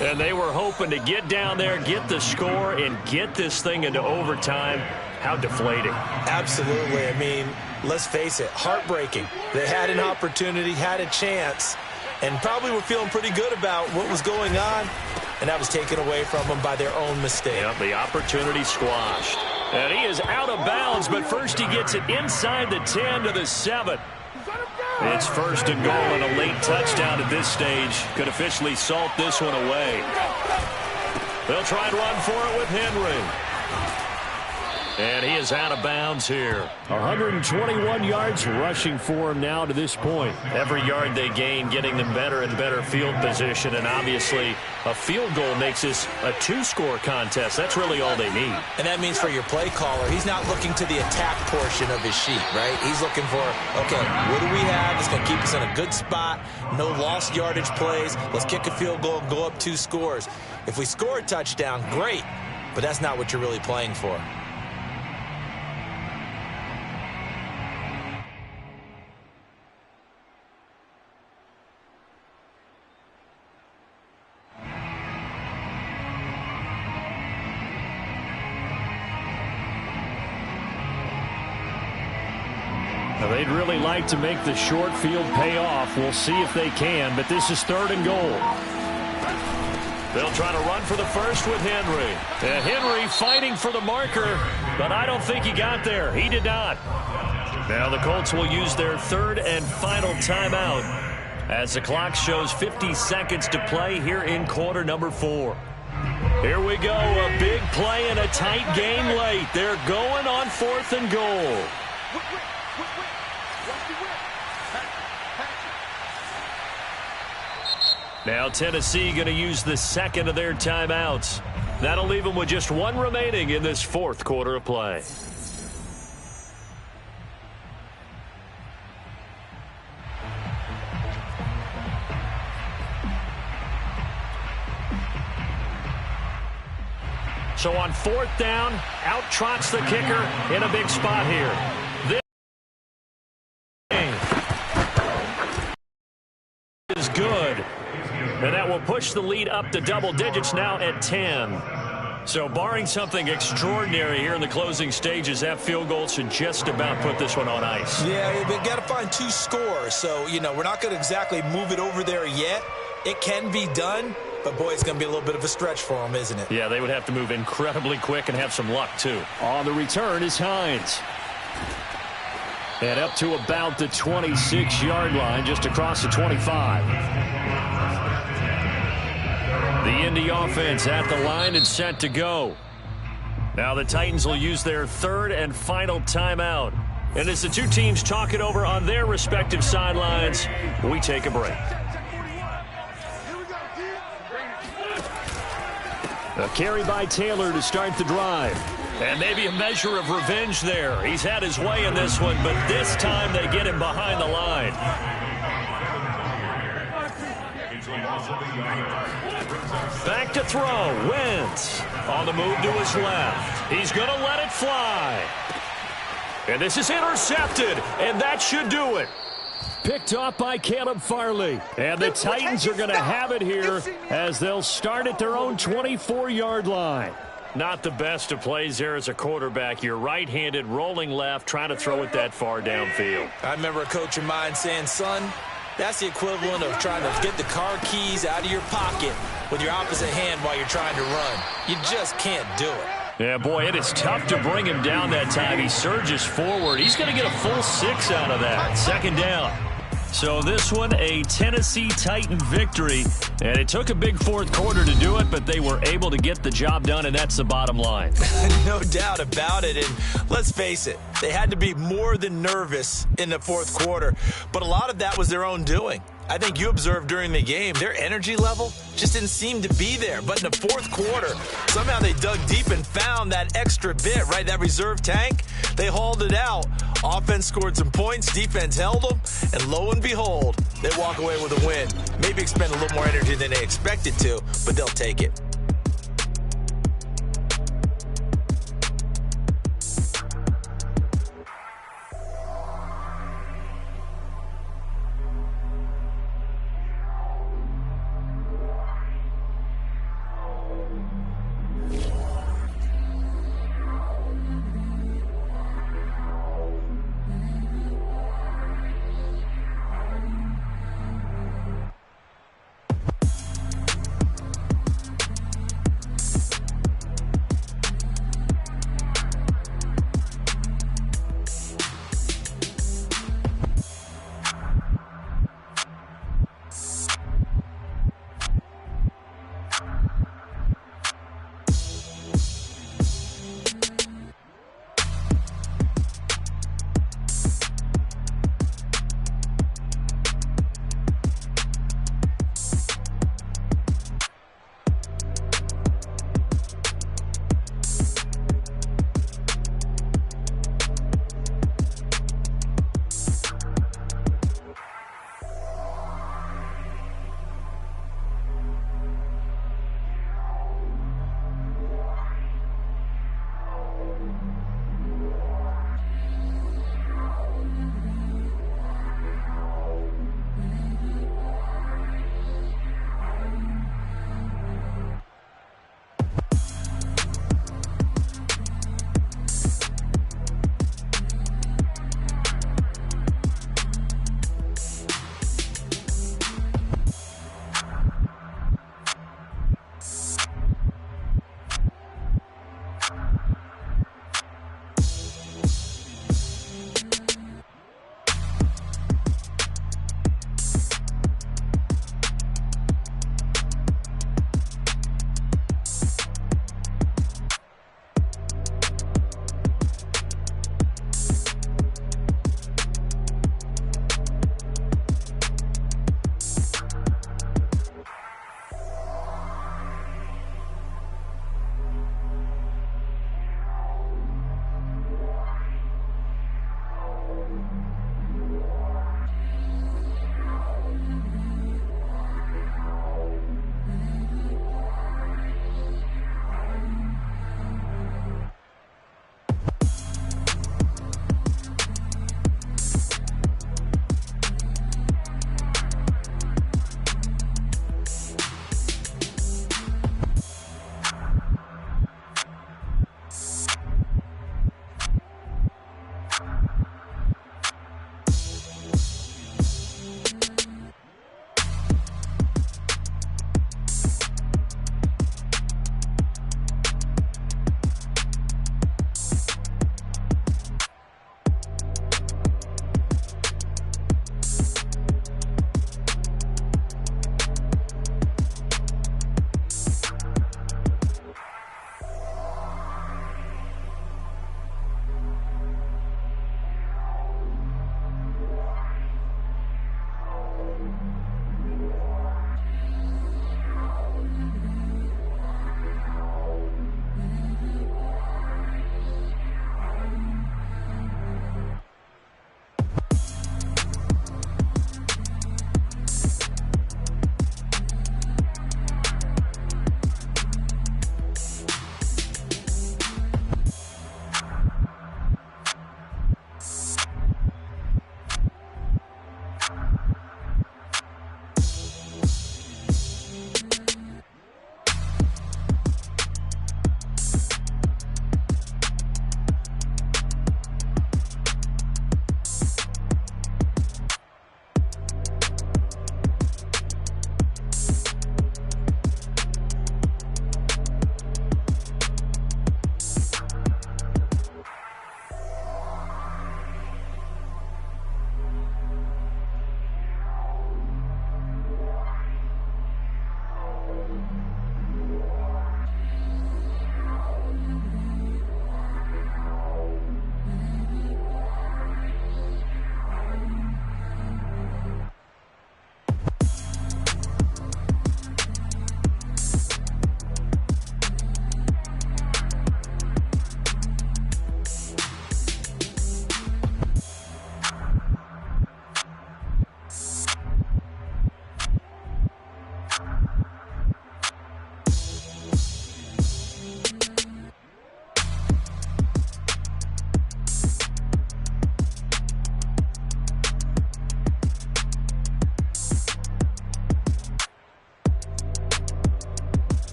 And they were hoping to get down there, get the score, and get this thing into overtime. How deflating. Absolutely. I mean, let's face it, heartbreaking. They had an opportunity, had a chance, and probably were feeling pretty good about what was going on, and that was taken away from them by their own mistake. Yep, the opportunity squashed. And he is out of bounds, but first he gets it inside the 10 to the 7. It's 1st and goal, and a late touchdown at this stage could officially salt this one away. They'll try and run for it with Henry. And he is out of bounds here. 121 yards rushing for him now to this point. Every yard they gain getting them better and better field position. And obviously a field goal makes this a 2-score contest. That's really all they need. And that means for your play caller, he's not looking to the attack portion of his sheet, right? He's looking for, okay, what do we have that's going to keep us in a good spot? No lost yardage plays. Let's kick a field goal and go up 2 scores. If we score a touchdown, great. But that's not what you're really playing for. Now, they'd really like to make the short field pay off. We'll see if they can, but this is 3rd and goal. They'll try to run for the first with Henry. And Henry fighting for the marker, but I don't think he got there. He did not. Now the Colts will use their 3rd and final timeout as the clock shows 50 seconds to play here in quarter number 4. Here we go, a big play in a tight game late. They're going on 4th and goal. Now Tennessee going to use the 2nd of their timeouts. That'll leave them with just 1 remaining in this 4th quarter of play. So on 4th down, out trots the kicker in a big spot here. This is good. And that will push the lead up to double digits now at 10. So barring something extraordinary here in the closing stages, that field goal should just about put this one on ice. Yeah, we've got to find 2 scores. So, you know, we're not going to exactly move it over there yet. It can be done, but, boy, it's going to be a little bit of a stretch for them, isn't it? Yeah, they would have to move incredibly quick and have some luck, too. On the return is Hines. And up to about the 26-yard line, just across the 25. The Indy offense at the line and set to go. Now the Titans will use their 3rd and final timeout. And as the 2 teams talk it over on their respective sidelines, we take a break. A carry by Taylor to start the drive. And maybe a measure of revenge there. He's had his way in this one, but this time they get him behind the line. Back to throw. Wentz on the move to his left. He's going to let it fly. And this is intercepted, and that should do it. Picked off by Caleb Farley. And the Titans are going to have it here as they'll start at their own 24-yard line. Not the best of plays there as a quarterback. You're right-handed, rolling left, trying to throw it that far downfield. I remember a coach of mine saying, son, that's the equivalent of trying to get the car keys out of your pocket with your opposite hand while you're trying to run. You just can't do it. Yeah, boy, it is tough to bring him down that time. He surges forward. He's going to get a full 6 out of that. Second down. So this one, a Tennessee Titan victory. And it took a big fourth quarter to do it, but they were able to get the job done, and that's the bottom line. No doubt about it. And let's face it, they had to be more than nervous in the fourth quarter. But a lot of that was their own doing. I think you observed during the game, their energy level just didn't seem to be there. But in the fourth quarter, somehow they dug deep and found that extra bit, right? That reserve tank. They hauled it out. Offense scored some points. Defense held them. And lo and behold, they walk away with a win. Maybe expend a little more energy than they expected to, but they'll take it.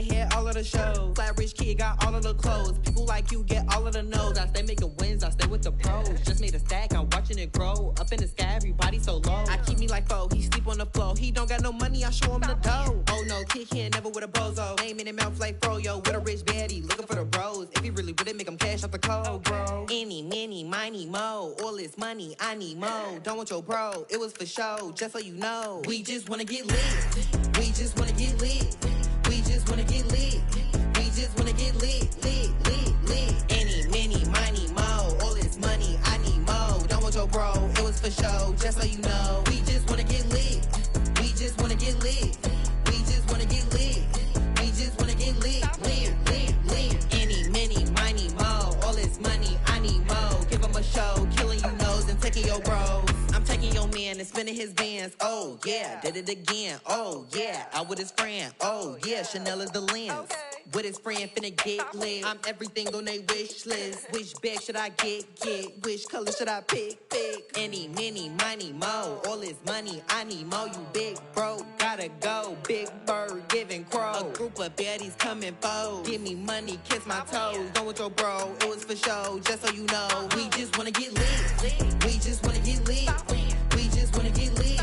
I hit all of the shows. Flat rich kid got all of the clothes. People like you get all of the no's. I stay making wins, I stay with the pros. Just made a stack, I'm watching it grow. Up in the sky, everybody so low. I keep me like foe, he sleep on the floor. He don't got no money, I show him the dough. Oh no, kid can't never with a bozo. Name in the mouth like froyo. With a rich baddie, looking for the bros. If he really would it make him cash out the cold, bro. Any, many, miny, mo. All this money, I need mo. Don't want your bro, it was for show. Just so you know, we just wanna get lit. We just wanna get lit. We just wanna get lit. We just wanna get lit, lit, lit, lit. Any, many, miny, mo. All this money, I need mo. Don't want your bro, it was for show. Just so you know, we just wanna get lit. We just wanna get lit. We just wanna get lit. We just wanna get lit, lit, lit, lit. Any, many, miny, mo. All this money, I need mo. Give him a show, killing you nose and taking your bros. I'm taking your man and spinning his bands. Oh yeah, did it again. Oh yeah, out with his friend. Oh yeah, Chanel is the lens. With his friend finna get lit. I'm everything on they wish list. Which bag should I get? Which color should I pick? Any, many, miny, mo. All this money, I need mo. You big bro, gotta go. Big bird giving crow. A group of baddies coming foes. Give me money, kiss my toes. Don't with your bro, it was for show. Just so you know, we just wanna get lit. We just wanna get lit. We just wanna get lit.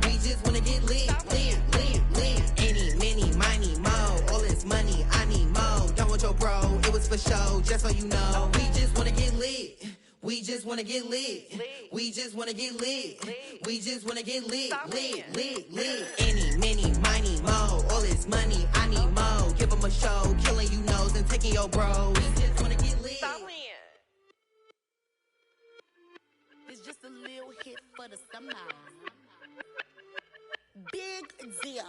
We just wanna get lit, lit, lit, lit. Any, many, miny, mo. All this money, I need mo. Don't want your bro, it was for show. Just so you know, we just wanna get lit. We just wanna get lit. We just wanna get lit. We just wanna get lit, lit, lit, lit. Any, many, miny, mo. All this money, I need mo. Give him a show, killing you nose and taking your bros. We just wanna get lit. It's just a little hit for the summer. Big deal.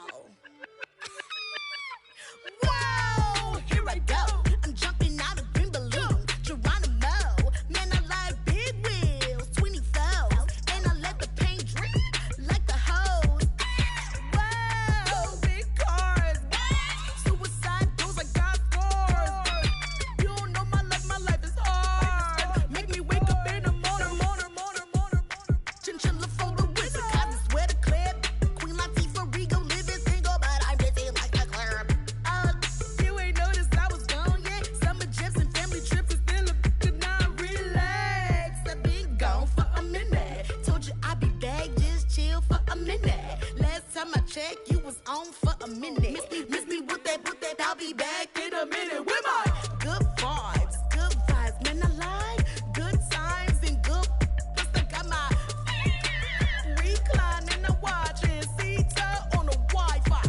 Whoa, here I go. I'm jumping out of green balloon. Geronimo, man, I like big wheels, 24s, and I let the paint drip like the hose. Whoa, big cars, suicide doors, I got scores. You don't know my life is hard. Make me wake up in the morning. Chinchilla for the wizard, cause I swear to clip. Queen Latifah, Rigo, living single, but I'm busy like a club. You ain't noticed I was gone yet. Summer jets and family trips is still a bit not relax. I've been gone for a minute. Told you I'd be back, just chill for a minute. Last time I checked, you was on for a minute. Miss me with that, I'll be back in a minute. With my good vibes, man, I like good times and good. Plus I got my recline and I'm watching Sita on the Wi-Fi.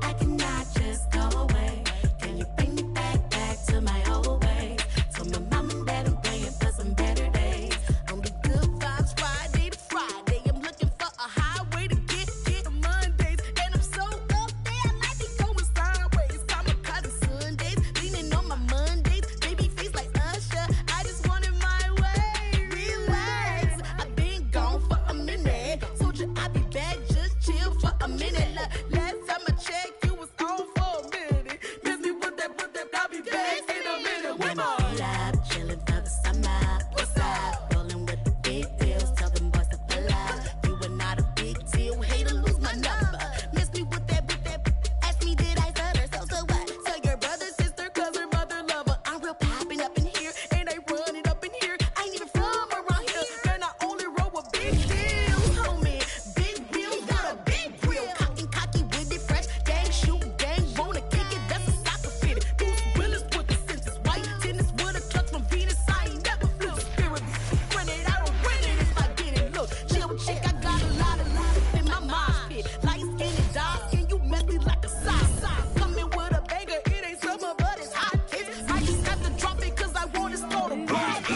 I cannot just go away. Can you bring me back to my old ways? Told my mom and dad I'm praying for some better days. Only good vibes Friday to Friday. I'm looking for a highway to get to Mondays. And I'm so up there, I might be going sideways. Kamikaze Sundays, leaning on my Mondays. Baby face like Usher, I just want it my way. Relax, I've been gone for a minute. Told you I'd be back, just chill for a minute. Last time I checked, you was on for a minute. Miss me with that, I'll be back in a minute. With my pull up, chillin' for the summer. What's up? Rollin' with the big deals, tell them boys to pull up. You are not a big deal, hate to lose my number. Miss me with that, ask me did I stutter? So what? Tell your brother, sister, cousin, mother, lover. I'm real poppin' up in here, and I run it up in here. I ain't even from around here, man, I only roll with big deals, homie. Big wheels, got a big grill. Cocky with it, fresh, gang, shoot, gang, wanna kick it, that's a soccer fitted. Bruce Willis with the senses, white tennis with a clutch from Venus. I ain't never flew the spirit. Run it, I don't win it if I get it. Look, chill chick, I got a lot in my mind pit. Light skin and dark skin, you messy like a sock. Coming with a banger, it ain't summer, but it's hot. I just have to drop it cause I want to start a block.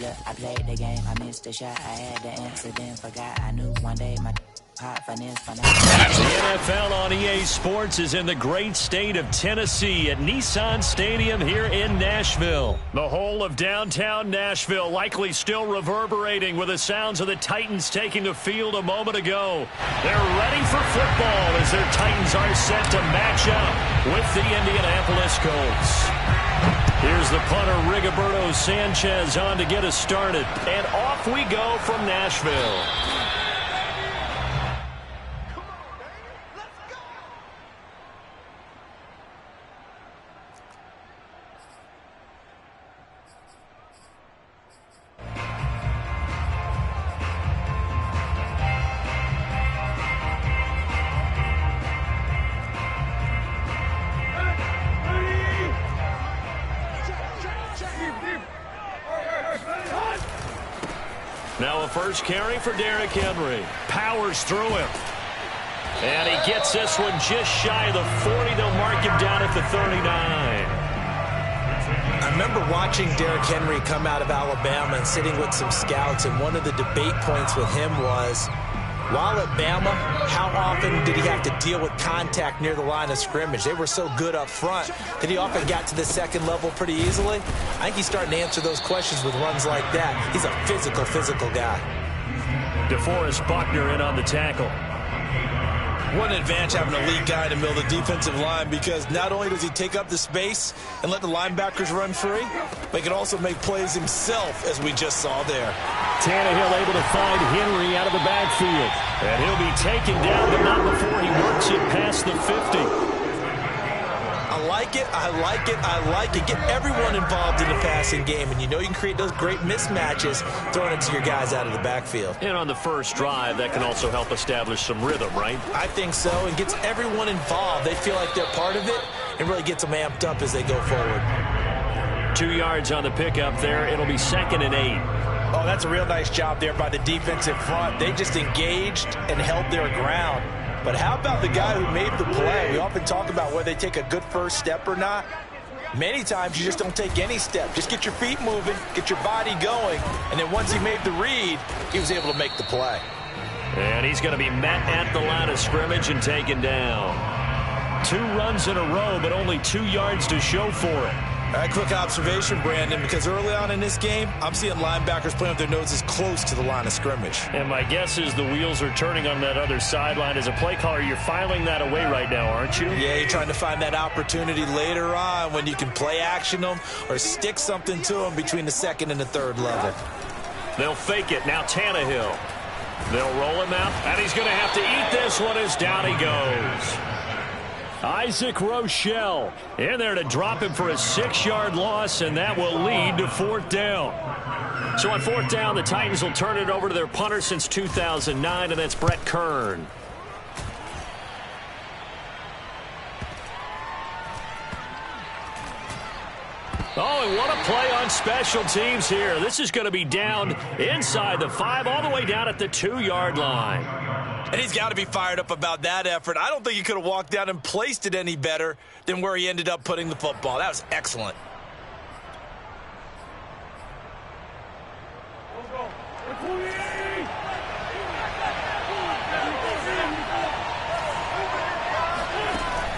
Look, I played the game, I missed the shot, I had the incident, forgot I knew one day my hot finesse. The NFL on EA Sports is in the great state of Tennessee at Nissan Stadium here in Nashville. The whole of downtown Nashville likely still reverberating with the sounds of the Titans taking the field a moment ago. They're ready for football as their Titans are set to match up with the Indianapolis Colts. Here's the punter, Rigoberto Sanchez, on to get us started. And off we go from Nashville. Now a first carry for Derrick Henry. Powers through him. And he gets this one just shy of the 40. They'll mark him down at the 39. I remember watching Derrick Henry come out of Alabama and sitting with some scouts, and one of the debate points with him was, while at Bama, how often did he have to deal with contact near the line of scrimmage? They were so good up front that he often got to the second level pretty easily. I think he's starting to answer those questions with runs like that. He's a physical guy. DeForest Buckner in on the tackle. What an advantage having an elite guy in the middle of the defensive line, because not only does he take up the space and let the linebackers run free, but he can also make plays himself, as we just saw there. Tannehill able to find Henry out of the backfield. And he'll be taken down, but not before he works it past the 50. I like it. Get everyone involved in the passing game, and you know you can create those great mismatches throwing it to your guys out of the backfield. And on the first drive, that can also help establish some rhythm, right? I think so, and gets everyone involved. They feel like they're part of it, and really gets them amped up as they go forward. 2 yards on the pickup there. It'll be 2nd and 8. Oh, that's a real nice job there by the defensive front. They just engaged and held their ground. But how about the guy who made the play? We often talk about whether they take a good first step or not. Many times you just don't take any step. Just get your feet moving, get your body going, and then once he made the read, he was able to make the play. And he's going to be met at the line of scrimmage and taken down. 2 runs in a row, but only 2 yards to show for it. All right, quick observation, Brandon, because early on in this game, I'm seeing linebackers playing with their noses close to the line of scrimmage. And my guess is the wheels are turning on that other sideline. As a play caller, you're filing that away right now, aren't you? Yeah, you're trying to find that opportunity later on when you can play action them or stick something to them between the second and the third level. They'll fake it. Now Tannehill. They'll roll him out, and he's going to have to eat this one as down he goes. Isaac Rochelle in there to drop him for a 6-yard loss, and that will lead to 4th down. So on 4th down, the Titans will turn it over to their punter since 2009, and that's Brett Kern. Oh, and what a play on special teams here. This is going to be down inside the 5, all the way down at the 2-yard line. And he's got to be fired up about that effort. I don't think he could have walked down and placed it any better than where he ended up putting the football. That was excellent.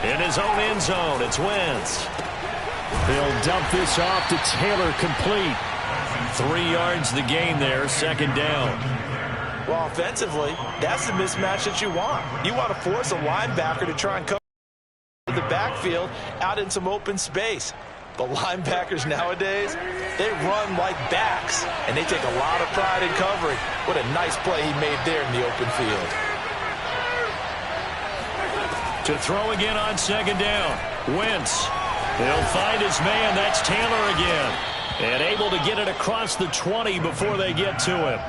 In his own end zone, it's Wentz. They'll dump this off to Taylor, complete. 3 yards the gain there, 2nd down. Well, offensively, that's the mismatch that you want. You want to force a linebacker to try and cover the backfield out in some open space. But linebackers nowadays, they run like backs, and they take a lot of pride in covering. What a nice play he made there in the open field. To throw again on 2nd down. Wentz. He'll find his man. That's Taylor again. And able to get it across the 20 before they get to him.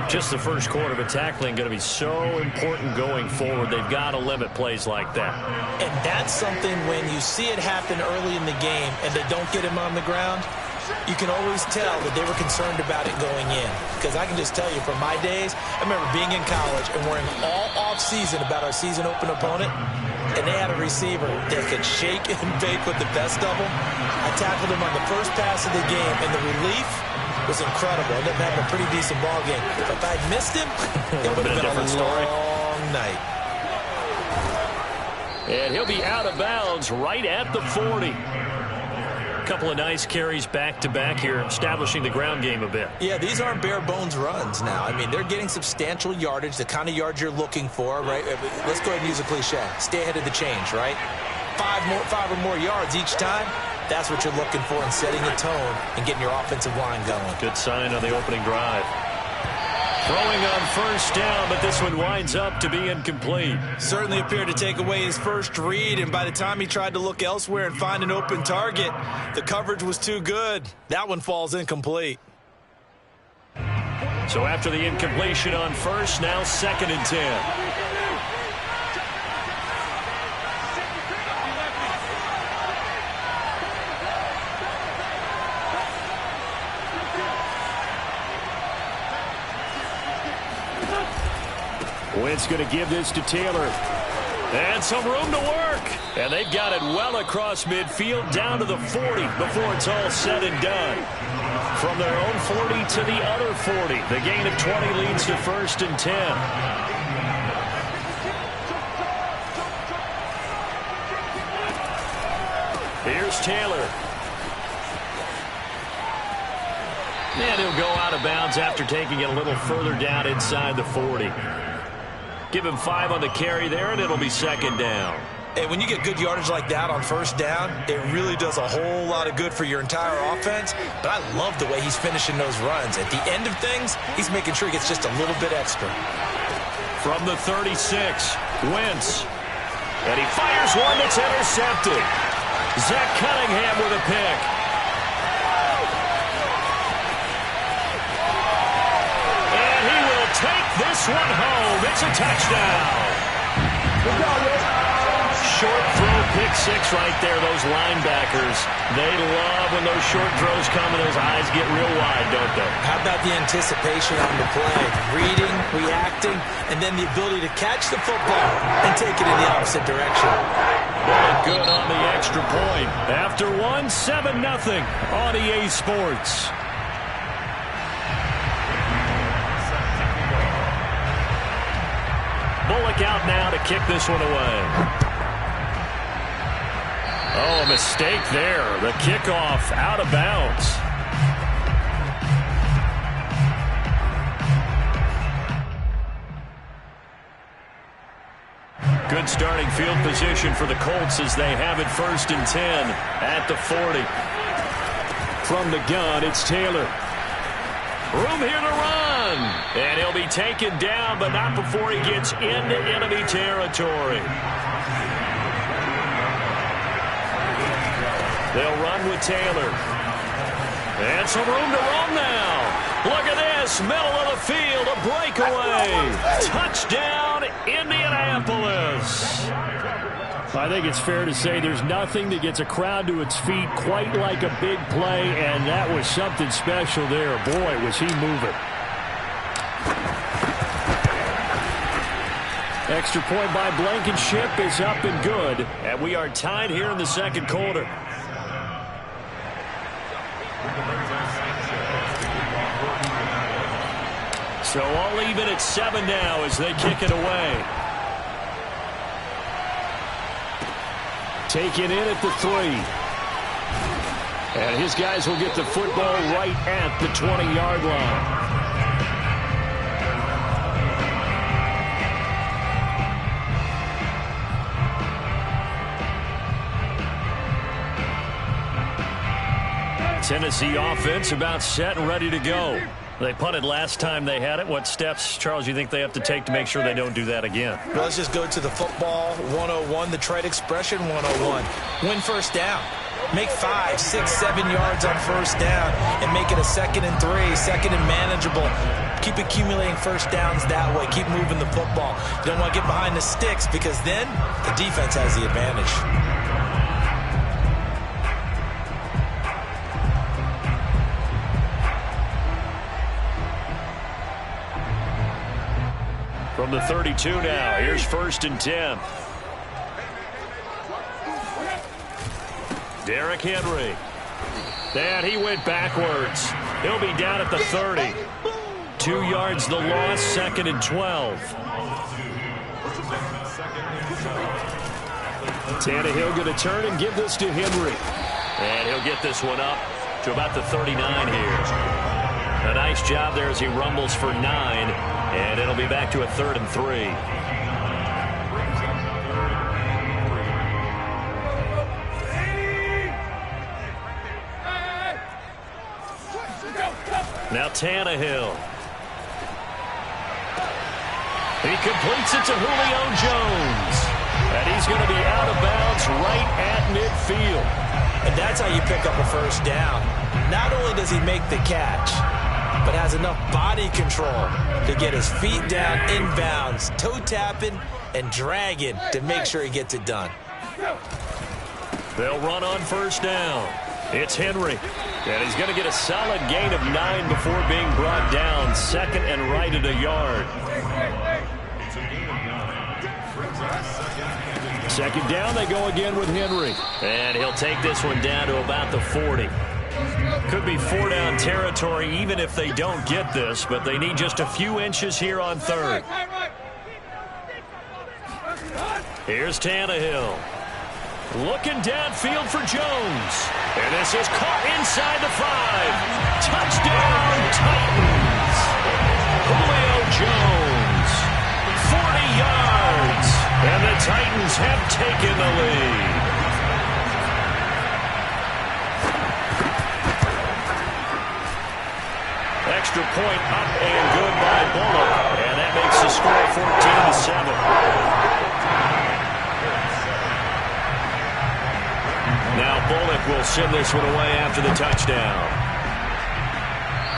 Just the first quarter of a tackling going to be so important going forward. They've got to limit plays like that. And that's something when you see it happen early in the game and they don't get him on the ground, you can always tell that they were concerned about it going in. Because I can just tell you from my days, I remember being in college and worrying all off-season about our season open opponent, and they had a receiver that could shake and bake with the best of them. I tackled him on the first pass of the game, and the relief was incredible. I ended up having a pretty decent ball game. If I'd missed him, it would have been a long night. And he'll be out of bounds right at the 40. A couple of nice carries back-to-back here, establishing the ground game a bit. Yeah, these aren't bare-bones runs now. I mean, they're getting substantial yardage, the kind of yards you're looking for, right? Let's go ahead and use a cliche. Stay ahead of the change, right? 5 or more yards each time. That's what you're looking for in setting the tone and getting your offensive line going. Good sign on the opening drive. Throwing on first down, but this one winds up to be incomplete. Certainly appeared to take away his first read, and by the time he tried to look elsewhere and find an open target, the coverage was too good. That one falls incomplete. So after the incompletion on first, now 2nd and 10. Wentz going to give this to Taylor. And some room to work. And they've got it well across midfield down to the 40 before it's all said and done. From their own 40 to the other 40. The gain of 20 leads to 1st and 10. Here's Taylor. And he'll go out of bounds after taking it a little further down inside the 40. Give him 5 on the carry there, and it'll be 2nd down. Hey, when you get good yardage like that on first down, it really does a whole lot of good for your entire offense. But I love the way he's finishing those runs. At the end of things, he's making sure he gets just a little bit extra. From the 36, Wentz. And he fires one that's intercepted. Zach Cunningham with a pick. And he will take this one home. It's a touchdown. Short throw, pick 6 right there. Those linebackers, they love when those short throws come and those eyes get real wide, don't they? How about the anticipation on the play? Reading, reacting, and then the ability to catch the football and take it in the opposite direction. Good on the extra point. After one, 7-0 on EA Sports. Bullock out now to kick this one away. Oh, a mistake there. The kickoff out of bounds. Good starting field position for the Colts as they have it 1st and 10 at the 40. From the gun, it's Taylor. Room here to run. And he'll be taken down, but not before he gets into enemy territory. They'll run with Taylor. And some room to roam now. Look at this. Middle of the field. A breakaway. Touchdown, Indianapolis. I think it's fair to say there's nothing that gets a crowd to its feet quite like a big play, and that was something special there. Boy, was he moving. Extra point by Blankenship is up and good. And we are tied here in the second quarter. So all even at 7 now as they kick it away. Taken in at the 3. And his guys will get the football right at the 20-yard line. Tennessee offense about set and ready to go. They punted last time they had it. What steps, Charles, you think they have to take to make sure they don't do that again? Well, let's just go to the football 101, the trade expression 101. Win first down. Make 5, 6, 7 yards on first down and make it a 2nd and 3, 2nd and manageable. Keep accumulating first downs that way. Keep moving the football. You don't want to get behind the sticks because then the defense has the advantage. From the 32 now, here's 1st and 10. Derrick Henry. And he went backwards. He'll be down at the 30. 2 yards the loss, 2nd and 12. Tannehill going to turn and give this to Henry. And he'll get this one up to about the 39 here. A nice job there as he rumbles for 9. And it'll be back to a 3rd and 3. Now Tannehill. He completes it to Julio Jones. And he's going to be out of bounds right at midfield. And that's how you pick up a first down. Not only does he make the catch, but has enough body control to get his feet down inbounds, toe tapping and dragging to make sure he gets it done. They'll run on first down. It's Henry. And he's going to get a solid gain of 9 before being brought down. Second and right at a yard. It's a gain of 9. Brings up Second down, they go again with Henry. And he'll take this one down to about the 40. Could be 4-down territory even if they don't get this, but they need just a few inches here on third. Here's Tannehill. Looking downfield for Jones. And this is caught inside the 5. Touchdown, Titans. Julio Jones. 40 yards. And the Titans have taken the lead. Extra point up and good by Bullock. And that makes the score 14-7. Now Bullock will send this one away after the touchdown.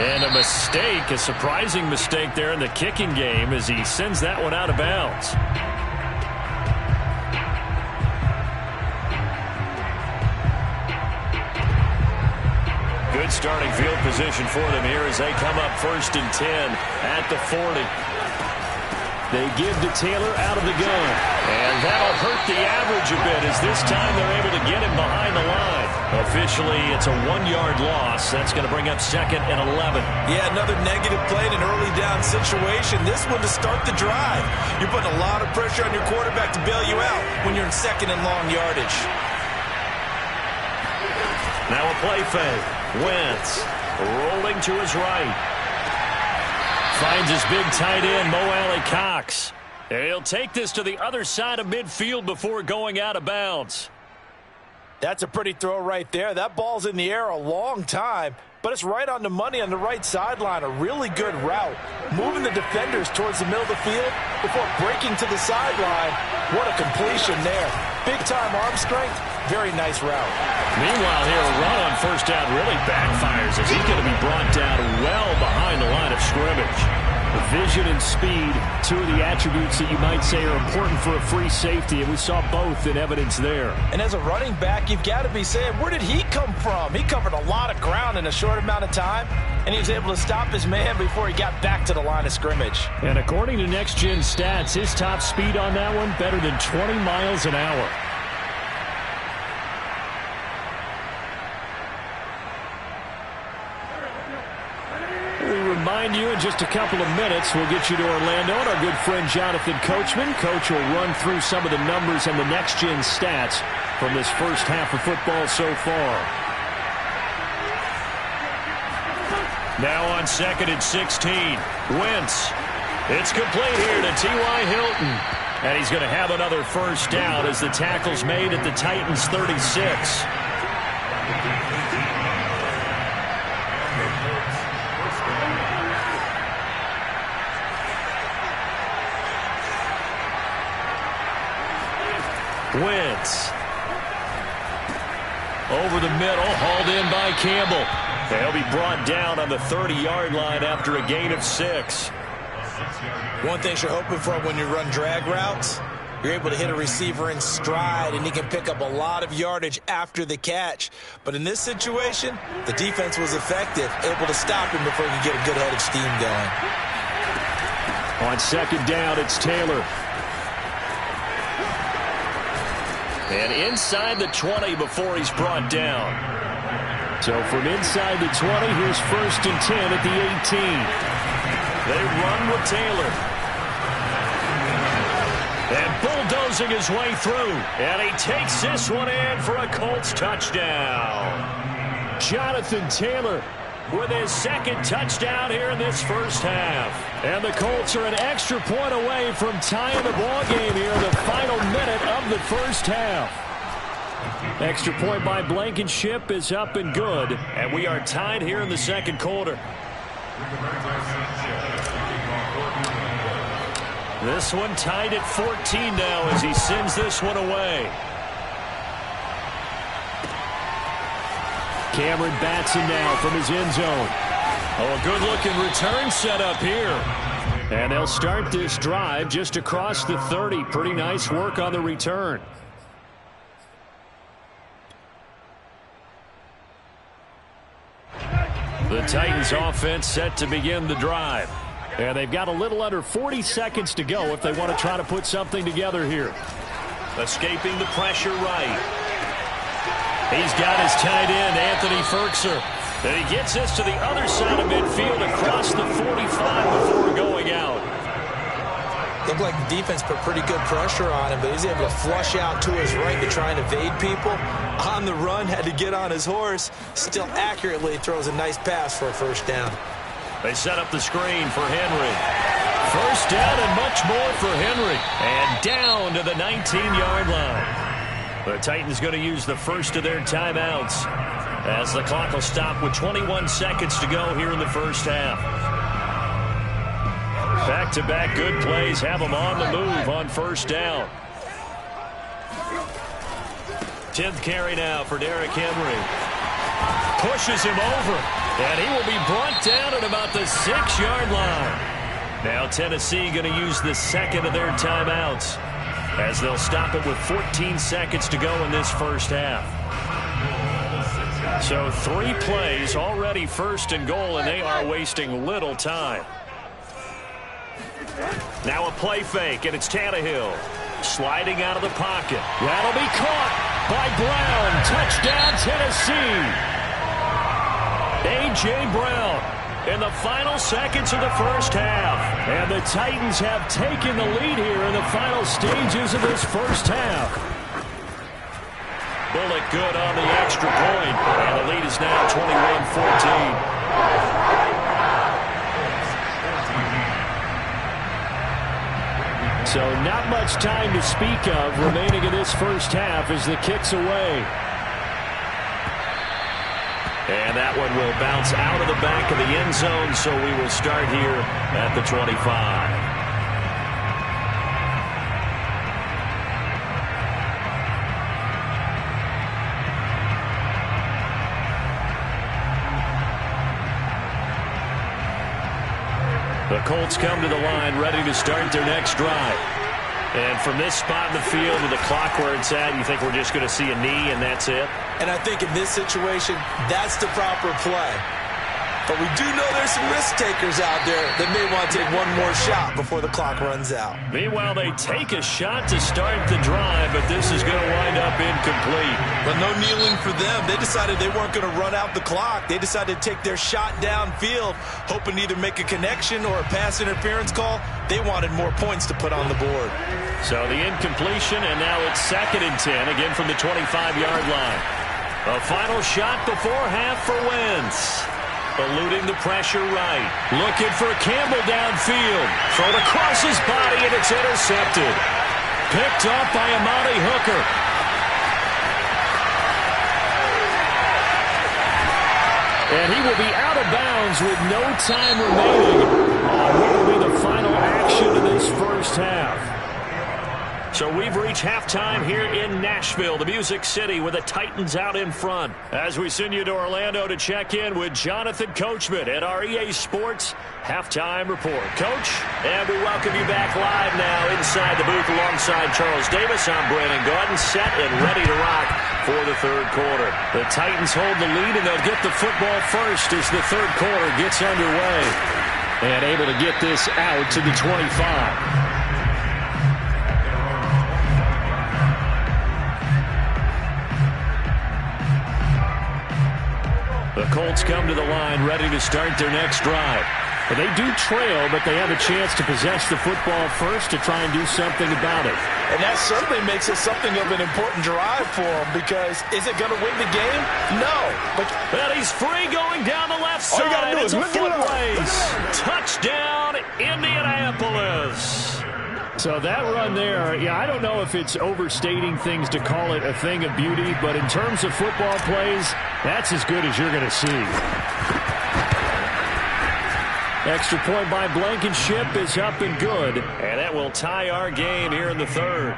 And a mistake, a surprising mistake there in the kicking game as he sends that one out of bounds. Good starting field position for them here as they come up 1st and 10 at the 40. They give to Taylor out of the gun. And that'll hurt the average a bit as this time they're able to get him behind the line. Officially, it's a 1-yard loss. That's going to bring up 2nd and 11. Yeah, another negative play in an early down situation. This one to start the drive. You're putting a lot of pressure on your quarterback to bail you out when you're in 2nd and long yardage. Now a play fake. Wentz rolling to his right. Finds his big tight end, Mo Alley-Cox. And he'll take this to the other side of midfield before going out of bounds. That's a pretty throw right there. That ball's in the air a long time, but it's right on the money on the right sideline. A really good route. Moving the defenders towards the middle of the field before breaking to the sideline. What a completion there. Big-time arm strength. Very nice route. Meanwhile, here, a run on first down really backfires as he's going to be brought down well behind the line of scrimmage. Vision and speed, two of the attributes that you might say are important for a free safety, and we saw both in evidence there. And as a running back, you've got to be saying, where did he come from? He covered a lot of ground in a short amount of time, and he was able to stop his man before he got back to the line of scrimmage. And according to Next Gen Stats, his top speed on that one, better than 20 miles an hour. Remind you in just a couple of minutes, we'll get you to Orlando and our good friend Jonathan Coachman. Coach will run through some of the numbers and the next-gen stats from this first half of football so far. Now on 2nd and 16, Wentz. It's complete here to T.Y. Hilton. And he's going to have another first down as the tackle's made at the Titans' 36. Wentz. Over the middle, hauled in by Campbell. They'll be brought down on the 30-yard line after a gain of 6. One thing you're hoping for when you run drag routes, you're able to hit a receiver in stride, and he can pick up a lot of yardage after the catch. But in this situation, the defense was effective, able to stop him before he could get a good head of steam going. On 2nd down, it's Taylor. And inside the 20 before he's brought down. So from inside the 20, here's 1st and 10 at the 18. They run with Taylor. And bulldozing his way through. And he takes this one in for a Colts touchdown. Jonathan Taylor with his 2nd touchdown here in this first half. And the Colts are an extra point away from tying the ball game here in the final minute of the first half. Extra point by Blankenship is up and good. And we are tied here in the 2nd quarter. This one tied at 14 now as he sends this one away. Cameron Batson now from his end zone. Oh, a good-looking return set up here. And they'll start this drive just across the 30. Pretty nice work on the return. The Titans offense set to begin the drive. And they've got a little under 40 seconds to go if they want to try to put something together here. Escaping the pressure right. He's got his tight end, Anthony Ferkser. And he gets this to the other side of midfield across the 45 before going out. Looked like the defense put pretty good pressure on him, but he's able to flush out to his right to try and evade people. On the run, had to get on his horse. Still accurately throws a nice pass for a first down. They set up the screen for Henry. First down and much more for Henry. And down to the 19-yard line. The Titans going to use the first of their timeouts as the clock will stop with 21 seconds to go here in the first half. Back-to-back good plays have them on the move on first down. 10th carry now for Derrick Henry. Pushes him over, and he will be brought down at about the 6-yard line. Now Tennessee going to use the second of their timeouts as they'll stop it with 14 seconds to go in this first half. So 3 plays already first and goal, and they are wasting little time. Now a play fake, and it's Tannehill sliding out of the pocket. That'll be caught by Brown. Touchdown, Tennessee. A.J. Brown in the final seconds of the first half. And the Titans have taken the lead here in the final stages of this first half. Bullet good on the extra point. And the lead is now 21-14. So not much time to speak of remaining in this first half as the kick's away. And that one will bounce out of the back of the end zone, so we will start here at the 25. The Colts come to the line ready to start their next drive. And from this spot in the field with the clock where it's at, you think we're just going to see a knee and that's it? And I think in this situation, that's the proper play. But we do know there's some risk takers out there that may want to take one more shot before the clock runs out. Meanwhile, they take a shot to start the drive, but this is going to wind up incomplete. But no kneeling for them. They decided they weren't going to run out the clock. They decided to take their shot downfield, hoping to either make a connection or a pass interference call. They wanted more points to put on the board. So the incompletion, and now it's 2nd and 10, again from the 25-yard line. A final shot before half for Wentz. Eluding the pressure right. Looking for Campbell downfield. Thrown across his body, and it's intercepted. Picked off by Amani Hooker. And he will be out of bounds with no time remaining on what will be the final action of this first half. So we've reached halftime here in Nashville, the Music City, with the Titans out in front. As we send you to Orlando to check in with Jonathan Coachman at our EA Sports Halftime Report. Coach, and we welcome you back live now inside the booth alongside Charles Davis. I'm Brandon Gordon, set and ready to rock for the third quarter. The Titans hold the lead, and they'll get the football first as the third quarter gets underway. And able to get this out to the 25. The Colts come to the line ready to start their next drive. But they do trail, but they have a chance to possess the football first to try and do something about it. And that certainly makes it something of an important drive for them, because is it going to win the game? No. But he's free going down the left side. All you got to do is a foot race. Touchdown, Indianapolis. So that run there, yeah, I don't know if it's overstating things to call it a thing of beauty, but in terms of football plays, that's as good as you're going to see. Extra point by Blankenship is up and good. And that will tie our game here in the third.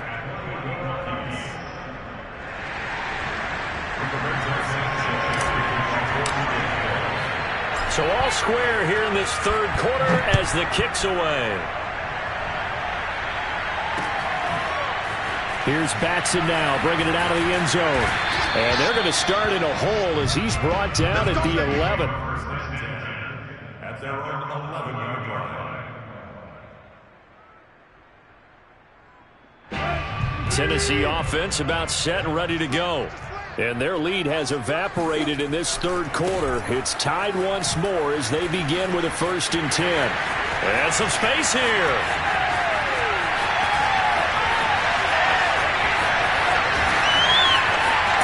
So all square here in this third quarter as the kick's away. Here's Batson now, bringing it out of the end zone. And they're going to start in a hole as he's brought down at the 11. At their own 11-yard line. Tennessee offense about set and ready to go. And their lead has evaporated in this third quarter. It's tied once more as they begin with a 1st and 10. And some space here.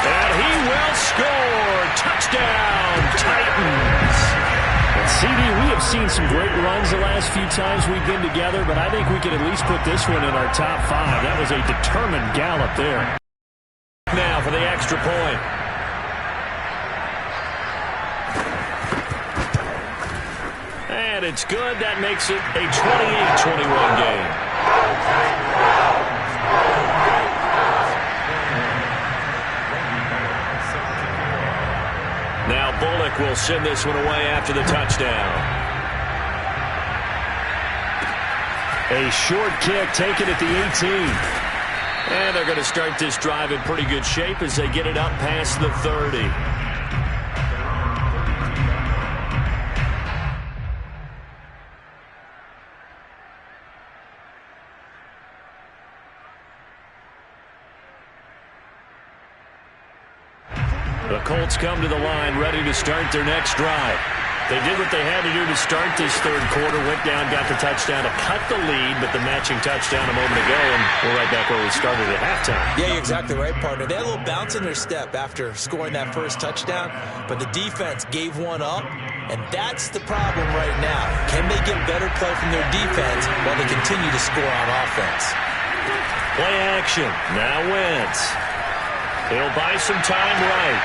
And he will score. Touchdown, Titans. And CD, we have seen some great runs the last few times we've been together, but I think we can at least put this one in our top 5. That was a determined gallop there. Now for the extra point. And it's good. That makes it a 28-21 game. Now Bullock will send this one away after the touchdown. A short kick taken at the 18. And they're going to start this drive in pretty good shape as they get it up past the 30. The Colts come to the line ready to start their next drive. They did what they had to do to start this third quarter, went down, got the touchdown to cut the lead, but the matching touchdown a moment ago, and we're right back where we started at halftime. Yeah, you're exactly right, partner. They had a little bounce in their step after scoring that first touchdown, but the defense gave one up, and that's the problem right now. Can they get better play from their defense while they continue to score on offense? Play action. Now Wentz. He'll buy some time right.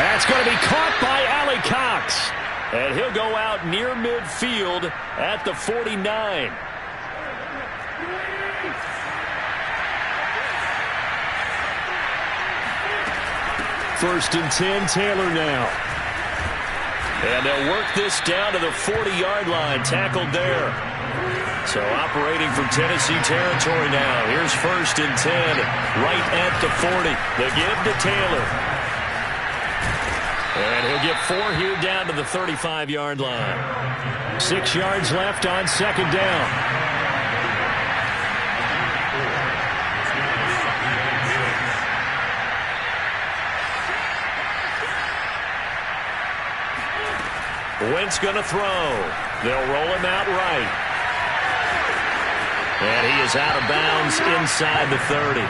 That's going to be caught by Allie Cox. And he'll go out near midfield at the 49. First and 10, Taylor now. And they'll work this down to the 40-yard line, tackled there. So operating from Tennessee territory now. Here's first and 10, right at the 40. The give to Taylor. And he'll get 4 here down to the 35-yard line. 6 yards left on second down. Wentz going to throw. They'll roll him out right. And he is out of bounds inside the 30.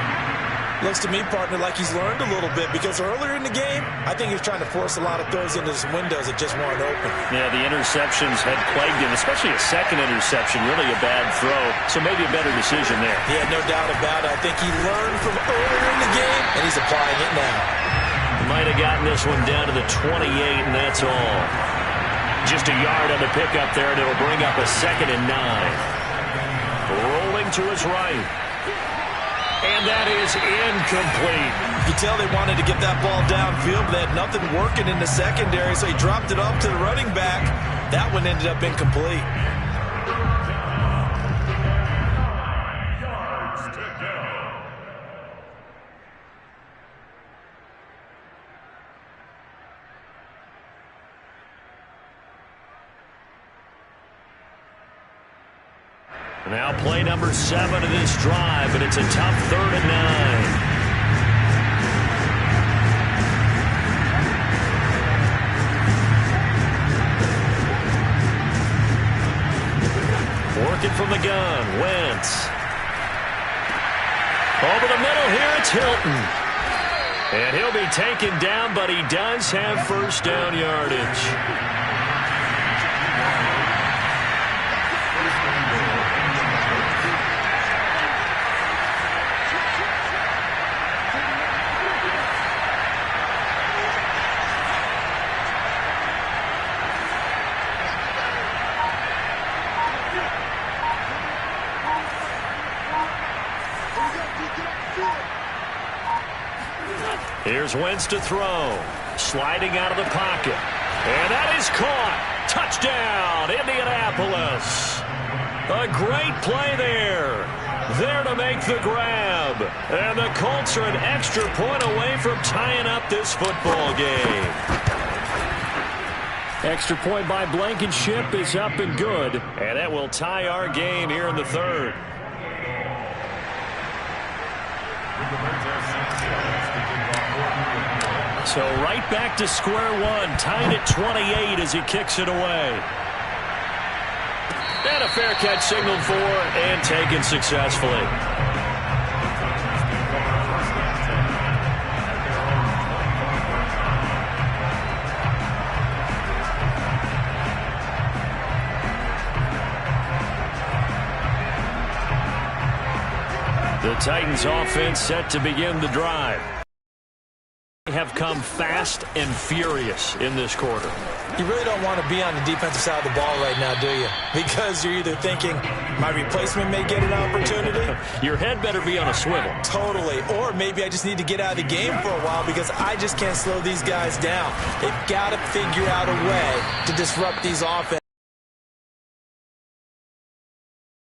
Looks to me, partner, like he's learned a little bit, because earlier in the game, I think he was trying to force a lot of throws into some windows that just weren't open. Yeah, the interceptions had plagued him, especially a second interception, really a bad throw. So maybe a better decision there. Yeah, no doubt about it. I think he learned from earlier in the game, and he's applying it now. Might have gotten this one down to the 28, and that's all. Just a yard on the pickup there, and it'll bring up a 2nd and 9. Rolling to his right. And that is incomplete. You can tell they wanted to get that ball downfield, but they had nothing working in the secondary, so he dropped it off to the running back. That one ended up incomplete. Now play number 7 of this drive, but it's a tough 3rd and 9. Working from the gun, Wentz. Over the middle here, it's Hilton. And he'll be taken down, but he does have first down yardage. Here's Wentz to throw. Sliding out of the pocket. And that is caught. Touchdown, Indianapolis. A great play there. There to make the grab. And the Colts are an extra point away from tying up this football game. Extra point by Blankenship is up and good. And that will tie our game here in the third. So right back to square one, tied at 28 as he kicks it away. And a fair catch signaled for and taken successfully. The Titans offense set to begin the drive. They have come fast and furious in this quarter. You really don't want to be on the defensive side of the ball right now, do you? Because you're either thinking, my replacement may get an opportunity. Your head better be on a swivel. Totally. Or maybe I just need to get out of the game for a while because I just can't slow these guys down. They've got to figure out a way to disrupt these offenses.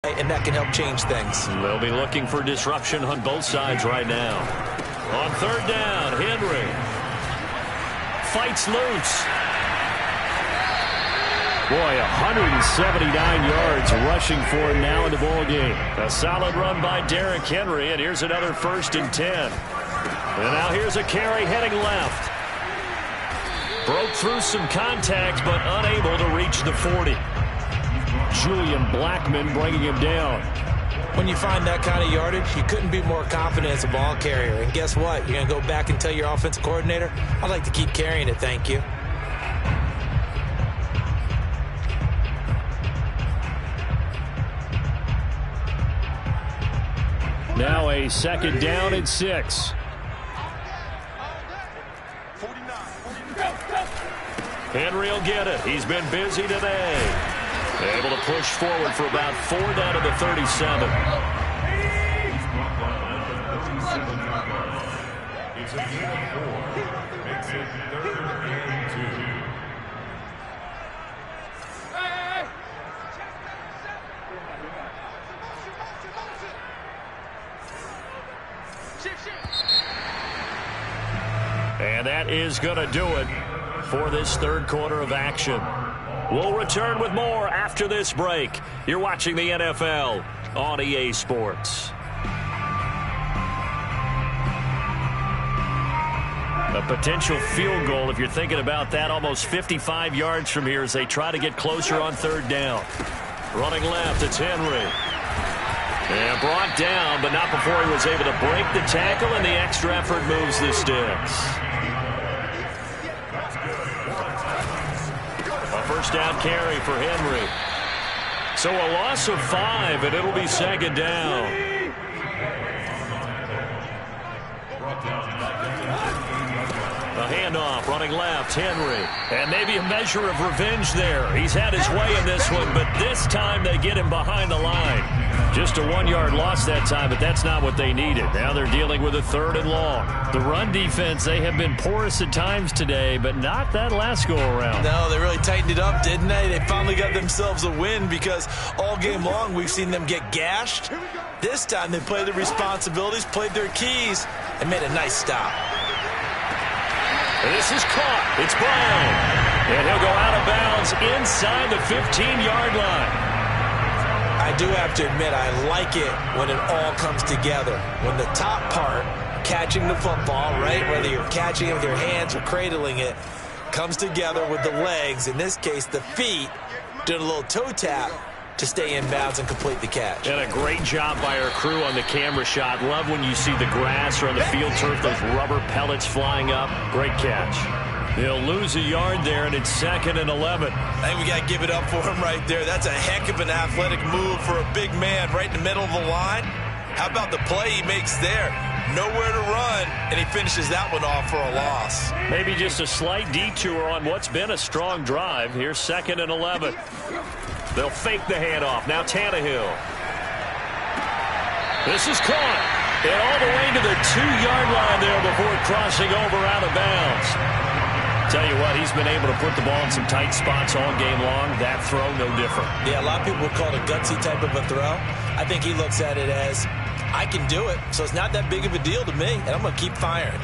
And that can help change things. They'll be looking for disruption on both sides right now. On third down, Henry fights loose. Boy, 179 yards rushing for him now in the ball game. A solid run by Derrick Henry, and here's another 1st and 10. And now here's a carry heading left. Broke through some contacts, but unable to reach the 40. Julian Blackmon bringing him down. When you find that kind of yardage, you couldn't be more confident as a ball carrier. And guess what? You're going to go back and tell your offensive coordinator, I'd like to keep carrying it, thank you. Now a 2nd down and 6. Henry will get it. He's been busy today. Able to push forward for about 4 down to the 37. It's a gain of 4. Makes it 3rd and 2. And that is going to do it for this third quarter of action. We'll return with more after this break. You're watching the NFL on EA Sports. A potential field goal, if you're thinking about that, almost 55 yards from here as they try to get closer on third down. Running left, it's Henry. And brought down, but not before he was able to break the tackle, and the extra effort moves the sticks. A first down carry for Henry. So a loss of 5, and it'll be 2nd down. A handoff, running left, Henry. And maybe a measure of revenge there. He's had his way in this one, but this time they get him behind the line. Just a 1-yard loss that time, but that's not what they needed. Now they're dealing with a 3rd and long. The run defense, they have been porous at times today, but not that last go-around. No, they really tightened it up, didn't they? They finally got themselves a win because all game long we've seen them get gashed. This time they played their responsibilities, played their keys, and made a nice stop. And this is caught. It's Brown. And he'll go out of bounds inside the 15-yard line. I do have to admit, I like it when it all comes together. When the top part, catching the football, right, whether you're catching it with your hands or cradling it, comes together with the legs, in this case the feet, doing a little toe tap to stay in bounds and complete the catch. And a great job by our crew on the camera shot. Love when you see the grass or on the field turf, those rubber pellets flying up. Great catch. He'll lose a yard there, and it's 2nd and 11. I think we got to give it up for him right there. That's a heck of an athletic move for a big man right in the middle of the line. How about the play he makes there? Nowhere to run, and he finishes that one off for a loss. Maybe just a slight detour on what's been a strong drive. Here's 2nd and 11. They'll fake the handoff. Now Tannehill. This is caught. And all the way to the 2-yard line there before crossing over out of bounds. Tell you what, he's been able to put the ball in some tight spots all game long. That throw, no different. Yeah, a lot of people would call it a gutsy type of a throw. I think he looks at it as, I can do it, so it's not that big of a deal to me, and I'm going to keep firing.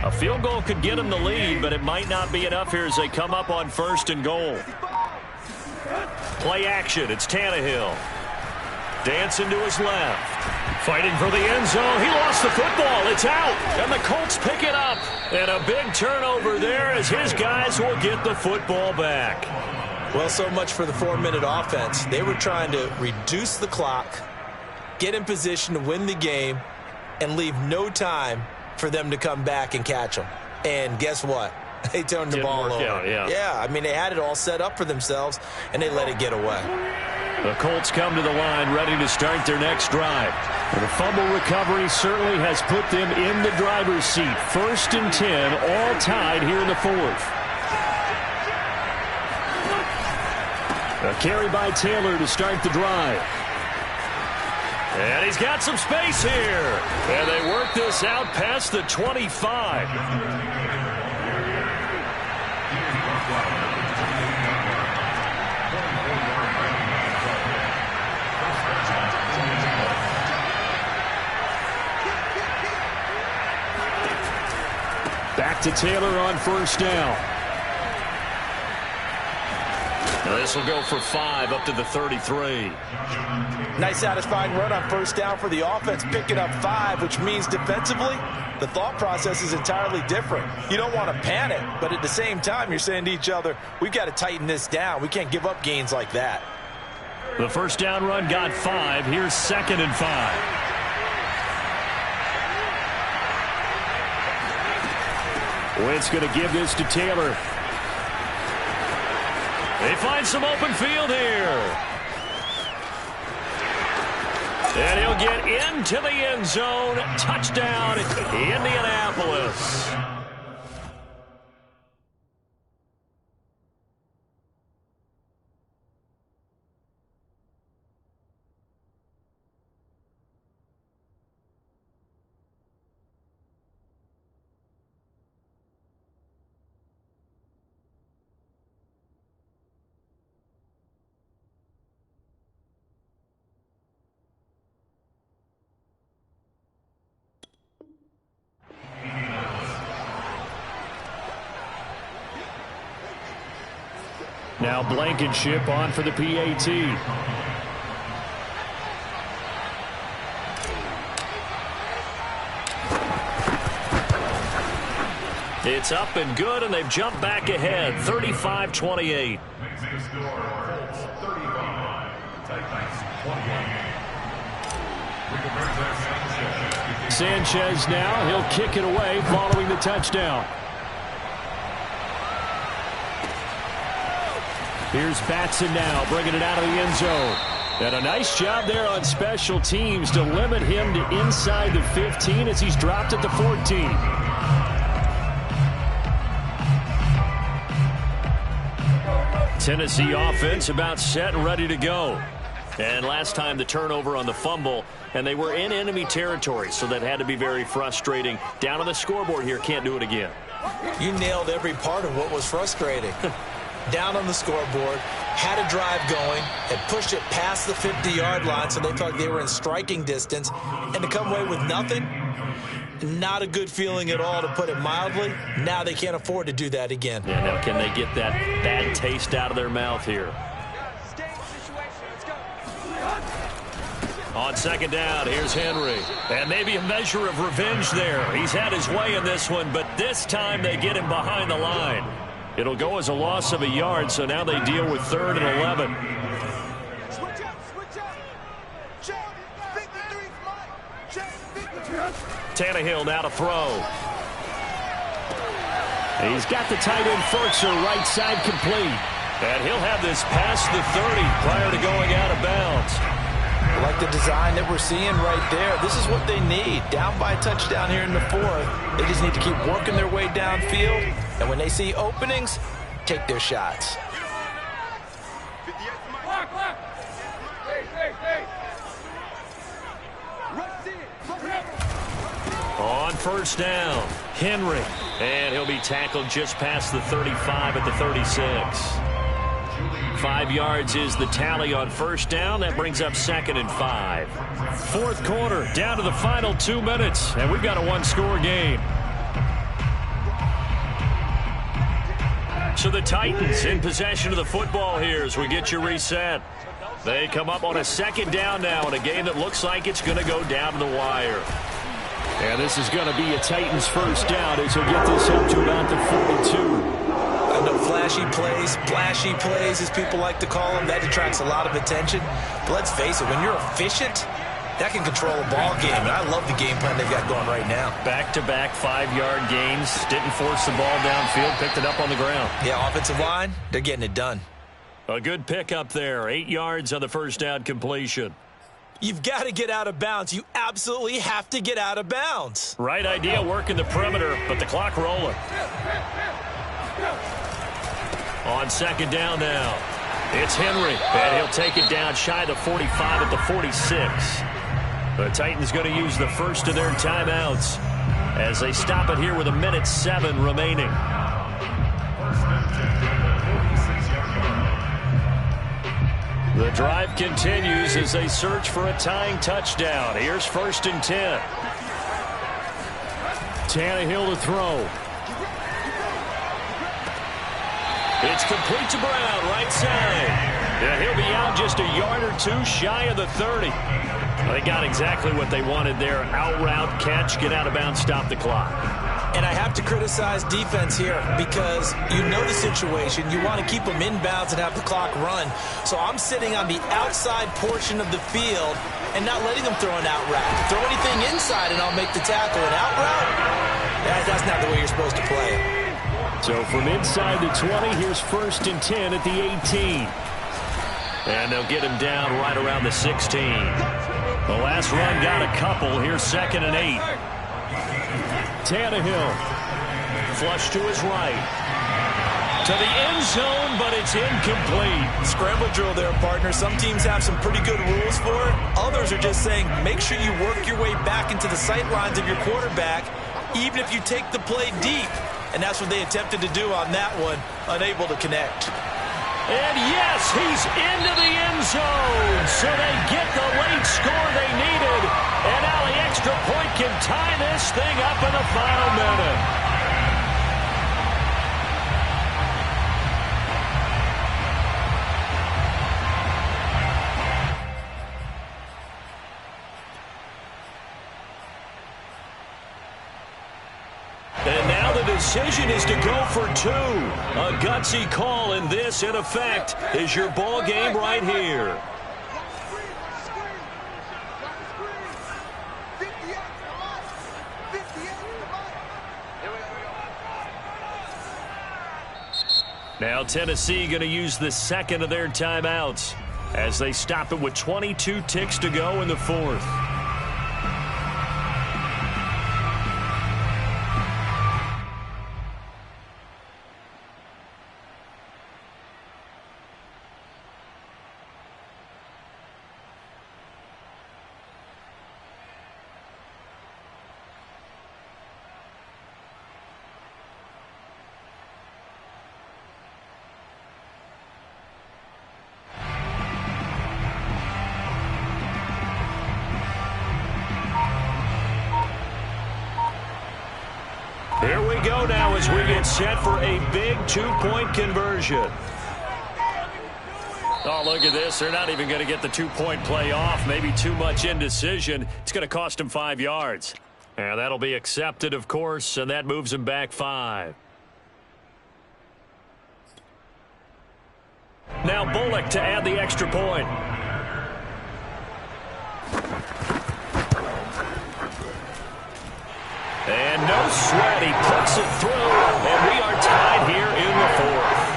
A field goal could get him the lead, but it might not be enough here as they come up on 1st and goal. Play action. It's Tannehill. Dancing to his left. Fighting for the end zone. He lost the football. It's out. And the Colts pick it up. And a big turnover there as his guys will get the football back. Well, so much for the 4-minute offense. They were trying to reduce the clock, get in position to win the game, and leave no time for them to come back and catch them. And guess what? They turned the ball over. Yeah, I mean, they had it all set up for themselves, and they let it get away. The Colts come to the line ready to start their next drive. And the fumble recovery certainly has put them in the driver's seat. 1st and 10, all tied here in the 4th. A carry by Taylor to start the drive. And he's got some space here. And they work this out past the 25. Back to Taylor on 1st down. Now this will go for 5 up to the 33. Nice satisfying run on 1st down for the offense, picking up 5, which means defensively, the thought process is entirely different. You don't want to panic, but at the same time, you're saying to each other, we've got to tighten this down. We can't give up gains like that. The 1st down run got 5. Here's 2nd and 5. Wentz going to give this to Taylor. They find some open field here. And he'll get into the end zone. Touchdown, Indianapolis. Now Blankenship on for the PAT. It's up and good, and they've jumped back ahead, 35-28. Sanchez now, he'll kick it away following the touchdown. Here's Batson now, bringing it out of the end zone. And a nice job there on special teams to limit him to inside the 15 as he's dropped at the 14. Tennessee offense about set and ready to go. And last time the turnover on the fumble, and they were in enemy territory, so that had to be very frustrating. Down on the scoreboard here, can't do it again. You nailed every part of what was frustrating. Down on the scoreboard, had a drive going, had pushed it past the 50-yard line, so they felt like they were in striking distance, and to come away with nothing, not a good feeling at all, to put it mildly. Now they can't afford to do that again. Yeah, now can they get that bad taste out of their mouth here? On 2nd down, here's Henry. And maybe a measure of revenge there. He's had his way in this one, but this time they get him behind the line. It'll go as a loss of a yard, so now they deal with 3rd and 11. Tannehill now to throw. He's got the tight end Ferkser right side complete. And he'll have this past the 30 prior to going out of bounds. I like the design that we're seeing right there. This is what they need. Down by a touchdown here in the fourth. They just need to keep working their way downfield. And when they see openings, take their shots. On first down, Henry. And he'll be tackled just past the 35 at the 36. 5 yards is the tally on first down. That brings up 2nd and 5. Fourth quarter, down to the final 2 minutes. And we've got a one-score game. So the Titans in possession of the football here as we get you reset. They come up on a 2nd down now in a game that looks like it's going to go down to the wire. And this is going to be a Titans first down as he'll get this up to about the 42. I know flashy plays, as people like to call them, that attracts a lot of attention. But let's face it, when you're efficient, that can control a ball game. And I love the game plan they've got going right now. Back-to-back 5-yard gains. Didn't force the ball downfield. Picked it up on the ground. Yeah, offensive line, they're getting it done. A good pickup there. 8 yards on the first down completion. You've got to get out of bounds. You absolutely have to get out of bounds. Right idea, working the perimeter, but the clock rolling. On 2nd down now, it's Henry, and he'll take it down shy of the 45 at the 46. The Titans going to use the first of their timeouts as they stop it here with 1:07 remaining. The drive continues as they search for a tying touchdown. Here's 1st and 10. Tannehill to throw. It's complete to Brown, right side. Yeah, he'll be out just a yard or two shy of the 30. They got exactly what they wanted there. Out route, catch, get out of bounds, stop the clock. And I have to criticize defense here because you know the situation. You want to keep them inbounds and have the clock run. So I'm sitting on the outside portion of the field and not letting them throw an out route. Throw anything inside and I'll make the tackle. An out route? That's not the way you're supposed to play it. So from inside the 20, here's 1st and 10 at the 18. And they'll get him down right around the 16. The last run got a couple. Here's 2nd and 8. Tannehill. Flush to his right. To the end zone, but it's incomplete. Scramble drill there, partner. Some teams have some pretty good rules for it. Others are just saying make sure you work your way back into the sight lines of your quarterback, even if you take the play deep. And that's what they attempted to do on that one, unable to connect. And yes, he's into the end zone. So they get the late score they needed. And now the extra point can tie this thing up in the final minute. And now the decision is to go for 2. A gutsy call, and this, in effect, is your ball game right here. Now Tennessee going to use the 2nd of their timeouts as they stop it with 22 ticks to go in the 4th. Here we go now as we get set for a big 2-point conversion. Oh, look at this. They're not even going to get the 2-point play off. Maybe too much indecision. It's going to cost them 5 yards. And that'll be accepted, of course, and that moves them back 5. Now Bullock to add the extra point. And no sweat, he puts it through, and we are tied here in the 4th.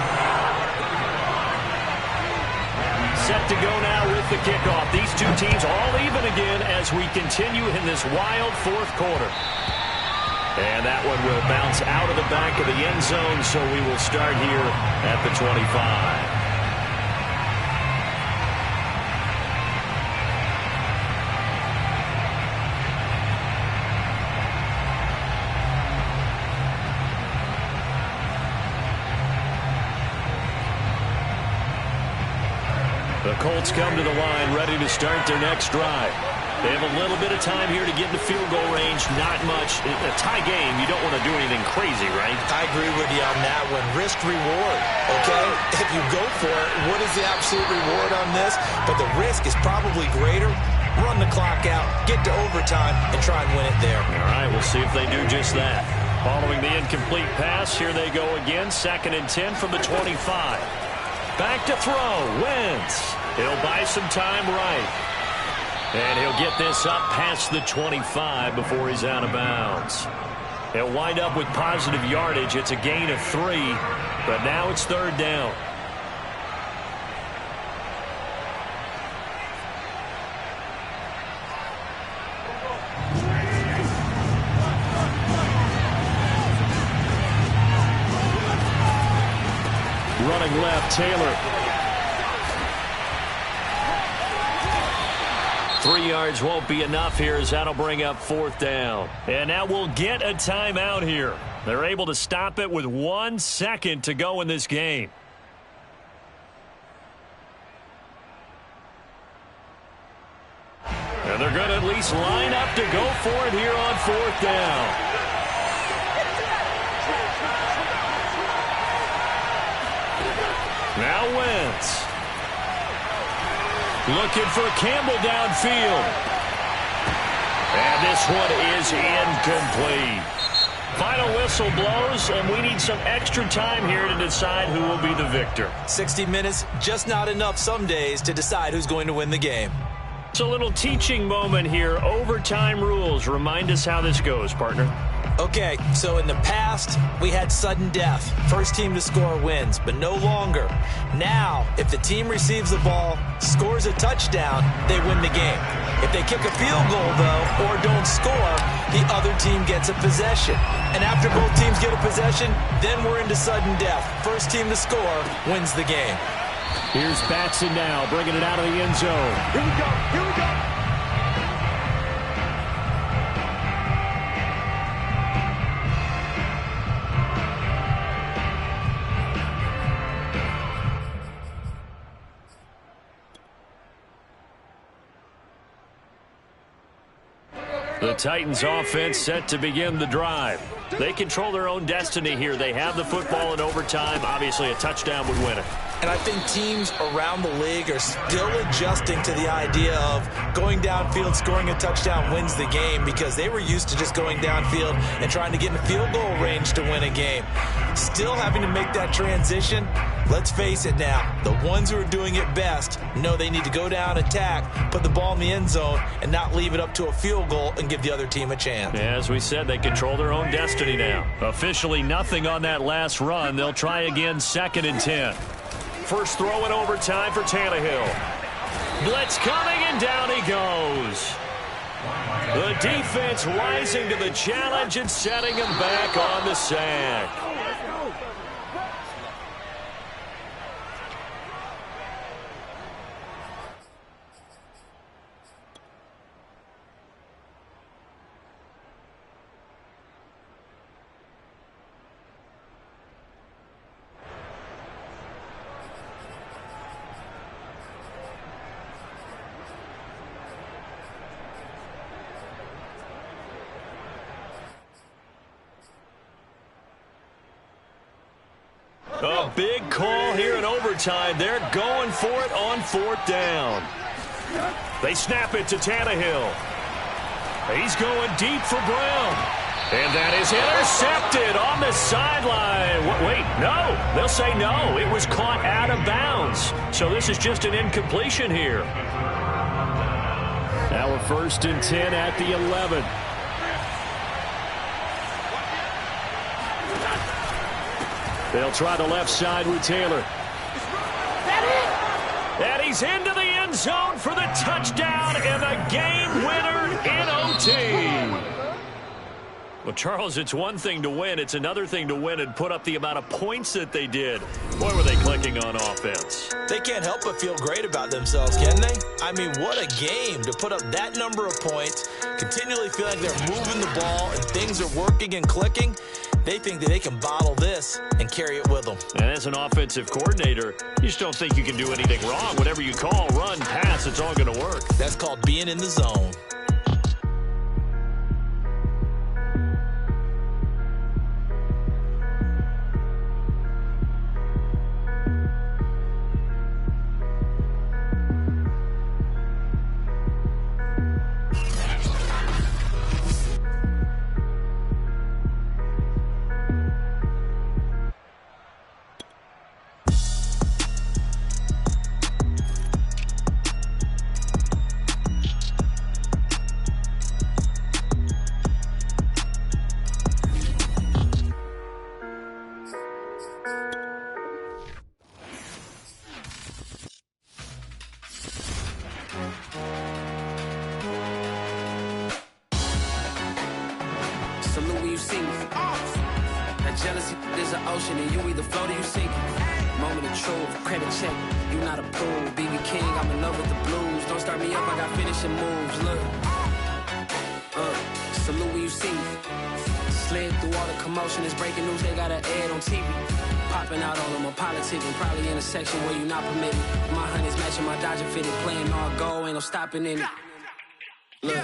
Set to go now with the kickoff. These two teams all as we continue in this wild fourth quarter. And that one will bounce out of the back of the end zone, so we will start here at the 25. The Colts come to the line ready to start their next drive. They have a little bit of time here to get into field goal range. Not much. In a tie game, you don't want to do anything crazy, right? I agree with you on that one. Risk reward, okay? If you go for it, what is the absolute reward on this? But the risk is probably greater. Run the clock out, get to overtime, and try and win it there. All right, we'll see if they do just that. Following the incomplete pass, here they go again. 2nd and 10 from the 25. Back to throw. Wentz. He'll buy some time right. And he'll get this up past the 25 before he's out of bounds. He'll wind up with positive yardage. It's a gain of 3, but now it's 3rd down. Running left, Taylor. 3 yards won't be enough here as that'll bring up 4th down. And now we'll get a timeout here. They're able to stop it with 1 second to go in this game. And they're going to at least line up to go for it here on 4th down. Now Wentz. Looking for Campbell downfield. And this one is incomplete. Final whistle blows, and we need some extra time here to decide who will be the victor. 60 minutes, just not enough some days to decide who's going to win the game. It's a little teaching moment here. Overtime rules. Remind us how this goes, partner. Okay, so in the past, we had sudden death. First team to score wins, but no longer. Now, if the team receives the ball, scores a touchdown, they win the game. If they kick a field goal, though, or don't score, the other team gets a possession. And after both teams get a possession, then we're into sudden death. First team to score wins the game. Here's Batson now, bringing it out of the end zone. Here we go. Here we go. The Titans offense set to begin the drive. They control their own destiny here. They have the football in overtime. Obviously, a touchdown would win it. And I think teams around the league are still adjusting to the idea of going downfield, scoring a touchdown wins the game, because they were used to just going downfield and trying to get in field goal range to win a game. Still having to make that transition. Let's face it now, the ones who are doing it best know they need to go down, attack, put the ball in the end zone, and not leave it up to a field goal and give the other team a chance. As we said, they control their own destiny now. Officially nothing on that last run. They'll try again, 2nd and 10. First throw in overtime for Tannehill. Blitz coming, and down he goes. The defense rising to the challenge and setting him back on the sack. A big call here in overtime. They're going for it on 4th down. They snap it to Tannehill. He's going deep for Brown. And that is intercepted on the sideline. Wait, no. They'll say no. It was caught out of bounds. So this is just an incompletion here. Now a 1st and 10 at the 11. They'll try the left side with Taylor. And he's into the end zone for the touchdown and the game winner in OT. Well, Charles, it's one thing to win. It's another thing to win and put up the amount of points that they did. Boy, were they clicking on offense. They can't help but feel great about themselves, can they? I mean, what a game to put up that number of points, continually feel like they're moving the ball and things are working and clicking. They think that they can bottle this and carry it with them. And as an offensive coordinator, you just don't think you can do anything wrong. Whatever you call, run, pass, it's all going to work. That's called being in the zone. Salute when you see me. That jealousy is an ocean, and you either float or you sink. Moment of truth, credit check. You not a fool, BB King. I'm in love with the blues. Don't start me up, I got finishing moves. Look, salute when you see me. Slid through all the commotion, it's breaking news. They got an ad on TV. Popping out on them, a politicking. Probably in a section where you not permitted. My honey's matching my Dodger fitted, playing all goal, ain't no stopping in it. Look,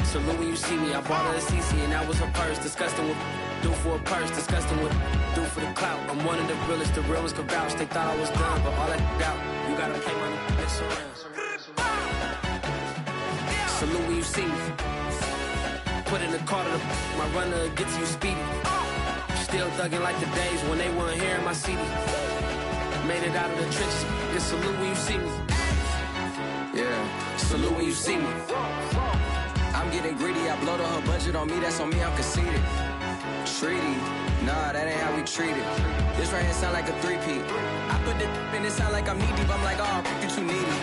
salute when you see me. I bought her a CC and that was her purse. Disgusting with do for a purse. Disgusting with do for the clout. I'm one of the realest, the realest could vouch. They thought I was done, but all that out. You gotta pay money, mess around. Salute when you see me. Put in the car to the my runner gets you speedy. Still thugging like the days when they weren't here in my CD. Made it out of the trenches. Just salute when you see me. Yeah, salute when you see me. I'm getting greedy, I blow the whole budget on me, that's on me, I'm conceited. Treaty, nah, that ain't how we treat it. This right here sound like a three-peat. I put the in it sound like I'm knee deep, I'm like, oh, you too needy.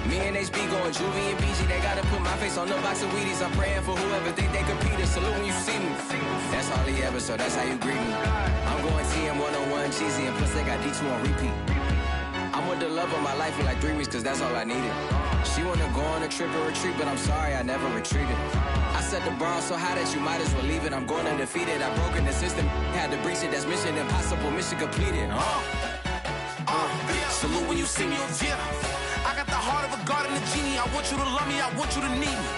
Me and HB going Juvie and BG, they gotta put my face on the box of Wheaties. I'm praying for whoever think they competed. Salute when you see me. That's all he ever, so that's how you greet me. I'm going TM 101 cheesy, and plus they got D2 on repeat. I'm with the love of my life for like 3 weeks, cause that's all I needed. She wanna go on a trip or retreat, but I'm sorry, I never retreated. I set the bar so high that you might as well leave it. I'm going undefeated, I broken the system, had to breach it, that's mission impossible, mission completed. Salute when you see me, yeah. I got the heart of a god and a genie. I want you to love me, I want you to need me.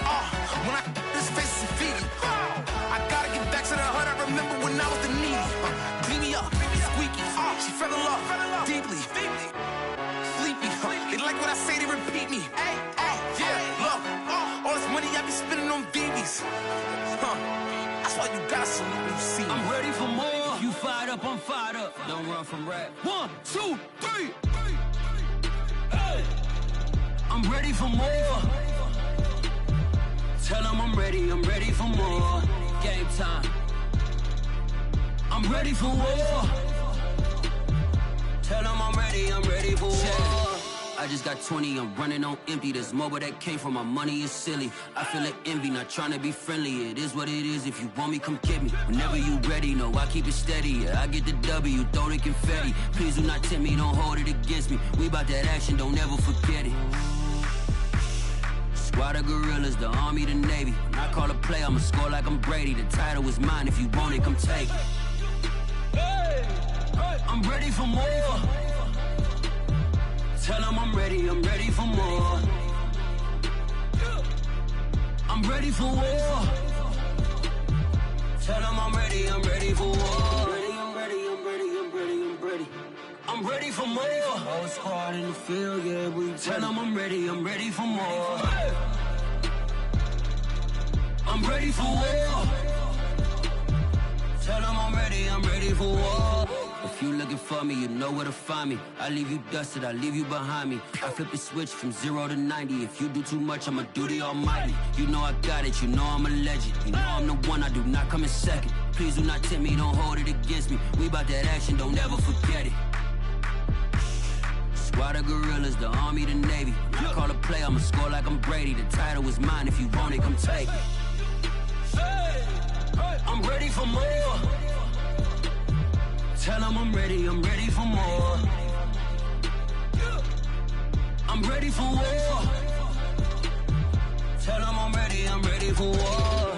When I this face is feedy. I gotta get back to the hood, I remember when I was the needy. Clean me up, squeaky. She fell in love, deeply. Sleepy, they like what I say, they repeat me. Yeah, look, all this money I be spending on BBs. That's why you gotta salute when you see me. I'm ready for more. You fired up, I'm fired up. Don't run from rap. 1, 2, 3. Hey. I'm ready for more. Tell them I'm ready for more. Game time. I'm ready for war. Tell them I'm ready for war. I just got 20, I'm running on empty. This mobile that came from my money is silly. I feel like envy, not trying to be friendly. It is what it is, if you want me, come get me. Whenever you ready, no, I keep it steady. Yeah, I get the W, throw the confetti. Please do not tempt me, don't hold it against me. We about that action, don't ever forget it. Squad of gorillas, the army, the navy. When I call a play, I'ma score like I'm Brady. The title is mine, if you want it, come take it. Hey, I'm ready for more. Tell them I'm ready for more. I'm ready for war. Tell them I'm ready for war. I'm ready for more. Whole squad in the field, yeah, we tell them I'm ready for more. I'm ready for war. Tell them I'm ready for war. If you looking for me, you know where to find me. I leave you dusted, I leave you behind me. I flip the switch from 0 to 90. If you do too much, I'ma do the almighty. You know I got it, you know I'm a legend. You know I'm the one, I do not come in second. Please do not tempt me, don't hold it against me. We about that action, don't ever forget it. Why the gorillas, the army, the navy? When I call a play, I'ma score like I'm Brady. The title is mine, if you want it, come take it. I'm ready for more. Tell them I'm ready for more. I'm ready for war. Tell them I'm ready for war.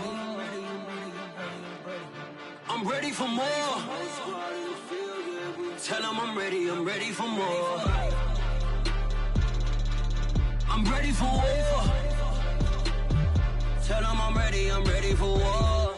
I'm ready for more. Tell them I'm ready for more. I'm ready for war. Tell them I'm ready for war.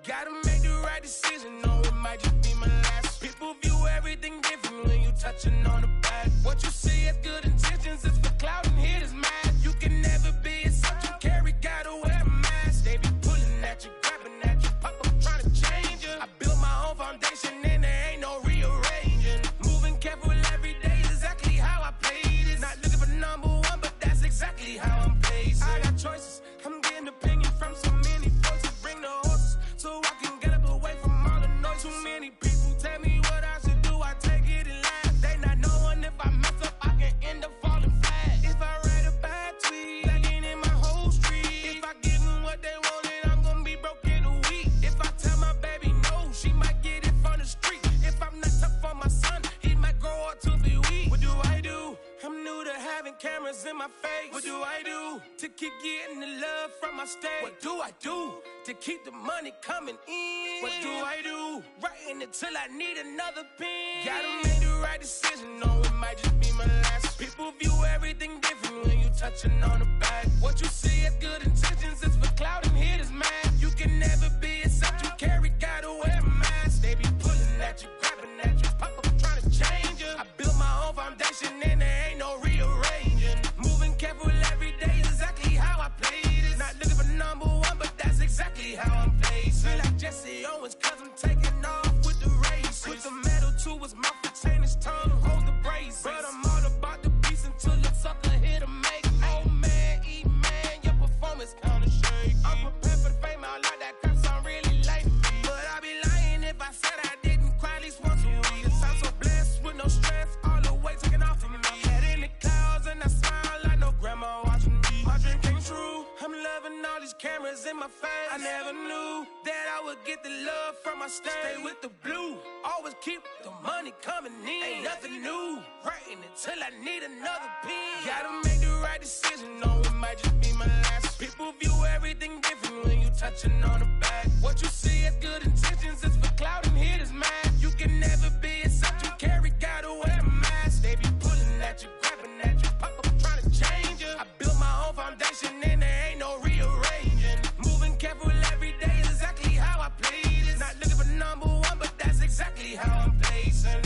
Gotta make the right decision, no, it might just be my last. People view everything different when you touching on the back. What you see as good intentions is for clout and hit is mad. You can never be a subject you carry, gotta wear a mask. They be pulling at you, grabbing at you, pop up trying to change you. I built my own foundation and there ain't no rearranging. Moving careful every day is exactly how I play this. Not looking for number one, but that's exactly how I'm placed. I got choices, I'm getting opinion from so many voices. Bring the horses so I can get up away from all the noise. Too many people tell me what I should do, I take it and laugh. They not knowing if I mess up, I can end up falling flat. If I write a bad tweet, lagging in my whole street. If I give them what they wanted, I'm gonna be broke in a week. If I tell my baby no, she might get it from the street. If I'm not tough on my son, he might grow up to be weak. What do I do? I'm new to having cameras in my face. What do I do to keep getting the love from my state? What do I do to keep the money coming in? What do I do? Writing it till I need another pen. Gotta make the right decision, no, it might just be my last. People view everything different when you touching on the back. What you see as good intentions is for clout and hit is mad. You can never be a subject you carry, gotta wear a mask. They be pulling at you, grabbing at you, pop up trying to change you. I built my own foundation and there ain't no rearranging. Moving careful every day is exactly how I play this. Not looking for number one, but that's exactly how I'm placed. Feel like Jesse Owens, cause I'm taking off with the race. Put the metal to his mouth, retain his tongue, hold the brace. But I'm all about the beats until the sucker hit a make. Oh man, man, your performance kinda shaky. I'm prepared for the fame, I like that crap, so I'm really like me. But I'd be lying if I said I didn't cry at least once a week. Cause I'm so blessed with no stress, all the weight taken off of me. Head in the clouds and I smile like no grandma watching me. My dream came true, I'm loving all these cameras in my face. I never knew that I would get the love from my state. Stay with the blue, always keep the money coming in. Ain't nothing new, writing it till I need another pen. Gotta make the right decision, no, it might just be my last. People view everything different when you touching on the back. What you see as good intentions is for clout and hit is mad. You can never be a subject you carry, gotta wear a mask. They be pulling at you, grabbing at you, pop up trying to change you. I built my own foundation and there ain't no rearranging. Moving careful every day is exactly how I play this. Not looking for number one, but that's exactly how I'm placing.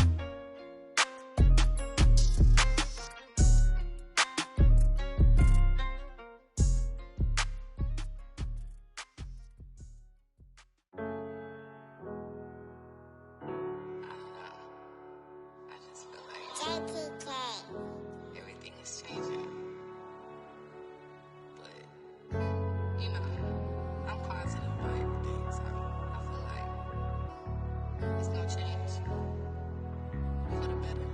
Everything is changing. But, you know, I'm positive about everything, so I feel like it's gonna change for the better.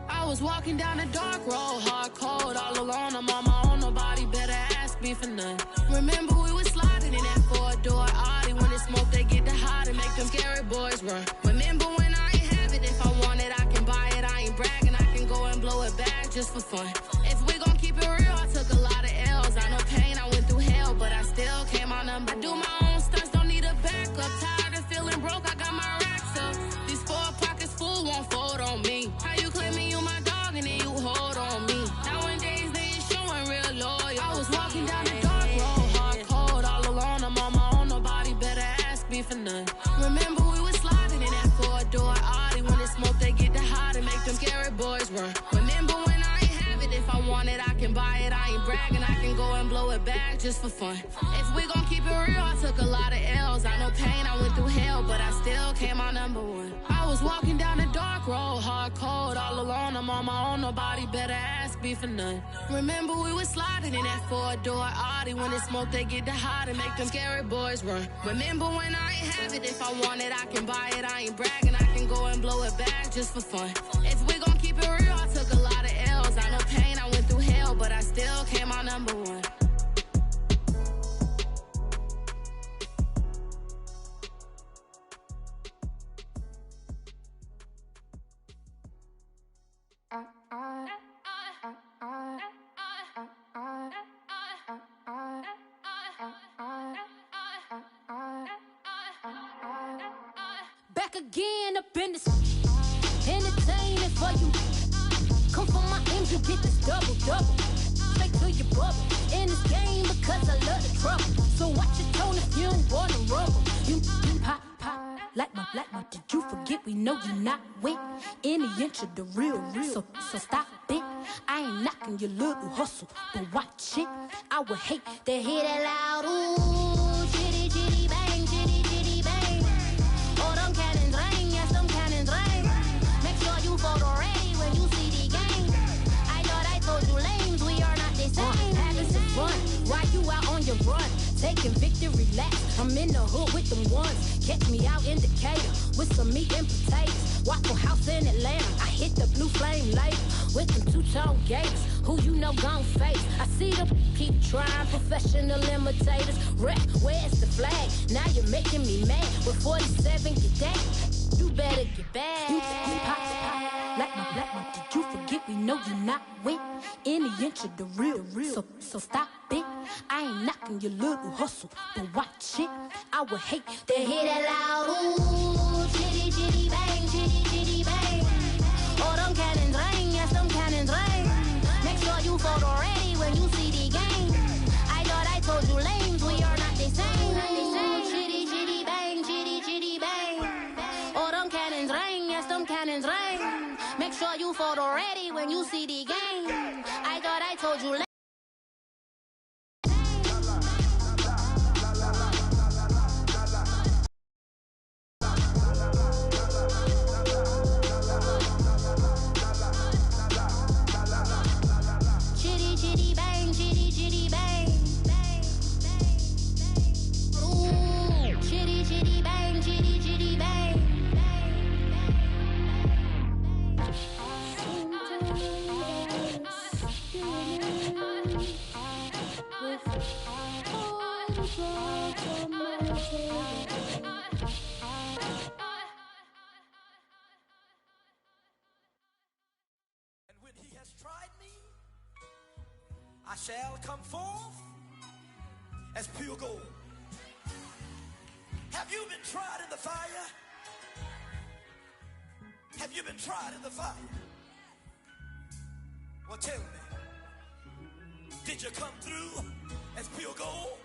I was walking down a dark road, hard cold, all alone. I'm on my own, nobody better ask me for none. Remember we was sliding in that four-door Audi. When it's smoke, they get the hot and make them scary boys run. Remember when I ain't have it, if I want it, I can buy it. I ain't bragging, I can go and blow it back just for fun. If we gon' keep it real, I took a lot of L's. I know pain, I went through hell, but I still came out number. I do my own stunts, don't need a backup. Tired of feeling broke, I got my racks up. These 4 pockets full won't fold on me. How you claiming you my dog and then you hold on me? Nowadays they ain't showing real loyal. I was walking down the dark road, hard cold, all alone. I'm on my own, nobody better ask me for none. Remember we was sliding in that four-door Audi. When it's smoke, they get the hot and make them scary boys run. Remember when I ain't have it, if I want it, I can buy it. I ain't bragging, I can go and blow it back just for fun. If we gon' keep it real, I took a lot of L's. I know pain, I went through hell, but I still came out number one. I was walking down a dark road, hard cold, all alone. I'm on mama on nobody better ask me for none. Remember we was sliding in that four-door Audi. When it smoke, they get the hot and make them scary boys run. Remember when I ain't have it, if I want it, I can buy it. I ain't bragging, I can go and blow it back just for fun. If we gon' keep it real, I took a lot of L's. I know pain, I went through hell, but I still came out number one. Back again up in this entertaining for you. Come for my ends, you get this double. Straight to your bubble. In this game because I love the trouble. So watch your tone if you don't wanna rumble. You pop like my. Did you forget we know you not with any inch of the real. So stop it. I ain't knocking your little hustle, but watch it. I would hate to hear that loud ooh, chitty chitty bang, chitty chitty bang. Oh, them cannons ring, yes, them cannons ring. Make sure you photo ready when you see the game. I thought I told you lames, we are not the same. Having some fun, while you out on your run. Taking victory laps, I'm in the hood with them ones. Catch me out in Decatur with some meat and potatoes. Waffle House in Atlanta, I hit the blue flame later with them two-tone gators. Who you know gon' face? I see them keep trying, professional imitators. Rep, where's the flag? Now you're making me mad. With 47, get that. You better get back. You pop like my. Did you forget we know you not with any inch of the real. So stop it. I ain't knocking your little hustle, but watch it. I would hate to hear that loud ooh, chitty chitty bang, chitty chitty bang. Oh, them cannons ring, yes, them cannons ring. Make sure you photo ready when you see the game. I thought I told you lames, we are not the same. Chitty chitty bang, chitty chitty bang. Oh, them cannons ring, yes, them cannons ring. Make sure you photo ready when you see the game. I thought I told you lames. I shall come forth as pure gold. Have you been tried in the fire? Have you been tried in the fire? Well, tell me, did you come through as pure gold?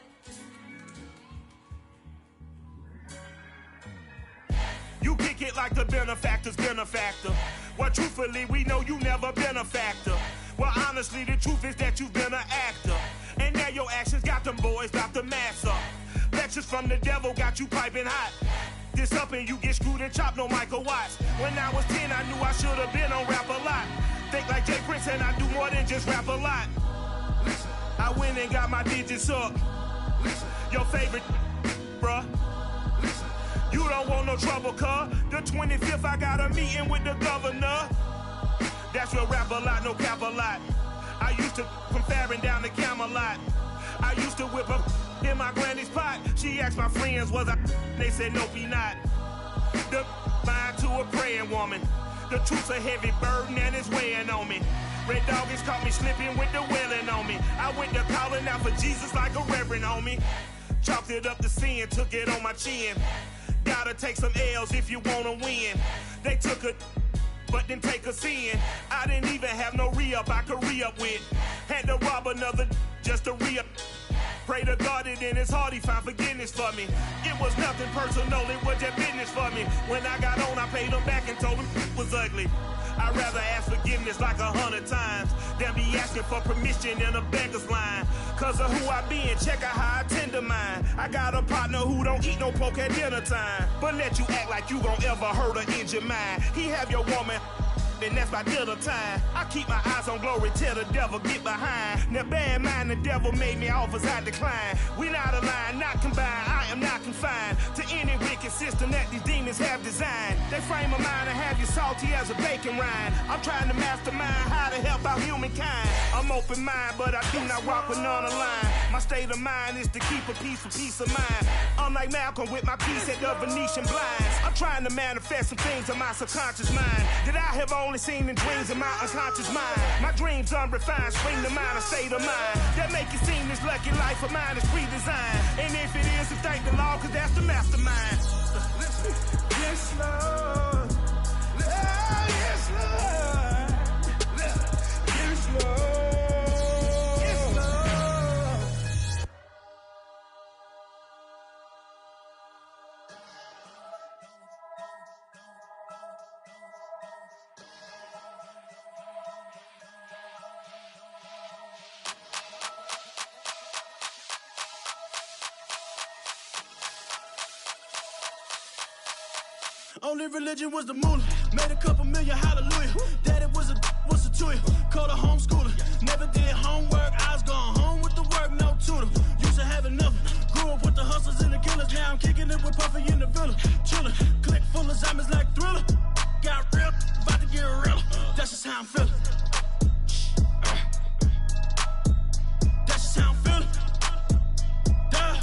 You kick it like the benefactor's benefactor. Well, truthfully, we know you never been a factor. Well, honestly, the truth is that you've been an actor. And now your actions got them boys about to mass up. Lectures from the devil got you piping hot. This up and you get screwed and chopped, no Michael Watts. When I was 10, I knew I should have been on rap a lot. Think like Jay Prince and I do more than just rap a lot. Listen, I went and got my digits up. Listen, your favorite, bruh. Listen, you don't want no trouble, cuz. The 25th, I got a meeting with the governor. That's real rap a lot, no cap a lot. I used to from Farron down to Camelot. I used to whip up in my granny's pot. She asked my friends, was I? They said, nope, he not. The mind to a praying woman. The truth's a heavy burden and it's weighing on me. Red Doggies caught me slipping with the wailing on me. I went to calling out for Jesus like a reverend homie. Chalked it up to sin, took it on my chin. Gotta take some L's if you wanna win. They took a but then take us in. I didn't even have no re-up I could re-up with. Had to rob another just to re-up. Pray to God that in his heart he found forgiveness for me. It was nothing personal, it was just business for me. When I got on, I paid him back and told him it was ugly. I'd rather ask forgiveness like 100 times than be asking for permission in a beggar's line. Cause of who I be and check out how I tend to mine. I got a partner who don't eat no pork at dinner time, but let you act like you gon' ever hurt or injure mine. He have your woman and that's by dinner time. I keep my eyes on glory till the devil get behind. Now bad mind, the devil made me offers I decline. We not aligned, not combined, I am not confined to any wicked system that these demons have designed. They frame a mind and have you salty as a bacon rind. I'm trying to mastermind how to help out humankind. I'm open mind, but I do not walk with none aligned. My state of mind is to keep a peaceful peace of mind. Unlike Malcolm with my peace at the Venetian blinds. I'm trying to manifest some things in my subconscious mind that I have only seen in dreams in my unconscious mind. My dreams unrefined, spring to mind, a state of mind that make it seem this lucky life of mine is pre-designed. And if it is, then thank the Lord, cause that's the mastermind. Yes, Lord. Yes, Lord. Yes, Lord. Only religion was the moolah. Made a couple million, hallelujah. Daddy was a to you. Called a homeschooler. Never did homework. I was going home with the work, no tutor. Used to have enough. Grew up with the hustlers and the killers. Now I'm kicking it with Puffy in the villa. Chillin'. Click full of zombies like Thriller. Got real. About to get real. That's just how I'm feeling. That's just how I'm feeling. Duh.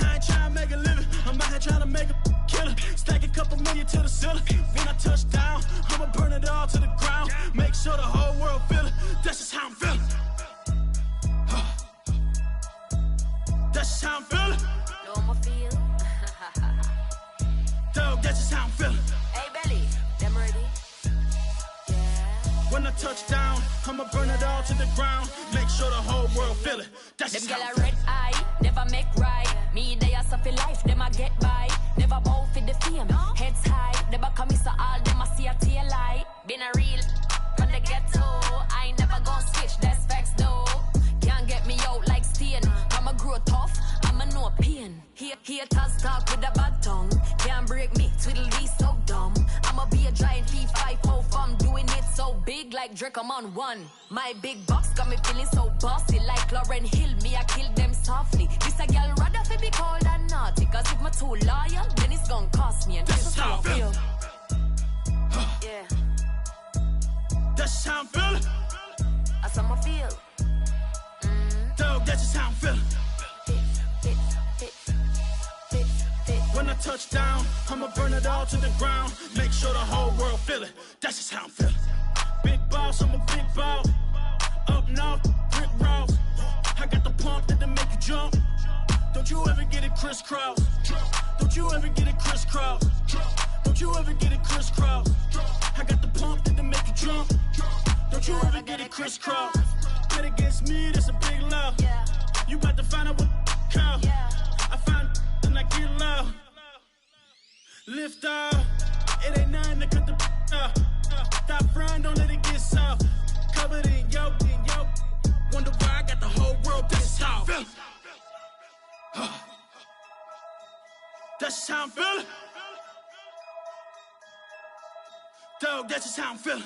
I ain't trying to make a living. I'm out here trying to make a killer. Stack a couple million to the ceiling. When I touch down, I'ma burn it all to the ground. Make sure the whole world feel it. That's just how I'm feeling. That's just how I'm feeling. Know I'ma feel. Dog, that's just how I'm feeling. Hey, Belly, them ready? When I touch down, I'ma burn it all to the ground. Make sure the whole world feel it. That's Them just gyal how a I'm feeling. red eye, never make right. Me, they are suffer life, them a get by. Never bow for the fame, heads high. The back of me, so all them a see a tail light. Been a real from the ghetto. I ain't never gon' switch, that's facts though. Can't get me out like stain. I'ma grow tough, I'ma know pain. Haters talk with a bad tongue. Can't break me, twiddle these so dumb. I'ma be a giant P5 from doing it so big like Drake, I'm on one. My big box got me feeling so bossy like Lauren Hill. Me, I kill them softly. This a girl rather fi be cold than naughty. Cause if I'm too loyal, then it's gon' cost me. And this is how I feel. Yeah. That's just how I'm feeling. That's how I feel. Dog, that's just how I'm feeling. When I touch down, I'ma burn it all to the ground. Make sure the whole world feel it. That's just how I'm feeling. Big boss, I'm a big boss. Up north, brick roads. I got the pump that'll make you jump. Don't you ever get it crisscross. Don't you ever get it crisscross. Don't you ever get it crisscross. I got the pump that'll make you jump. Don't you ever get it crisscross. Bet against me, that's a big love. You about to find out what cow. I find and I get loud. Lift off, it ain't nothing to cut the off. Stop frying, don't let it get soft. Covered in yolk. Wonder why I got the whole world pissed off. That's just how I'm feeling. Dog, that's just how I'm feeling.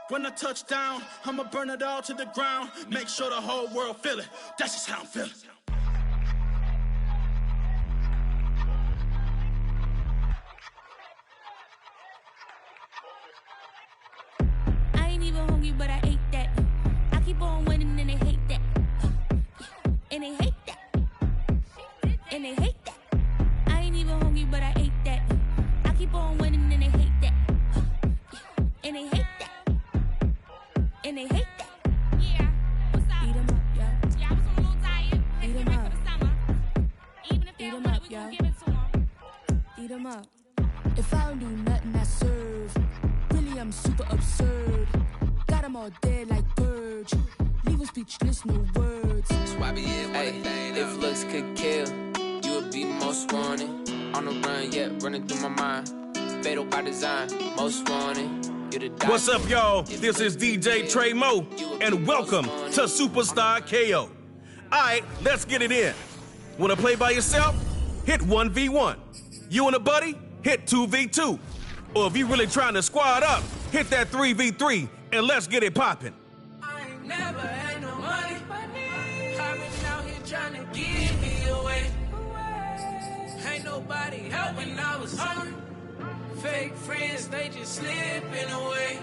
When I touch down, I'ma burn it all to the ground. Make sure the whole world feel it. That's just how I'm feeling. I ain't even hungry, but I ate that. I keep on winning and they hate that. And they hate that. And they hate that. I ain't even hungry, but I ate that. I keep on winning and they hate that. And they hate that. And they hate that. Yeah, what's up? Eat 'em up, yo. Yeah, I was on a little diet. Had to Eat get 'em ready up. for the summer. Even if they Eat don't 'em want up, it, we yo. gon' give it to them. Eat 'em up. If I don't do nothing, I serve. Really, I'm super absurd. Got 'em all dead like birds. Leave 'em speechless, no words. Ay, if looks could kill, you would be most wanted. On the run, yeah, running through my mind. Fatal by design, most wanted. What's up, y'all? This is DJ Trey Mo, and welcome to Superstar KO. All right, let's get it in. Want to play by yourself? Hit 1v1. You and a buddy? hit 2v2. Or if you're really trying to squad up, hit that 3v3 and let's get it popping. I ain't never had no money. I've been out here trying to give me away. Ain't nobody helping, I was hungry. Fake friends, they just slipping away.